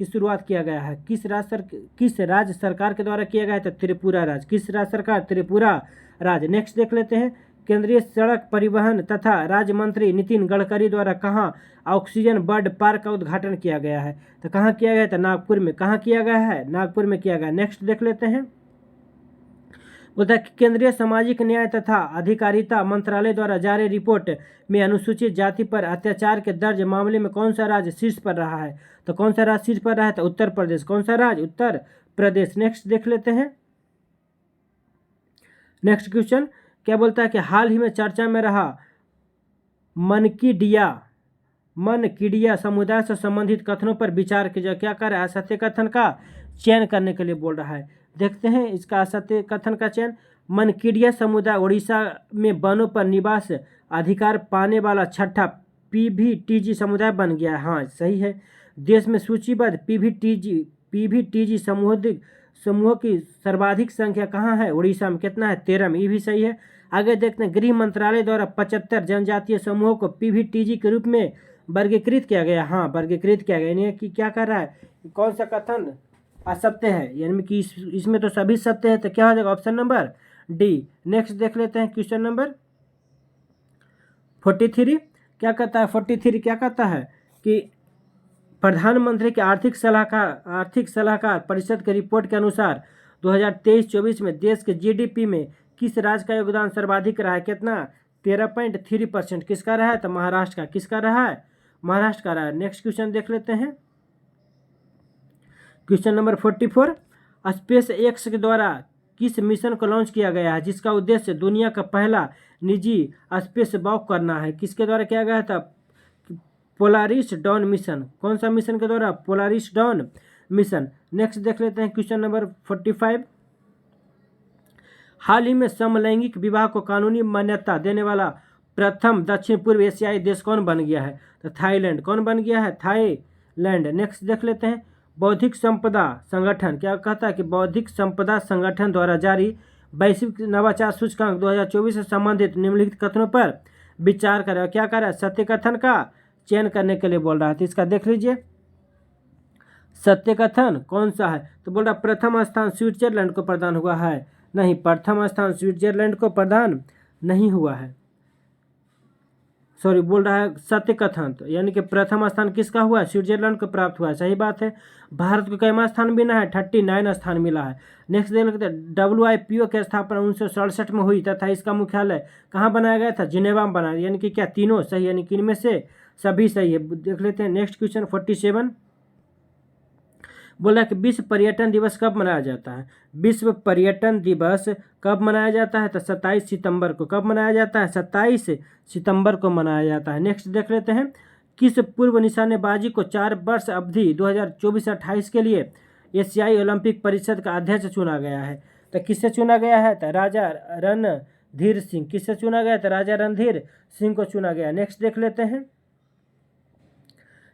की शुरुआत किया गया है? किस राज्य सरकार के द्वारा किया गया है? तो त्रिपुरा राज्य। किस राज्य सरकार? त्रिपुरा राज्य। नेक्स्ट देख लेते हैं, केंद्रीय सड़क परिवहन तथा राज्य मंत्री नितिन गडकरी द्वारा कहाँ ऑक्सीजन बर्ड पार्क का उद्घाटन किया गया है? तो कहाँ किया गया है? तो नागपुर में। कहाँ किया गया है? नागपुर में किया गया। नेक्स्ट देख लेते हैं, बोलता है कि केंद्रीय सामाजिक न्याय तथा अधिकारिता मंत्रालय द्वारा जारी रिपोर्ट में अनुसूचित जाति पर अत्याचार के दर्ज मामले में कौन सा राज्य शीर्ष पर रहा है? तो कौन सा राज्य शीर्ष पर रहा है? तो उत्तर प्रदेश। कौन सा राज्य? उत्तर प्रदेश। नेक्स्ट देख लेते हैं, नेक्स्ट क्वेश्चन क्या बोलता है कि हाल ही में चर्चा में रहा मनकीडिया समुदाय से संबंधित कथनों पर विचार कीजिए। क्या कर रहा है? असत्य कथन का चयन करने के लिए बोल रहा है। देखते हैं इसका असत्य कथन का चयन। मनकीडिया समुदाय उड़ीसा में वनों पर निवास अधिकार पाने वाला छठा पीवीटीजी समुदाय बन गया। हाँ, सही है। देश में सूचीबद्ध पीवीटीजी समूहों की सर्वाधिक संख्या कहाँ है? उड़ीसा में। कितना है? 13। ये भी सही है। आगे देखते हैं, गृह मंत्रालय द्वारा 75 जनजातीय समूहों को पीवीटीजी के रूप में वर्गीकृत किया गया। हाँ, वर्गीकृत किया गया। यानी कि क्या कर रहा है? कौन सा कथन असत्य है? यानी कि इसमें तो सभी सत्य है, तो क्या हो जाएगा? Option number D. नेक्स्ट देख लेते हैं, क्वेश्चन नंबर 43 क्या कहता है? 43 क्या कहता है कि प्रधानमंत्री के आर्थिक सलाहकार परिषद की रिपोर्ट के अनुसार 2023-24 में देश के जीडीपी में किस राज्य का योगदान सर्वाधिक रहा है? कितना? 13.3%। किसका रहा है? तो महाराष्ट्र का। किसका रहा है? महाराष्ट्र का रहा है। नेक्स्ट क्वेश्चन देख लेते हैं, क्वेश्चन नंबर 44 स्पेस एक्स के द्वारा किस मिशन को लॉन्च किया गया है जिसका उद्देश्य दुनिया का पहला निजी स्पेस वॉक करना है? किसके द्वारा किया गया था? Polaris Dawn mission. कौन सा मिशन के द्वारा? Polaris Dawn mission. नेक्स्ट देख लेते हैं, क्वेश्चन नंबर 45 हाल ही में समलैंगिक विवाह को कानूनी मान्यता देने वाला प्रथम दक्षिण पूर्व एशियाई देश कौन बन गया है? तो थाईलैंड। कौन बन गया है? थाईलैंड। नेक्स्ट देख लेते हैं, बौद्धिक संपदा संगठन क्या कहता है कि बौद्धिक संपदा संगठन द्वारा जारी वैश्विक नवाचार सूचकांक 2024 से संबंधित निम्नलिखित कथनों पर विचार करें। क्या कर रहा है? सत्य कथन का चयन करने के लिए बोल रहा है। तो इसका देख लीजिए, सत्य कथन कौन सा है? तो बोल रहा प्रथम स्थान स्विट्जरलैंड को प्रदान हुआ है। नहीं, प्रथम स्थान स्विट्जरलैंड को प्रदान नहीं हुआ है। सॉरी, बोल रहा है सत्य कथन, तो यानी कि प्रथम स्थान किसका हुआ है? स्विट्जरलैंड को प्राप्त हुआ है। सही बात है। भारत को कैमा स्थान मिला है? 39 स्थान मिला है। नेक्स्ट देख लेते हैं, WIPO की स्थापना 1967 में हुई तथा इसका मुख्यालय कहाँ बनाया गया था? जिनेवा में बनाया। यानी कि क्या तीनों सही? यानी कि इनमें से सभी सही है। देख लेते हैं नेक्स्ट क्वेश्चन 47 बोला कि विश्व पर्यटन दिवस कब मनाया जाता है? विश्व पर्यटन दिवस कब मनाया जाता है? तो 27 सितंबर को। कब मनाया जाता है? 27 सितंबर को मनाया जाता है। नेक्स्ट देख लेते हैं, किस पूर्व निशानेबाजी को 4 वर्ष अवधि 2024-28 के लिए एशियाई ओलंपिक परिषद का अध्यक्ष चुना गया है? तो किससे चुना गया है? तो राजा रणधीर सिंह। किससे चुना गया? तो राजा रणधीर सिंह को चुना गया। नेक्स्ट देख लेते हैं,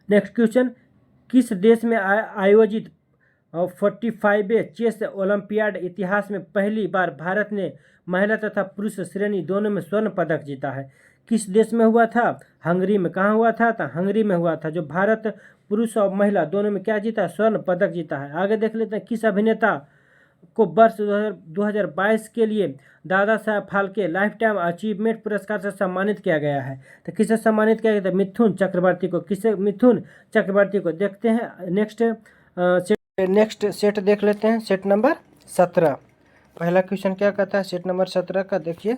नेक्स्ट क्वेश्चन, किस देश में आयोजित 45वें चेस ओलंपियाड इतिहास में पहली बार भारत ने महिला तथा पुरुष श्रेणी दोनों में स्वर्ण पदक जीता है? किस देश में हुआ था? हंगरी में। कहाँ हुआ था? तो हंगरी में हुआ था। जो भारत पुरुष और महिला दोनों में क्या जीता? स्वर्ण पदक जीता है। आगे देख लेते हैं, किस अभिनेता को वर्ष 2022 के लिए Dada Saheb Phalke life time achievement पुरस्कार से सम्मानित किया गया है? तो किसे सम्मानित किया गया था? मिथुन चक्रवर्ती को। किसे? मिथुन चक्रवर्ती को। देखते हैं नेक्स्ट सेट देख लेते हैं, सेट नंबर 17। पहला क्वेश्चन क्या कहता है? सेट नंबर 17 का देखिए,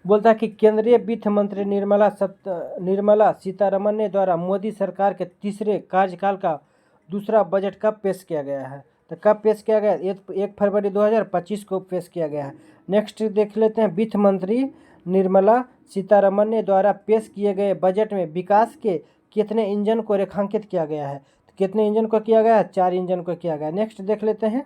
बोलता है कि केंद्रीय वित्त मंत्री निर्मला सीतारमण ने द्वारा मोदी सरकार के तीसरे कार्यकाल का दूसरा बजट कब पेश किया गया है? तो कब पेश किया गया? 1 फरवरी 2025 को पेश किया गया है। नेक्स्ट देख लेते हैं, वित्त मंत्री निर्मला सीतारमण ने द्वारा पेश किए गए बजट में विकास के कितने इंजन को रेखांकित किया गया है? तो कितने इंजन को किया गया है? 4 इंजन को किया गया। नेक्स्ट देख लेते हैं,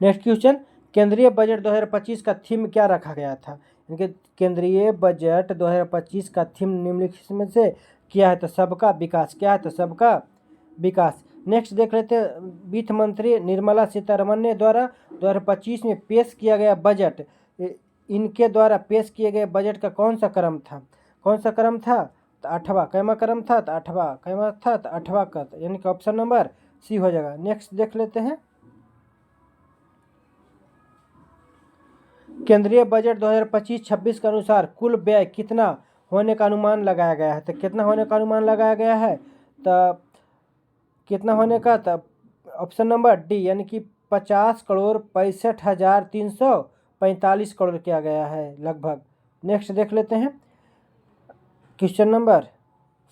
नेक्स्ट क्वेश्चन, केंद्रीय बजट 2025 का थीम क्या रखा गया था? इनके केंद्रीय बजट 2025 का थीम निम्नलिखित में से क्या है? तो सबका विकास। क्या है? तो सबका विकास। नेक्स्ट देख लेते हैं, वित्त मंत्री निर्मला सीतारमण ने द्वारा 2025 में पेश किया गया बजट, इनके द्वारा पेश किए गए बजट का कौन सा क्रम था? कौन सा क्रम था? तो 8वां कैमा क्रम था तो 8वां कैमा था तो 8वां का, यानी कि ऑप्शन नंबर सी हो जाएगा। नेक्स्ट देख लेते हैं, केंद्रीय बजट 2025-26 के अनुसार कुल व्यय कितना होने का अनुमान लगाया गया है। तो कितना होने का अनुमान लगाया गया है, तो कितना होने का, तो ऑप्शन नंबर डी यानी कि 50,65,345 करोड़ किया गया है लगभग। नेक्स्ट देख लेते हैं, क्वेश्चन नंबर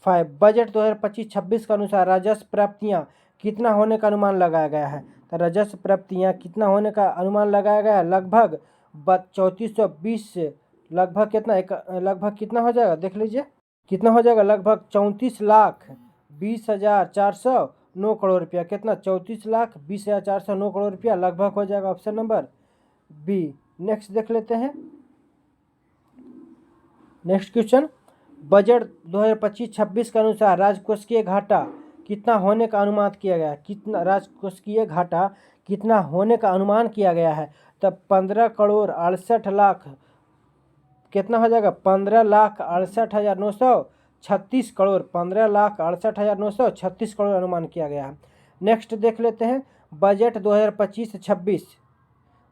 5, बजट 2025-26 के अनुसार राजस्व प्राप्तियां कितना होने का अनुमान लगाया गया है। तो राजस्व प्राप्तियां कितना होने का अनुमान लगाया गया है, लगभग 3420 से लगभग कितना लगभग कितना हो जाएगा, देख लीजिए कितना हो जाएगा, लगभग 34,20,409 करोड़ रुपया। कितना, 34,20,409 करोड़ रुपया लगभग हो जाएगा, ऑप्शन नंबर बी। नेक्स्ट देख लेते हैं, नेक्स्ट क्वेश्चन, बजट 2025-26 के अनुसार राजकोषीय घाटा कितना होने का अनुमान किया गया है। कितना राजकोषीय घाटा कितना होने का अनुमान किया गया है, तब 15,68,00,000 कितना हो जाएगा, 15,68,936 करोड़, 15,68,936 करोड़ अनुमान किया गया है। नेक्स्ट देख लेते हैं, बजट 2025-26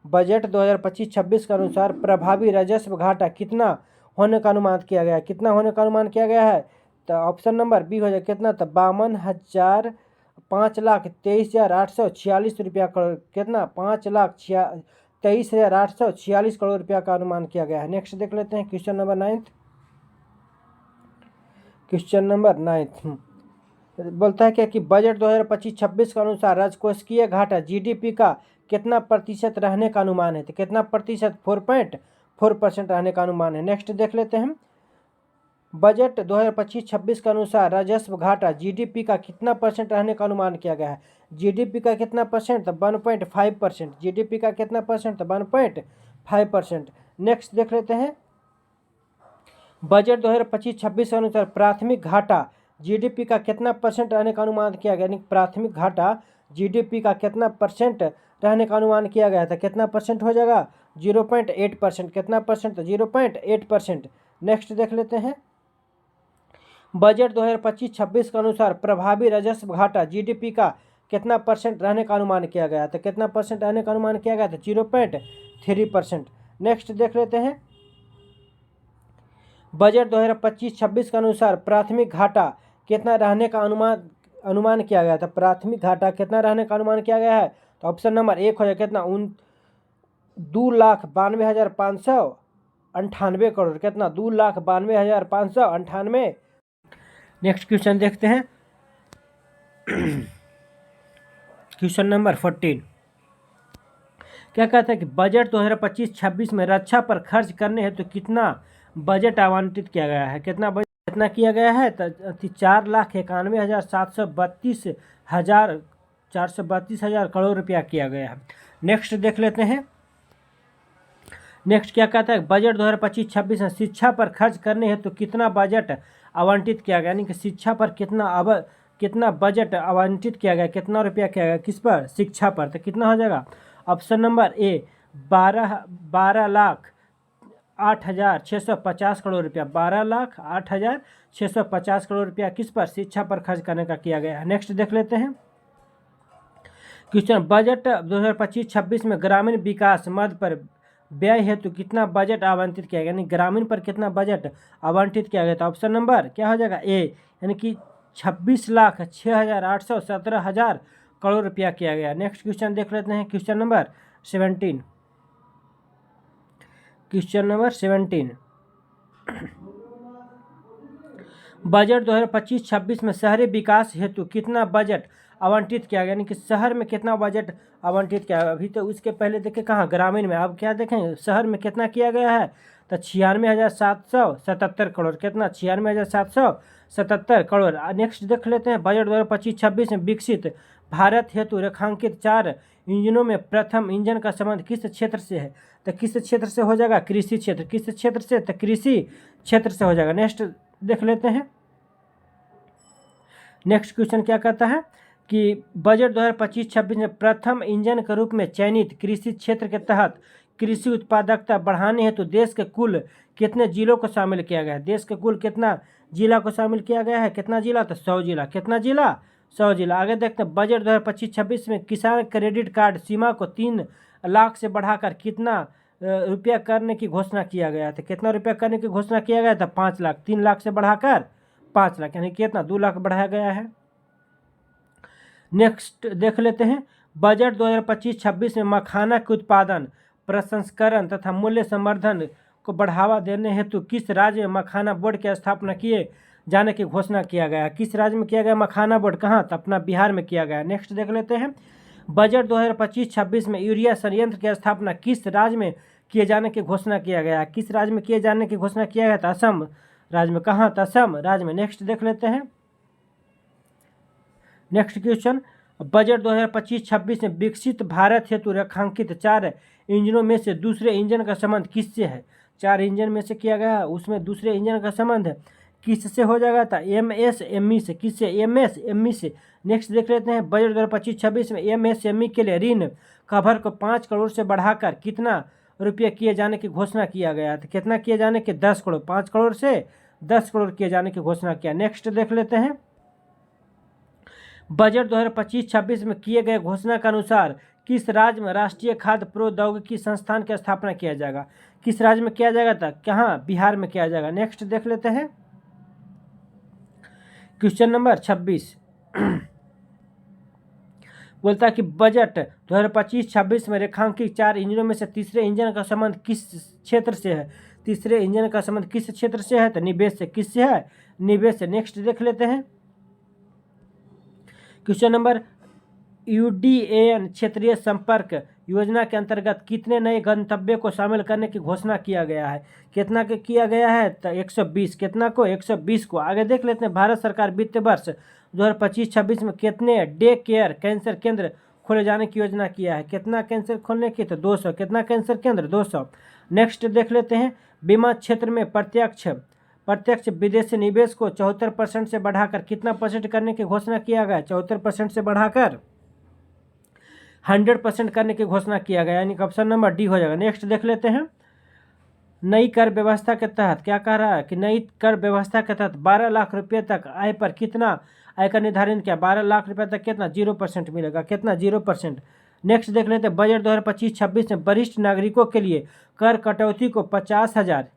बजट 2025-26 के अनुसार प्रभावी राजस्व घाटा कितना होने का अनुमान किया गया है। कितना होने का अनुमान किया गया है, तो ऑप्शन नंबर बी हो जाएगा। कितना, तो 5,23,846 रुपया करोड़। कितना, 5,23,846 करोड़ रुपया का अनुमान किया गया है। नेक्स्ट देख लेते हैं, क्वेश्चन नंबर 9। क्वेश्चन नंबर 9 बोलता है क्या कि बजट 2025-26 के अनुसार राजकोषीय घाटा जीडीपी का कितना प्रतिशत रहने का अनुमान है। तो कितना प्रतिशत, 4.4% रहने का अनुमान है। नेक्स्ट देख लेते हैं, बजट 2025-26 के अनुसार राजस्व घाटा जीडीपी का कितना परसेंट रहने का अनुमान किया गया है। जीडीपी का कितना परसेंट, तो 1.5%। जीडीपी का कितना परसेंट, तो 1.5%। नेक्स्ट देख लेते हैं, बजट 2025-26 के अनुसार प्राथमिक घाटा जीडीपी का कितना परसेंट रहने का अनुमान किया गया, यानी प्राथमिक घाटा जीडीपी का कितना परसेंट रहने का अनुमान किया गया था। कितना परसेंट हो जाएगा, 0.8%। कितना परसेंट, तो 0.8%। नेक्स्ट देख लेते हैं, बजट 2025-26 के अनुसार प्रभावी राजस्व घाटा जीडीपी का कितना परसेंट रहने का अनुमान किया गया। तो कितना परसेंट रहने का अनुमान किया गया था, 0.3%। नेक्स्ट देख लेते हैं, बजट 2025-26 के अनुसार प्राथमिक घाटा कितना रहने का अनुमान किया गया था। प्राथमिक घाटा कितना रहने का अनुमान किया गया है, तो ऑप्शन नंबर 1 हो जाएगा। कितना, 2,92,598 करोड़। कितना, 2,92,598। नेक्स्ट क्वेश्चन देखते हैं, क्वेश्चन नंबर 14 क्या कहता है कि बजट 2025-26 में रक्षा पर खर्च करने हेतु कितना बजट आवंटित किया गया है। कितना बजट कितना किया गया है, तो 4,91,432 करोड़ रुपया किया गया है। नेक्स्ट देख लेते हैं, नेक्स्ट क्या कहता है, बजट 2025-26 में शिक्षा पर खर्च करने हेतु कितना बजट आवंटित किया गया, यानी कि शिक्षा पर कितना बजट आवंटित किया गया, कितना रुपया किया गया, किस पर, शिक्षा पर। तो कितना हो जाएगा, ऑप्शन नंबर ए 12,08,650 करोड़ रुपया। 12,08,650 करोड़ रुपया किस पर, शिक्षा पर खर्च करने का किया गया है। नेक्स्ट देख लेते हैं, क्वेश्चन, बजट 2025-26 में ग्रामीण विकास मद पर व्यय हेतु कितना बजट आवंटित किया गया, यानी ग्रामीण पर कितना बजट आवंटित किया गया। तो ऑप्शन नंबर क्या हो जाएगा, ए यानी कि 26,06,817 करोड़ रुपया किया गया। नेक्स्ट क्वेश्चन देख लेते हैं, question number 17। Question number 17, budget 2025-26 में शहरी विकास हेतु कितना बजट आवंटित किया गया, यानी कि शहर में कितना बजट आवंटित किया गया। अभी तो उसके पहले देखें कहाँ, ग्रामीण में। अब क्या देखें, शहर में कितना किया गया है, तो 96,777 करोड़। कितना, 96,777 करोड़। नेक्स्ट देख लेते हैं, बजट 2025-26 में विकसित भारत हेतु रेखांकित 4 इंजनों में प्रथम इंजन का संबंध किस क्षेत्र से है। तो किस क्षेत्र से हो जाएगा, कृषि क्षेत्र। किस क्षेत्र से, तो कृषि क्षेत्र से हो जाएगा। नेक्स्ट देख लेते हैं, नेक्स्ट क्वेश्चन क्या कहता है कि बजट 2025-26 में प्रथम इंजन के रूप में चयनित कृषि क्षेत्र के तहत कृषि उत्पादकता बढ़ाने हेतु देश के कुल कितने जिलों को शामिल किया गया है। देश के कुल कितना जिला को शामिल किया गया है। कितना जिला? तो 100 जिला। कितना जिला? 100 जिला। आगे देखते हैं बजट 2025-26 में किसान क्रेडिट कार्ड सीमा को 3 लाख से बढ़ाकर कितना रुपया करने की घोषणा किया गया था। कितना रुपया करने की घोषणा किया गया था? 5 लाख। 3 लाख से बढ़ाकर 5 लाख, यानी कितना? 2 लाख बढ़ाया गया है। नेक्स्ट देख लेते हैं बजट 2025-26 में मखाना के उत्पादन, प्रसंस्करण तथा मूल्य संवर्धन को बढ़ावा देने हेतु किस राज्य में मखाना बोर्ड की स्थापना किए जाने की घोषणा किया गया है। किस राज्य में किया गया मखाना बोर्ड? कहाँ? तो अपना बिहार में किया गया। नेक्स्ट देख लेते हैं बजट 2025-26 में यूरिया संयंत्र की स्थापना किस राज्य में किए जाने की घोषणा किया गया है। किस राज्य में किए जाने की घोषणा किया गया था? असम राज्य में। कहाँ? तो असम राज्य में। नेक्स्ट देख लेते हैं नेक्स्ट क्वेश्चन बजट 2025-26 में विकसित भारत हेतु रेखांकित 4 इंजनों में से दूसरे इंजन का संबंध किससे है? 4 इंजन में से किया गया है, उसमें दूसरे इंजन का संबंध किससे हो जाएगा? था एमएसएमई से। किससे? एमएसएमई से। नेक्स्ट देख लेते हैं बजट 2025-26 में एमएसएमई के लिए ऋण कवर को 5 करोड़ से बढ़ाकर कितना रुपये किए जाने की घोषणा किया गया था। कितना किए जाने के? 10 करोड़। 5 करोड़ से 10 करोड़ किए जाने की घोषणा किया। नेक्स्ट देख लेते हैं बजट 2025-26 में किए गए घोषणा के अनुसार किस राज्य में राष्ट्रीय खाद्य प्रौद्योगिकी संस्थान की स्थापना किया जाएगा? किस राज्य में किया जाएगा था? कहाँ? बिहार में किया जाएगा। नेक्स्ट देख लेते हैं क्वेश्चन नंबर 26 बोलता है कि बजट 2025-26 में रेखांकित 4 इंजनों में से तीसरे इंजन का संबंध किस क्षेत्र से है? तीसरे इंजन का संबंध किस क्षेत्र से है? तो निवेश से। किससे है? निवेश से। नेक्स्ट देख लेते हैं क्वेश्चन नंबर यूडीएएन क्षेत्रीय संपर्क योजना के अंतर्गत कितने नए गंतव्य को शामिल करने की घोषणा किया गया है? कितना के किया गया है? तो 120। कितना को? 120 को। आगे देख लेते हैं भारत सरकार वित्त वर्ष 2025-26 में कितने डे केयर कैंसर केंद्र खोले जाने की योजना किया है? कितना कैंसर खोलने की? तो 200। कितना कैंसर केंद्र? 200। नेक्स्ट देख लेते हैं बीमा क्षेत्र में प्रत्यक्ष विदेशी निवेश को 74% से बढ़ाकर कितना % करने की घोषणा किया गया? 74% से बढ़ाकर 100% करने की घोषणा किया गया, यानी कि ऑप्शन नंबर डी हो जाएगा। नेक्स्ट देख लेते हैं नई कर व्यवस्था के तहत क्या कह रहा है कि नई कर व्यवस्था के तहत 12 लाख रुपये तक आय पर कितना आयकर निर्धारित किया? 12 लाख रुपये तक कितना? 0% मिलेगा। कितना? 0%। नेक्स्ट देख लेते हैं बजट 2025-26 में वरिष्ठ नागरिकों के लिए कर कटौती को 50,000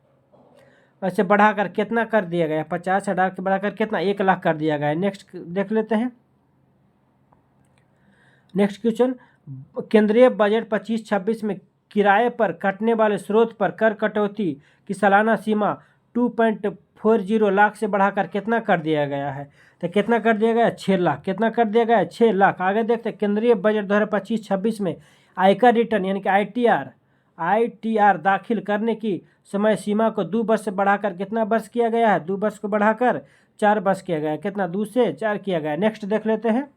से बढ़ाकर कितना कर दिया गया? 50,000 के बढ़ाकर कितना? 1 लाख कर दिया गया है। नेक्स्ट देख लेते हैं नेक्स्ट क्वेश्चन केंद्रीय बजट 25-26 में किराए पर कटने वाले स्रोत पर कर कटौती की सालाना सीमा 2.40 लाख से बढ़ाकर कितना कर दिया गया है? तो कितना कर दिया गया? 6 लाख। कितना कर दिया गया? 6 लाख। आगे देखते हैं केंद्रीय बजट 2025-26 में आयकर रिटर्न यानी कि आईटीआर दाखिल करने की समय सीमा को 2 वर्ष से बढ़ाकर कितना वर्ष किया गया है? 2 वर्ष को बढ़ाकर 4 वर्ष किया गया है। कितना? 2 से 4 किया गया है। नेक्स्ट देख लेते हैं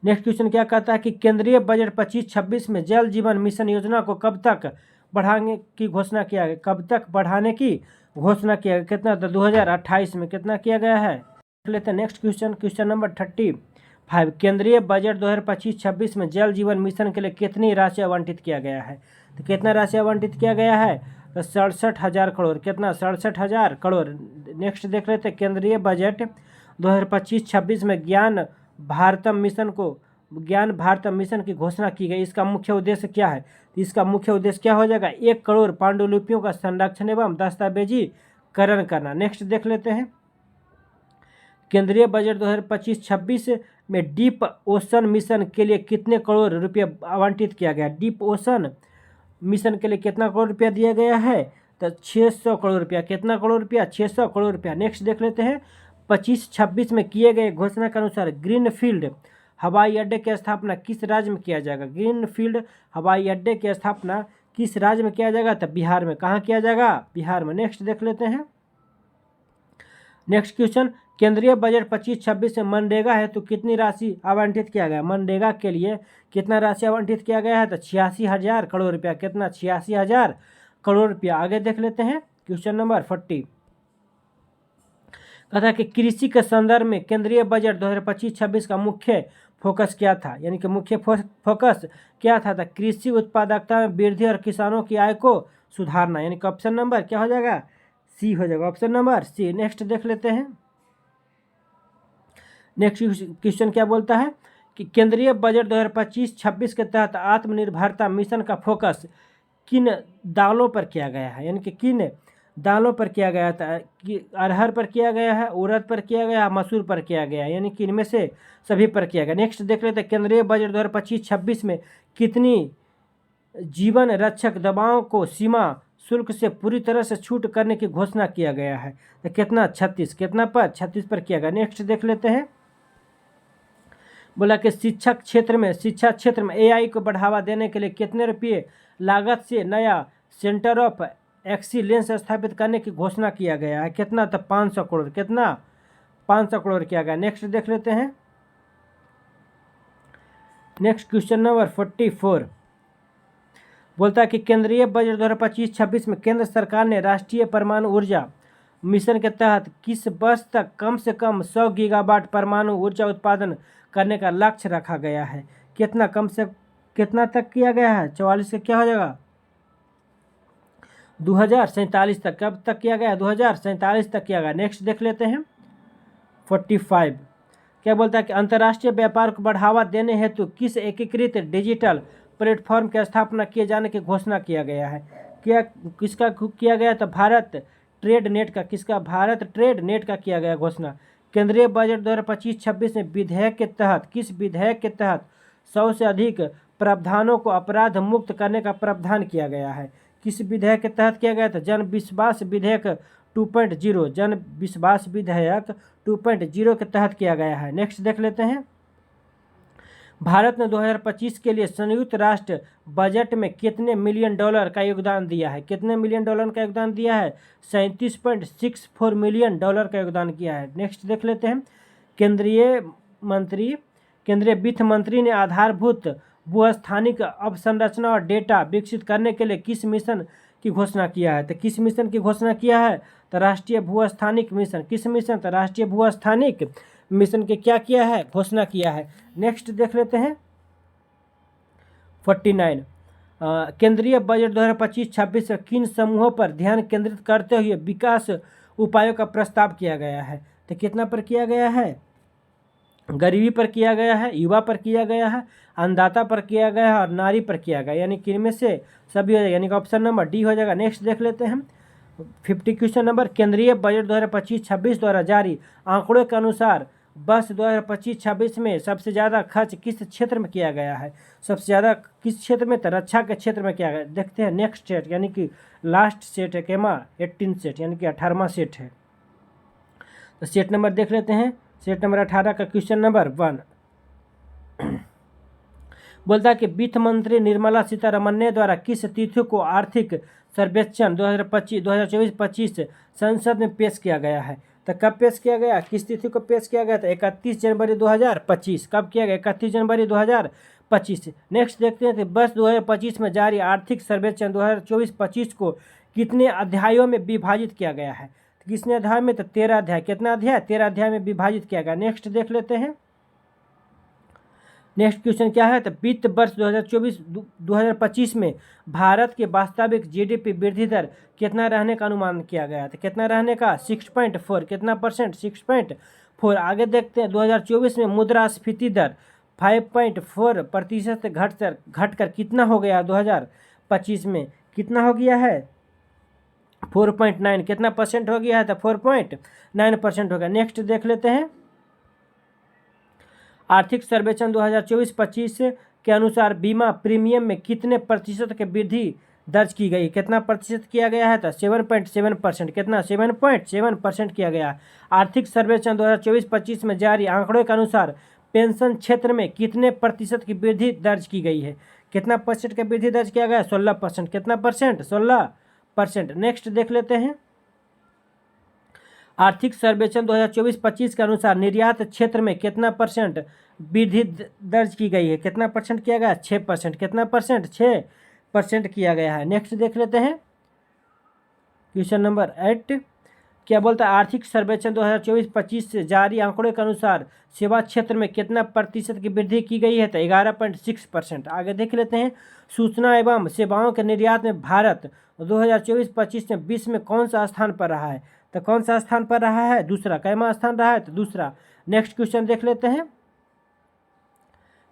नेक्स्ट क्वेश्चन क्या कहता है कि केंद्रीय बजट 25-26 में जल जीवन मिशन योजना को कब तक बढ़ाने की घोषणा किया गया? कब तक बढ़ाने की घोषणा किया गया? कितना? तो 2028 में कितना किया गया है? देख लेते हैं नेक्स्ट क्वेश्चन नंबर 35 केंद्रीय बजट 2025-26 में जल जीवन मिशन के लिए कितनी राशि आवंटित किया गया है? तो कितना राशि आवंटित किया गया है? तो 67,000 करोड़। कितना? 67,000 करोड़। नेक्स्ट देख लेते हैं केंद्रीय बजट 2025-26 में ज्ञान भारतम मिशन की घोषणा की गई। इसका मुख्य उद्देश्य क्या है? इसका मुख्य उद्देश्य क्या हो जाएगा? 1 करोड़ पांडुलिपियों का संरक्षण एवं दस्तावेजीकरण करना। नेक्स्ट देख लेते हैं केंद्रीय बजट 2025-26 में डीप ओशन मिशन के लिए कितने करोड़ रुपये आवंटित किया गया? डीप ओशन मिशन के लिए कितना करोड़ रुपया दिया गया है? तो 600 करोड़ रुपया। कितना करोड़ रुपया? 600 करोड़ रुपया। नेक्स्ट देख लेते हैं 25-26 में किए गए घोषणा के अनुसार ग्रीनफील्ड हवाई अड्डे की स्थापना किस राज्य में किया जाएगा? ग्रीनफील्ड हवाई अड्डे की स्थापना किस राज्य में किया जाएगा? तो बिहार में। कहाँ किया जाएगा? बिहार में। नेक्स्ट देख लेते हैं नेक्स्ट क्वेश्चन केंद्रीय बजट 25-26 में मनरेगा है तो कितनी राशि आवंटित किया गया? मनरेगा के लिए कितना राशि आवंटित किया गया है? तो 86,000 करोड़ रुपया। कितना? 86,000 करोड़ रुपया। आगे देख लेते हैं क्वेश्चन नंबर 40 कहता है कि कृषि के संदर्भ में केंद्रीय बजट 2025-26 का मुख्य फोकस क्या था? यानी कि मुख्य फोकस क्या था? तो कृषि उत्पादकता में वृद्धि और किसानों की आय को सुधारना, यानी कि ऑप्शन नंबर क्या हो जाएगा? सी हो जाएगा, ऑप्शन नंबर सी। नेक्स्ट देख लेते हैं। नेक्स्ट क्वेश्चन क्या बोलता है कि केंद्रीय बजट 2025-26 के तहत आत्मनिर्भरता मिशन का फोकस किन दालों पर किया गया है, यानी कि किन दालों पर किया गया था, कि अरहर पर किया गया है, उड़द पर किया गया है, मसूर पर किया गया है, यानी कि इनमें से सभी पर किया गया। नेक्स्ट देख लेते हैं, केंद्रीय बजट 2025-26 में कितनी जीवन रक्षक दवाओं को सीमा शुल्क से पूरी तरह से छूट करने की घोषणा किया गया है? तो कितना? 36। कितना पर? 36 पर किया गया। नेक्स्ट देख लेते हैं, बोला कि शिक्षा क्षेत्र में एआई को बढ़ावा देने के लिए कितने रुपये लागत से नया सेंटर ऑफ एक्सीलेंस स्थापित करने की घोषणा किया गया है? कितना? तो 500 करोड़। कितना? 500 करोड़ किया गया। नेक्स्ट देख लेते हैं। नेक्स्ट क्वेश्चन नंबर 44 बोलता है कि केंद्रीय बजट 2025-26 में केंद्र सरकार ने राष्ट्रीय परमाणु ऊर्जा मिशन के तहत किस वर्ष तक कम से कम 100 गीगावाट परमाणु ऊर्जा उत्पादन करने का लक्ष्य रखा गया है? कितना? कम से कितना तक किया गया है? 44 का क्या हो जाएगा? 2047 तक। कब तक किया गया? 2047 तक किया गया। नेक्स्ट देख लेते हैं 45 क्या बोलता है कि अंतर्राष्ट्रीय व्यापार को बढ़ावा देने हेतु किस एकीकृत डिजिटल प्लेटफॉर्म की स्थापना किए जाने की घोषणा किया गया है? किसका किया गया? तो भारत ट्रेड नेट का। किसका? भारत ट्रेड नेट का किया गया घोषणा। केंद्रीय बजट 2025-26 में विधेयक के तहत किस विधेयक के तहत 100 से अधिक प्रावधानों को अपराध मुक्त करने का प्रावधान किया गया है? किस विधेयक के तहत किया गया था? जन विश्वास विधेयक 2.0। जन विश्वास विधेयक 2.0 के तहत किया गया है। नेक्स्ट देख लेते हैं, भारत ने 2025 के लिए संयुक्त राष्ट्र बजट में कितने मिलियन डॉलर का योगदान दिया है? कितने मिलियन डॉलर का योगदान दिया है? 37.64 मिलियन डॉलर का योगदान किया है। नेक्स्ट देख लेते हैं, केंद्रीय वित्त मंत्री ने आधारभूत भूस्थानिक अवसंरचना और डेटा विकसित करने के लिए किस मिशन की घोषणा किया है? तो किस मिशन की घोषणा किया है? तो राष्ट्रीय भूस्थानिक मिशन। किस मिशन? तो राष्ट्रीय भूस्थानिक मिशन के क्या किया है? घोषणा किया है। नेक्स्ट देख लेते हैं 49 केंद्रीय बजट 2025-26 किन समूहों पर ध्यान केंद्रित करते हुए विकास उपायों का प्रस्ताव किया गया है? तो कितना पर किया गया है? गरीबी पर किया गया है, युवा पर किया गया है, अन्नदाता पर किया गया है और नारी पर किया गया, यानी कि इनमें से सभी हो जाएगा, यानी कि ऑप्शन नंबर डी हो जाएगा। नेक्स्ट देख लेते हैं 50 क्वेश्चन नंबर, केंद्रीय बजट 2025-26 द्वारा जारी आंकड़ों के अनुसार वर्ष 2025-26 में सबसे ज़्यादा खर्च किस क्षेत्र में किया गया है? सबसे ज़्यादा किस क्षेत्र में? तो रक्षा के क्षेत्र में किया गया। देखते हैं नेक्स्ट सेट, यानी कि लास्ट सेट है केमा 18 सेट, यानी कि 18वां सेट है। तो सेट नंबर देख लेते हैं, सेट नंबर 18 का क्वेश्चन नंबर 1 बोलता है कि वित्त मंत्री निर्मला सीतारमण ने द्वारा किस तिथि को आर्थिक सर्वेक्षण 2024-25 संसद में पेश किया गया है? तो कब पेश किया गया? किस तिथि को पेश किया गया? तो 31 जनवरी 2025। कब किया गया? 31 जनवरी 2025। नेक्स्ट देखते हैं कि वर्ष 2025 में जारी आर्थिक सर्वेक्षण 2024-25 को कितने अध्यायों में विभाजित किया गया है? कितने अध्याय में? तो 13 अध्याय। कितना अध्याय? 13 अध्याय में विभाजित किया गया। नेक्स्ट देख लेते हैं, नेक्स्ट क्वेश्चन क्या है? तो वित्त वर्ष 2024-2025 में भारत के वास्तविक जीडीपी वृद्धि दर कितना रहने का अनुमान किया गया? तो कितना रहने का? 6.4। कितना परसेंट? 6.4। आगे देखते हैं 2024 में मुद्रास्फीति दर 5.4% घटकर कितना हो गया? 2025 में कितना हो गया है? 4.9। कितना परसेंट हो गया है? तो 4.9% हो गया। नेक्स्ट देख लेते हैं, आर्थिक सर्वेक्षण 2024-25 के अनुसार बीमा प्रीमियम में कितने प्रतिशत की वृद्धि दर्ज की गई? कितना प्रतिशत किया गया है? तो 7.7%। कितना? 7.7% किया गया। आर्थिक सर्वेक्षण 2024-25 में जारी आंकड़ों के अनुसार पेंशन क्षेत्र में कितने प्रतिशत की वृद्धि दर्ज की गई है? कितना परसेंट की वृद्धि दर्ज किया गया? 16%। कितना परसेंट? 16%। नेक्स्ट देख लेते हैं, आर्थिक सर्वेक्षण 2024-25 के अनुसार निर्यात क्षेत्र में कितना परसेंट वृद्धि दर्ज की गई है? कितना परसेंट किया गया? 6%। कितना परसेंट? 6% किया गया है। नेक्स्ट देख लेते हैं क्वेश्चन नंबर 8 क्या बोलता है, आर्थिक सर्वेक्षण 2024-25 से जारी आंकड़ों के अनुसार सेवा क्षेत्र में कितना प्रतिशत की वृद्धि की गई है? तो 11.6%। आगे देख लेते हैं, सूचना एवं सेवाओं के निर्यात में भारत 2024-25 में विश्व में कौन सा स्थान पर रहा है? तो कौन सा स्थान पर रहा है? दूसरा। कैमा स्थान रहा है? तो दूसरा। नेक्स्ट क्वेश्चन देख लेते हैं,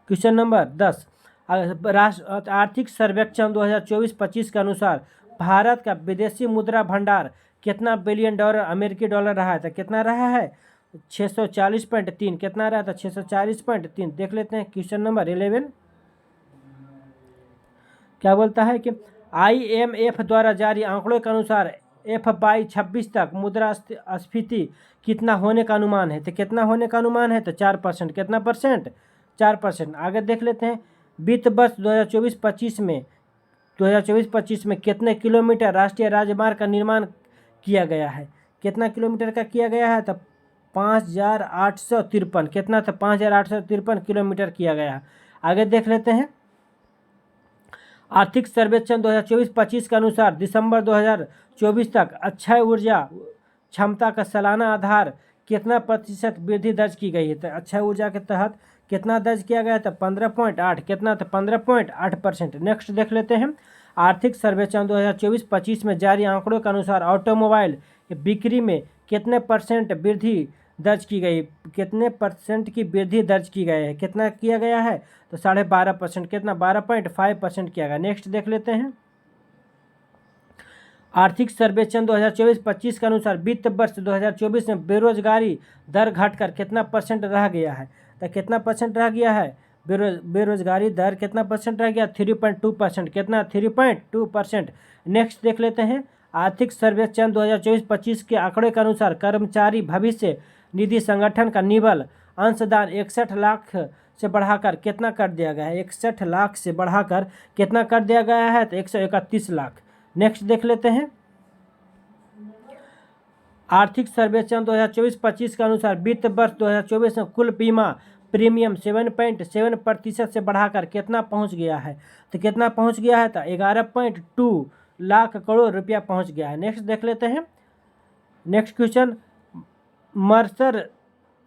क्वेश्चन नंबर 10। आर्थिक सर्वेक्षण 2024-25 के अनुसार भारत का विदेशी मुद्रा भंडार कितना बिलियन डॉलर अमेरिकी डॉलर रहा है? तो कितना रहा है? 640.3। कितना रहा था? 640.3। देख लेते हैं क्वेश्चन नंबर 11। क्या बोलता है कि IMF द्वारा जारी आंकड़ों के अनुसार FY 26 तक मुद्रास्फीति कितना होने का अनुमान है? तो कितना होने का अनुमान है? तो 4%। कितना परसेंट? 4%। आगे देख लेते हैं, वित्त वर्ष 2024-25 में कितने किलोमीटर राष्ट्रीय राजमार्ग का निर्माण किया गया है? कितना किलोमीटर का किया गया है? तो 5853। कितना था? 5853 किलोमीटर किया गया है। आगे देख लेते हैं, आर्थिक सर्वेक्षण 2024-25 के अनुसार दिसंबर 2024 तक अक्षय ऊर्जा क्षमता का सालाना आधार कितना प्रतिशत वृद्धि दर्ज की गई है? तो अक्षय ऊर्जा के तहत कितना दर्ज किया गया है? तो 15.8। कितना? तो 15.8%। नेक्स्ट देख लेते हैं, आर्थिक सर्वेक्षण 2024-25 में जारी आंकड़ों के अनुसार ऑटोमोबाइल बिक्री में कितने परसेंट वृद्धि दर्ज की गई? कितने परसेंट की वृद्धि दर्ज की गई है? कितना किया गया है? तो 12.5%। कितना? 12.5% किया गया। नेक्स्ट देख लेते हैं, आर्थिक सर्वेक्षण 2024-25 के अनुसार वित्त वर्ष 2024 में बेरोजगारी दर घटकर कितना परसेंट रह गया है? तो कितना परसेंट रह गया है? बेरोजगारी दर कितना परसेंट रह गया? 3.2%। कितना? 3.2%। नेक्स्ट देख लेते हैं, आर्थिक सर्वेक्षण 2024-25 के आंकड़े के अनुसार कर्मचारी भविष्य निधि संगठन का निवल अंशदान 61 लाख से बढ़ाकर कितना कर दिया गया है? 61 लाख से बढ़ाकर कितना कर दिया गया है? तो 131 लाख। नेक्स्ट देख लेते हैं, आर्थिक सर्वेक्षण 2024-25 के अनुसार वित्त वर्ष 2024 में कुल बीमा प्रीमियम 7.7% से बढ़ाकर कितना पहुंच गया है? तो कितना पहुंच गया है? तो 11.2 लाख करोड़ रुपया पहुंच गया है। नेक्स्ट देख लेते हैं, next question, Mercer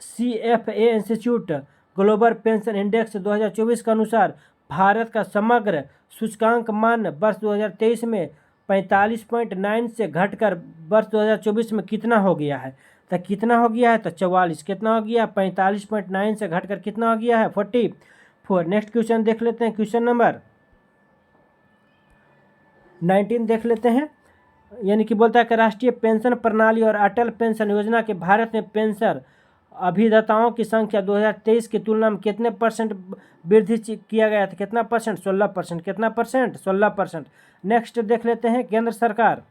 CFA institute global pension index 2024 के अनुसार भारत का समग्र सूचकांक मान वर्ष 2023 में 45.9 से घटकर वर्ष 2024 में कितना हो गया है? तो कितना हो गया है? तो 44। कितना हो गया? 45.9 से घटकर कितना हो गया है? 44। नेक्स्ट क्वेश्चन देख लेते हैं, क्वेश्चन नंबर 19 देख लेते हैं, यानी कि बोलता है कि राष्ट्रीय पेंशन प्रणाली और अटल पेंशन योजना के भारत में पेंशन अभिदाताओं की संख्या 2023 की तुलना में कितने परसेंट वृद्धि किया गया था? कितना परसेंट? 16%। कितना परसेंट? 16%। नेक्स्ट देख लेते हैं, केंद्र सरकार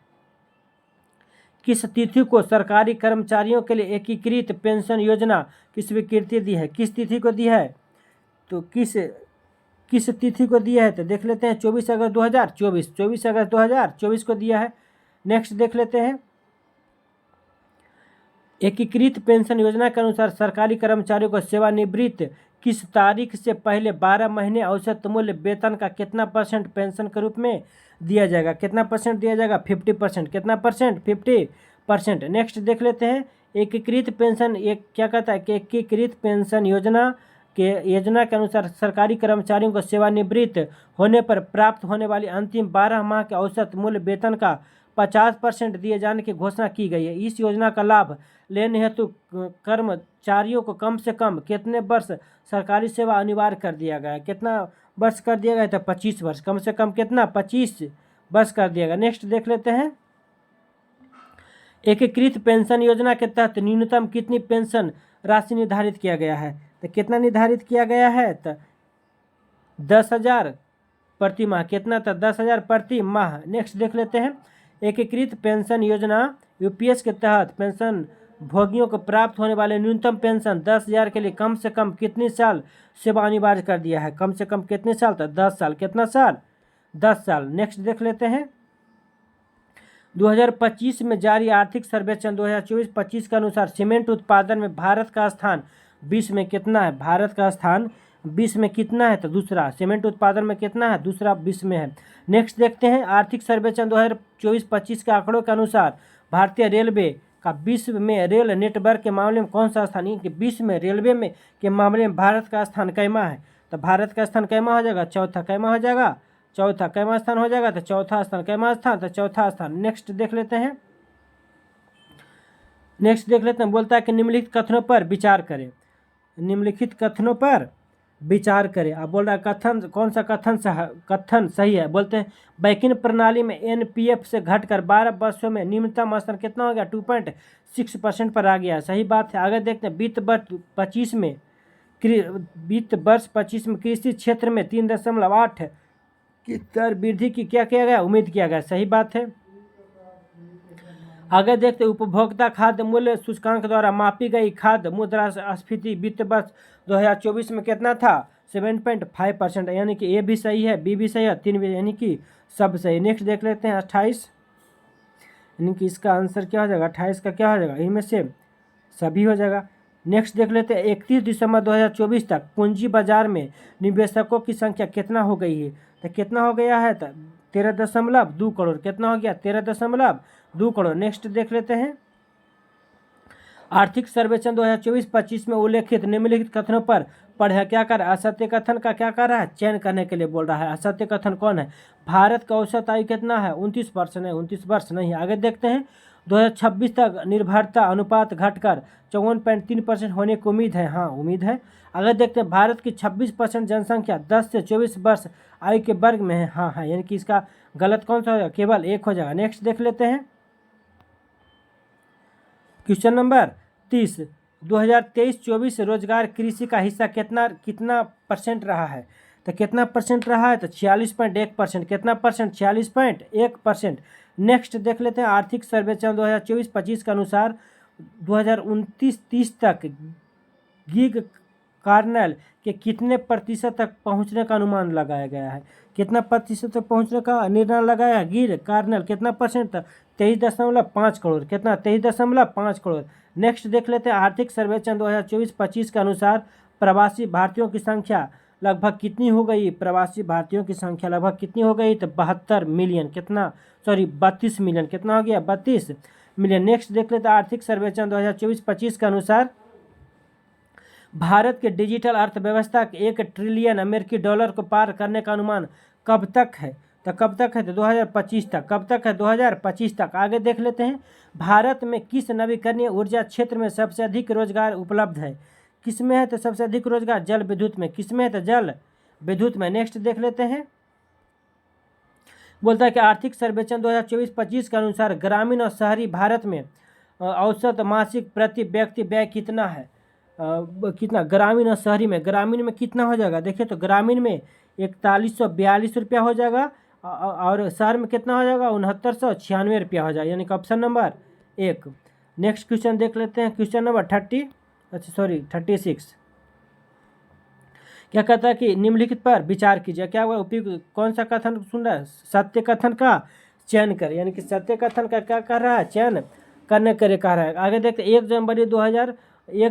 किस तिथि को सरकारी कर्मचारियों के लिए एकीकृत पेंशन योजना की स्वीकृति दी है? किस तिथि को दी है? तो किस तिथि को दिया है? तो देख लेते हैं, 24 अगस्त 2024। 24 अगस्त 2024 को दिया है। नेक्स्ट देख लेते हैं, एकीकृत पेंशन योजना के अनुसार सरकारी कर्मचारियों को सेवानिवृत्त किस तारीख से पहले 12 महीने औसत मूल्य वेतन का कितना परसेंट पेंशन के रूप में दिया जाएगा? कितना परसेंट दिया जाएगा? 50%। कितना परसेंट? 50%। नेक्स्ट देख लेते हैं, एकीकृत पेंशन एक क्या कहता है कि एकीकृत पेंशन योजना के अनुसार सरकारी कर्मचारियों को सेवानिवृत्त होने पर प्राप्त होने वाली अंतिम 12 माह के औसत मूल्य वेतन का 50% दिए जाने की घोषणा की गई है। इस योजना का लाभ लेने हेतु कर्मचारियों को कम से कम कितने वर्ष सरकारी सेवा अनिवार्य कर दिया गया है? कितना वर्ष कर दिया गया? तो 25 वर्ष। कम से कम कितना? 25 वर्ष कर दिया गया। नेक्स्ट देख लेते हैं, एकीकृत पेंशन योजना के तहत न्यूनतम कितनी पेंशन राशि निर्धारित किया गया है? तो कितना निर्धारित किया गया है? तो 10,000 प्रति माह। कितना था? 10,000 प्रति माह। नेक्स्ट देख लेते हैं, एकीकृत पेंशन योजना UPS के तहत पेंशन भोगियों को प्राप्त होने वाले न्यूनतम पेंशन 10,000 के लिए कम से कम कितनी साल सेवा अनिवार्य कर दिया है? कम से कम कितने साल? तो 10 साल। कितना साल? 10 साल। नेक्स्ट देख लेते हैं, 2025 में जारी आर्थिक सर्वेक्षण 2024-25 के अनुसार सीमेंट उत्पादन में भारत का स्थान विश्व में कितना है? भारत का स्थान विश्व में कितना है? तो दूसरा। सीमेंट उत्पादन में कितना है? दूसरा विश्व में है। नेक्स्ट देखते हैं, आर्थिक सर्वेक्षण 2024-25 के आंकड़ों के अनुसार भारतीय रेलवे का विश्व में रेल नेटवर्क के मामले में कौन सा स्थान, कि विश्व में रेलवे में के मामले में भारत का स्थान कैमा है, तो भारत का स्थान कैमा हो जाएगा, चौथा कैमा हो जाएगा, चौथा कैमा स्थान हो जाएगा, तो चौथा स्थान कैमा स्थान, तो चौथा स्थान। नेक्स्ट देख लेते हैं, बोलता है कि निम्नलिखित कथनों पर विचार करें, निम्नलिखित कथनों पर विचार करें। अब बोल रहा है कथन, कौन सा कथन सही है, बोलते हैं बैंकिंग प्रणाली में एनपीएफ से घटकर 12 वर्षों में निम्नतम स्तर कितना हो गया, 2.6% पर आ गया, सही बात है। आगे देखते हैं वित्त वर्ष 25 में कृषि क्षेत्र में 3.8 की दर वृद्धि की क्या किया गया, उम्मीद किया गया, सही बात है। आगे देखते उपभोक्ता खाद्य मूल्य सूचकांक द्वारा मापी गई खाद्य मुद्रास्फीति वित्त वर्ष 2024 में कितना था, 7.5%, यानी कि ए भी सही है, बी भी सही है, 3 भी, यानी कि सब सही। नेक्स्ट देख लेते हैं 28, यानी कि इसका आंसर क्या हो जाएगा, 28 का क्या हो जाएगा, इनमें से सभी हो जाएगा। नेक्स्ट देख लेते हैं 31 दिसंबर 2024 तक पूंजी बाजार में निवेशकों की संख्या कितना हो गई है, तो कितना हो गया है, तो 13.2 करोड़, कितना हो गया, 13.2 करोड़। नेक्स्ट देख लेते हैं आर्थिक सर्वेक्षण 2024-25 में उल्लेखित निम्नलिखित कथनों पर पढ़े, क्या कर रहा है, असत्य कथन का क्या कर रहा है, चयन करने के लिए बोल रहा है। असत्य कथन कौन है, भारत का औसत आयु कितना है, 29 वर्ष है, 29 वर्ष नहीं। आगे देखते हैं 2026 तक निर्भरता अनुपात घटकर 54.3% होने की उम्मीद है, हाँ उम्मीद है। अगर देखते हैं भारत की 26% जनसंख्या 10 से 24 वर्ष आयु के वर्ग में है, हाँ है, यानी कि इसका गलत कौन सा हो जाएगा, केवल एक हो जाएगा। नेक्स्ट देख लेते हैं क्वेश्चन नंबर 30, 2023-24 रोजगार कृषि का हिस्सा कितना परसेंट रहा है, तो कितना परसेंट रहा है, तो 46.1%, कितना परसेंट, 46.1%। नेक्स्ट देख लेते हैं आर्थिक सर्वेक्षण 2024-25 के अनुसार 2029-30 तक गिग कार्नेल के कितने प्रतिशत तक पहुंचने का अनुमान लगाया गया है, कितना प्रतिशत तक पहुंचने का निर्णय लगाया है, गिग कार्नेल कितना परसेंट, 23.5 करोड़, कितना, 23.5 करोड़। नेक्स्ट देख लेते हैं आर्थिक सर्वेक्षण 2024-25 के अनुसार प्रवासी भारतीयों की संख्या लगभग कितनी हो गई, प्रवासी भारतीयों की संख्या लगभग कितनी हो गई, तो 72 मिलियन, कितना, 32 मिलियन, कितना हो गया, 32 मिलियन। नेक्स्ट देख लेते हैं आर्थिक सर्वेक्षण 2024-25 के अनुसार भारत के डिजिटल अर्थव्यवस्था के 1 ट्रिलियन अमेरिकी डॉलर को पार करने का अनुमान कब तक है, तो कब तक है, तो 2025 तक, कब तक है, 2025 तक। आगे देख लेते हैं भारत में किस नवीकरणीय ऊर्जा क्षेत्र में सबसे अधिक रोजगार उपलब्ध है, किस में है, तो सबसे अधिक रोजगार जल विद्युत में, किस में है, तो जल विद्युत में। नेक्स्ट देख लेते हैं बोलता है कि आर्थिक सर्वेक्षण 2024-25 के अनुसार ग्रामीण और शहरी भारत में औसत मासिक प्रति व्यक्ति व्यय कितना है, कितना, ग्रामीण और शहरी में, ग्रामीण में कितना हो जाएगा, देखिए तो ग्रामीण में 4142 रुपया हो जाएगा और शहर में कितना हो जाएगा, 6996 रुपया हो जाएगा, यानी कि ऑप्शन नंबर 1। नेक्स्ट क्वेश्चन देख लेते हैं क्वेश्चन नंबर 36। क्या कहता है कि निम्नलिखित पर विचार कीजिए, क्या हुआ, उपयुक्त कौन सा कथन सुन रहा है, सत्य कथन का चयन करें, यानी कि सत्य कथन का क्या कर रहा है, चयन करने के लिए कह रहा है। आगे देखते 1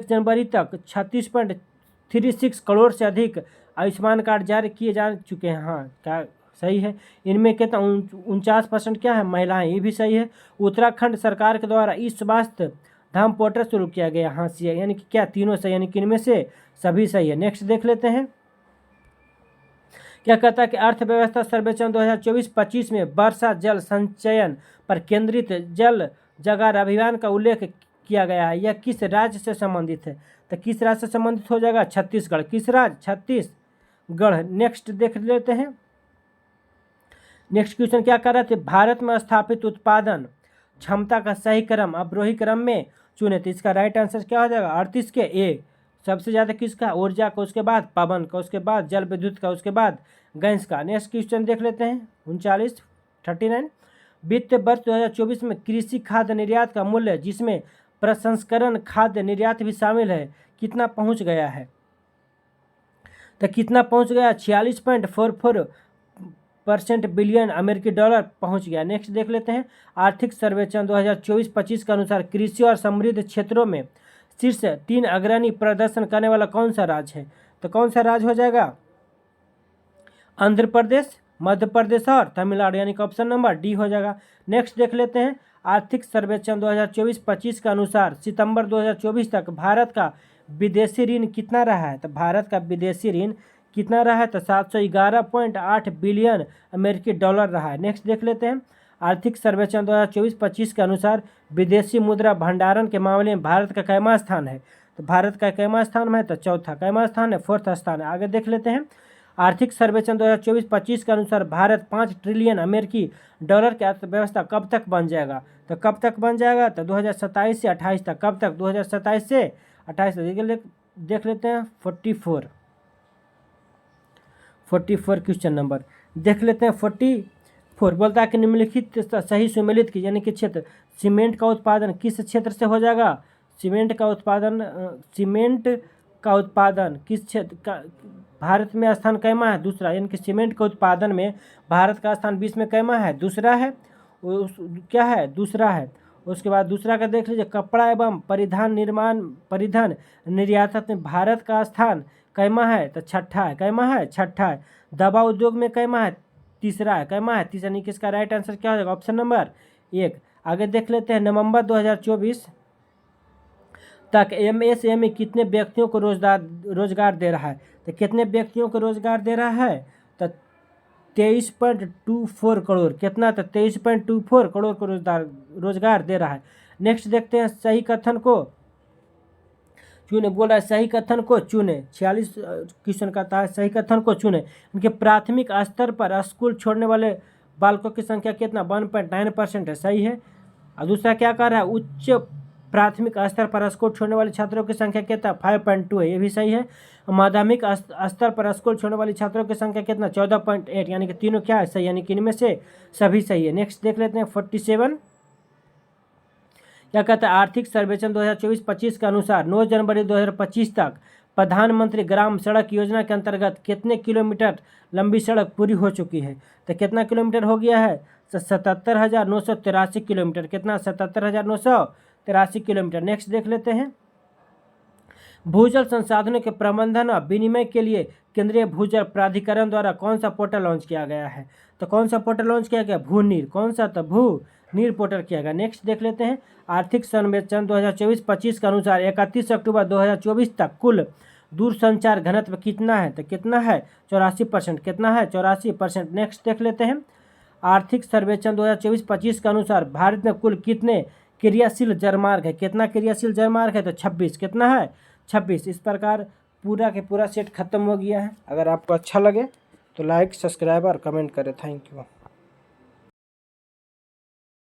जनवरी तक 36.36 करोड़ से अधिक आयुष्मान कार्ड जारी किए जा चुके हैं, हाँ क्या सही है। इनमें कितना 49% क्या है, महिलाएं, ये भी सही है। उत्तराखंड सरकार के द्वारा ई स्वास्थ्य धाम पोर्टल शुरू किया गया, हाँ सी है, यानी कि क्या, तीनों सही, यानी कि इनमें से सभी सही है। नेक्स्ट देख लेते हैं क्या कहता है कि अर्थव्यवस्था सर्वेक्षण 2024-25 में वर्षा जल संचयन पर केंद्रित जल जगार अभियान का उल्लेख किया गया है, यह किस राज्य से संबंधित है, तो किस राज्य से संबंधित हो जाएगा, छत्तीसगढ़, किस राज्य, छत्तीसगढ़। नेक्स्ट देख लेते हैं नेक्स्ट क्वेश्चन क्या कर रहे थे, भारत में स्थापित उत्पादन क्षमता का सही क्रम अवरोही क्रम में चुने, तो इसका राइट आंसर क्या हो जाएगा, 38 के ए। सबसे ज़्यादा किसका, ऊर्जा का, उसके बाद पवन का, उसके बाद जल विद्युत का, उसके बाद गैस का। नेक्स्ट क्वेश्चन देख लेते हैं 39 वित्त वर्ष 2024 में कृषि खाद्य निर्यात का मूल्य जिसमें प्रसंस्करण खाद्य निर्यात भी शामिल है कितना पहुंच गया है, तो कितना पहुंच गया, 46.44% बिलियन अमेरिकी डॉलर पहुंच गया। नेक्स्ट देख लेते हैं आर्थिक सर्वेक्षण 2024-25 के अनुसार कृषि और समृद्ध क्षेत्रों में शीर्ष 3 अग्रणी प्रदर्शन करने वाला कौन सा राज्य है, तो कौन सा राज्य हो जाएगा, आंध्र प्रदेश, मध्य प्रदेश और तमिलनाडु, यानी कि ऑप्शन नंबर डी हो जाएगा। नेक्स्ट देख लेते हैं, आर्थिक सर्वेक्षण 2024-25 के अनुसार सितंबर 2024 तक भारत का विदेशी ऋण कितना रहा है? तो भारत का विदेशी ऋण कितना रहा है? तो 711.8 बिलियन अमेरिकी डॉलर रहा है। नेक्स्ट देख लेते हैं, आर्थिक सर्वेक्षण 2024-25 के अनुसार विदेशी मुद्रा भंडारण के मामले में भारत का कैमा स्थान है? तो भारत का कैमा स्थान में है? तो चौथा। कैमा स्थान है? फोर्थ स्थान है। आगे देख लेते हैं, आर्थिक सर्वेक्षण 2024-25 के अनुसार भारत 5 ट्रिलियन अमेरिकी डॉलर की अर्थव्यवस्था कब तक बन जाएगा? तो कब तक बन जाएगा? तो 2027 से 28 तक। कब तक? 2027 से 28 तक। देख लेते हैं 44 क्वेश्चन नंबर देख लेते हैं। 44 बोलता है कि निम्नलिखित सही सुमेलित की, यानी कि क्षेत्र, सीमेंट का उत्पादन किस क्षेत्र से हो जाएगा? सीमेंट का उत्पादन किस क्षेत्र का भारत में स्थान कैमा है? दूसरा, यानी कि सीमेंट के उत्पादन में भारत का स्थान विश्व में कैमा है? दूसरा है। क्या है? दूसरा है। उसके बाद दूसरा का देख लीजिए, कपड़ा एवं परिधान निर्यात में भारत का स्थान कैमा है? तो छठा है। कैमा है? छठा है। दवा उद्योग में कैमा है? तीसरा है। कैमा है? तीसरा। नहीं, किसका राइट आंसर क्या हो जाएगा? Option number 1। आगे देख लेते हैं, नवंबर 2024 तक एमएसएमई कितने व्यक्तियों को रोजगार दे रहा है? तो कितने व्यक्तियों को रोजगार दे रहा है? तो 23.24 करोड़। कितना? तो 23.24 करोड़ को रोजगार दे रहा है। नेक्स्ट देखते हैं, सही कथन को चुने। बोल रहा है सही कथन को चुने। 46 क्वेश्चन कहता है सही कथन को चुने। उनके प्राथमिक स्तर पर स्कूल छोड़ने वाले बालकों की संख्या कितना? 1.9% है। सही है। और दूसरा क्या कह रहा है? उच्च प्राथमिक स्तर पर स्कूल छोड़ने वाले छात्रों की संख्या कितना? 5.2 है। ये भी सही है। माध्यमिक स्तर पर स्कूल छोड़ने वाले छात्रों की संख्या कितना? 14.8, यानी कि तीनों क्या है? सही, यानी कि इनमें से सभी सही है। नेक्स्ट देख लेते हैं 47 क्या कहता है? आर्थिक सर्वेक्षण 2024-25 के अनुसार 9 जनवरी 2025 तक प्रधानमंत्री ग्राम सड़क योजना के अंतर्गत कितने किलोमीटर लंबी सड़क पूरी हो चुकी है? तो कितना किलोमीटर हो गया है? 77,983 किलोमीटर। कितना? 77,983 किलोमीटर। नेक्स्ट देख लेते हैं, भूजल संसाधनों के प्रबंधन और विनिमय के लिए केंद्रीय भूजल प्राधिकरण द्वारा कौन सा पोर्टल लॉन्च किया गया है? तो कौन सा पोर्टल लॉन्च किया गया? भूनीर। कौन सा? तो भूनीर पोर्टल किया गया। नेक्स्ट देख लेते हैं, आर्थिक सर्वेक्षण 2024-25 के अनुसार 31 अक्टूबर 2024 तक कुल दूरसंचार घनत्व कितना है? तो कितना है? 84%। कितना है? 84%। नेक्स्ट देख लेते हैं, आर्थिक सर्वेक्षण 2024-25 के अनुसार भारत में कुल कितने क्रियाशील जलमार्ग है? कितना क्रियाशील जलमार्ग है? तो 26। कितना है? 26। इस प्रकार पूरा के पूरा सेट खत्म हो गया है। अगर आपको अच्छा लगे तो लाइक, सब्सक्राइब और कमेंट करें। Thank you.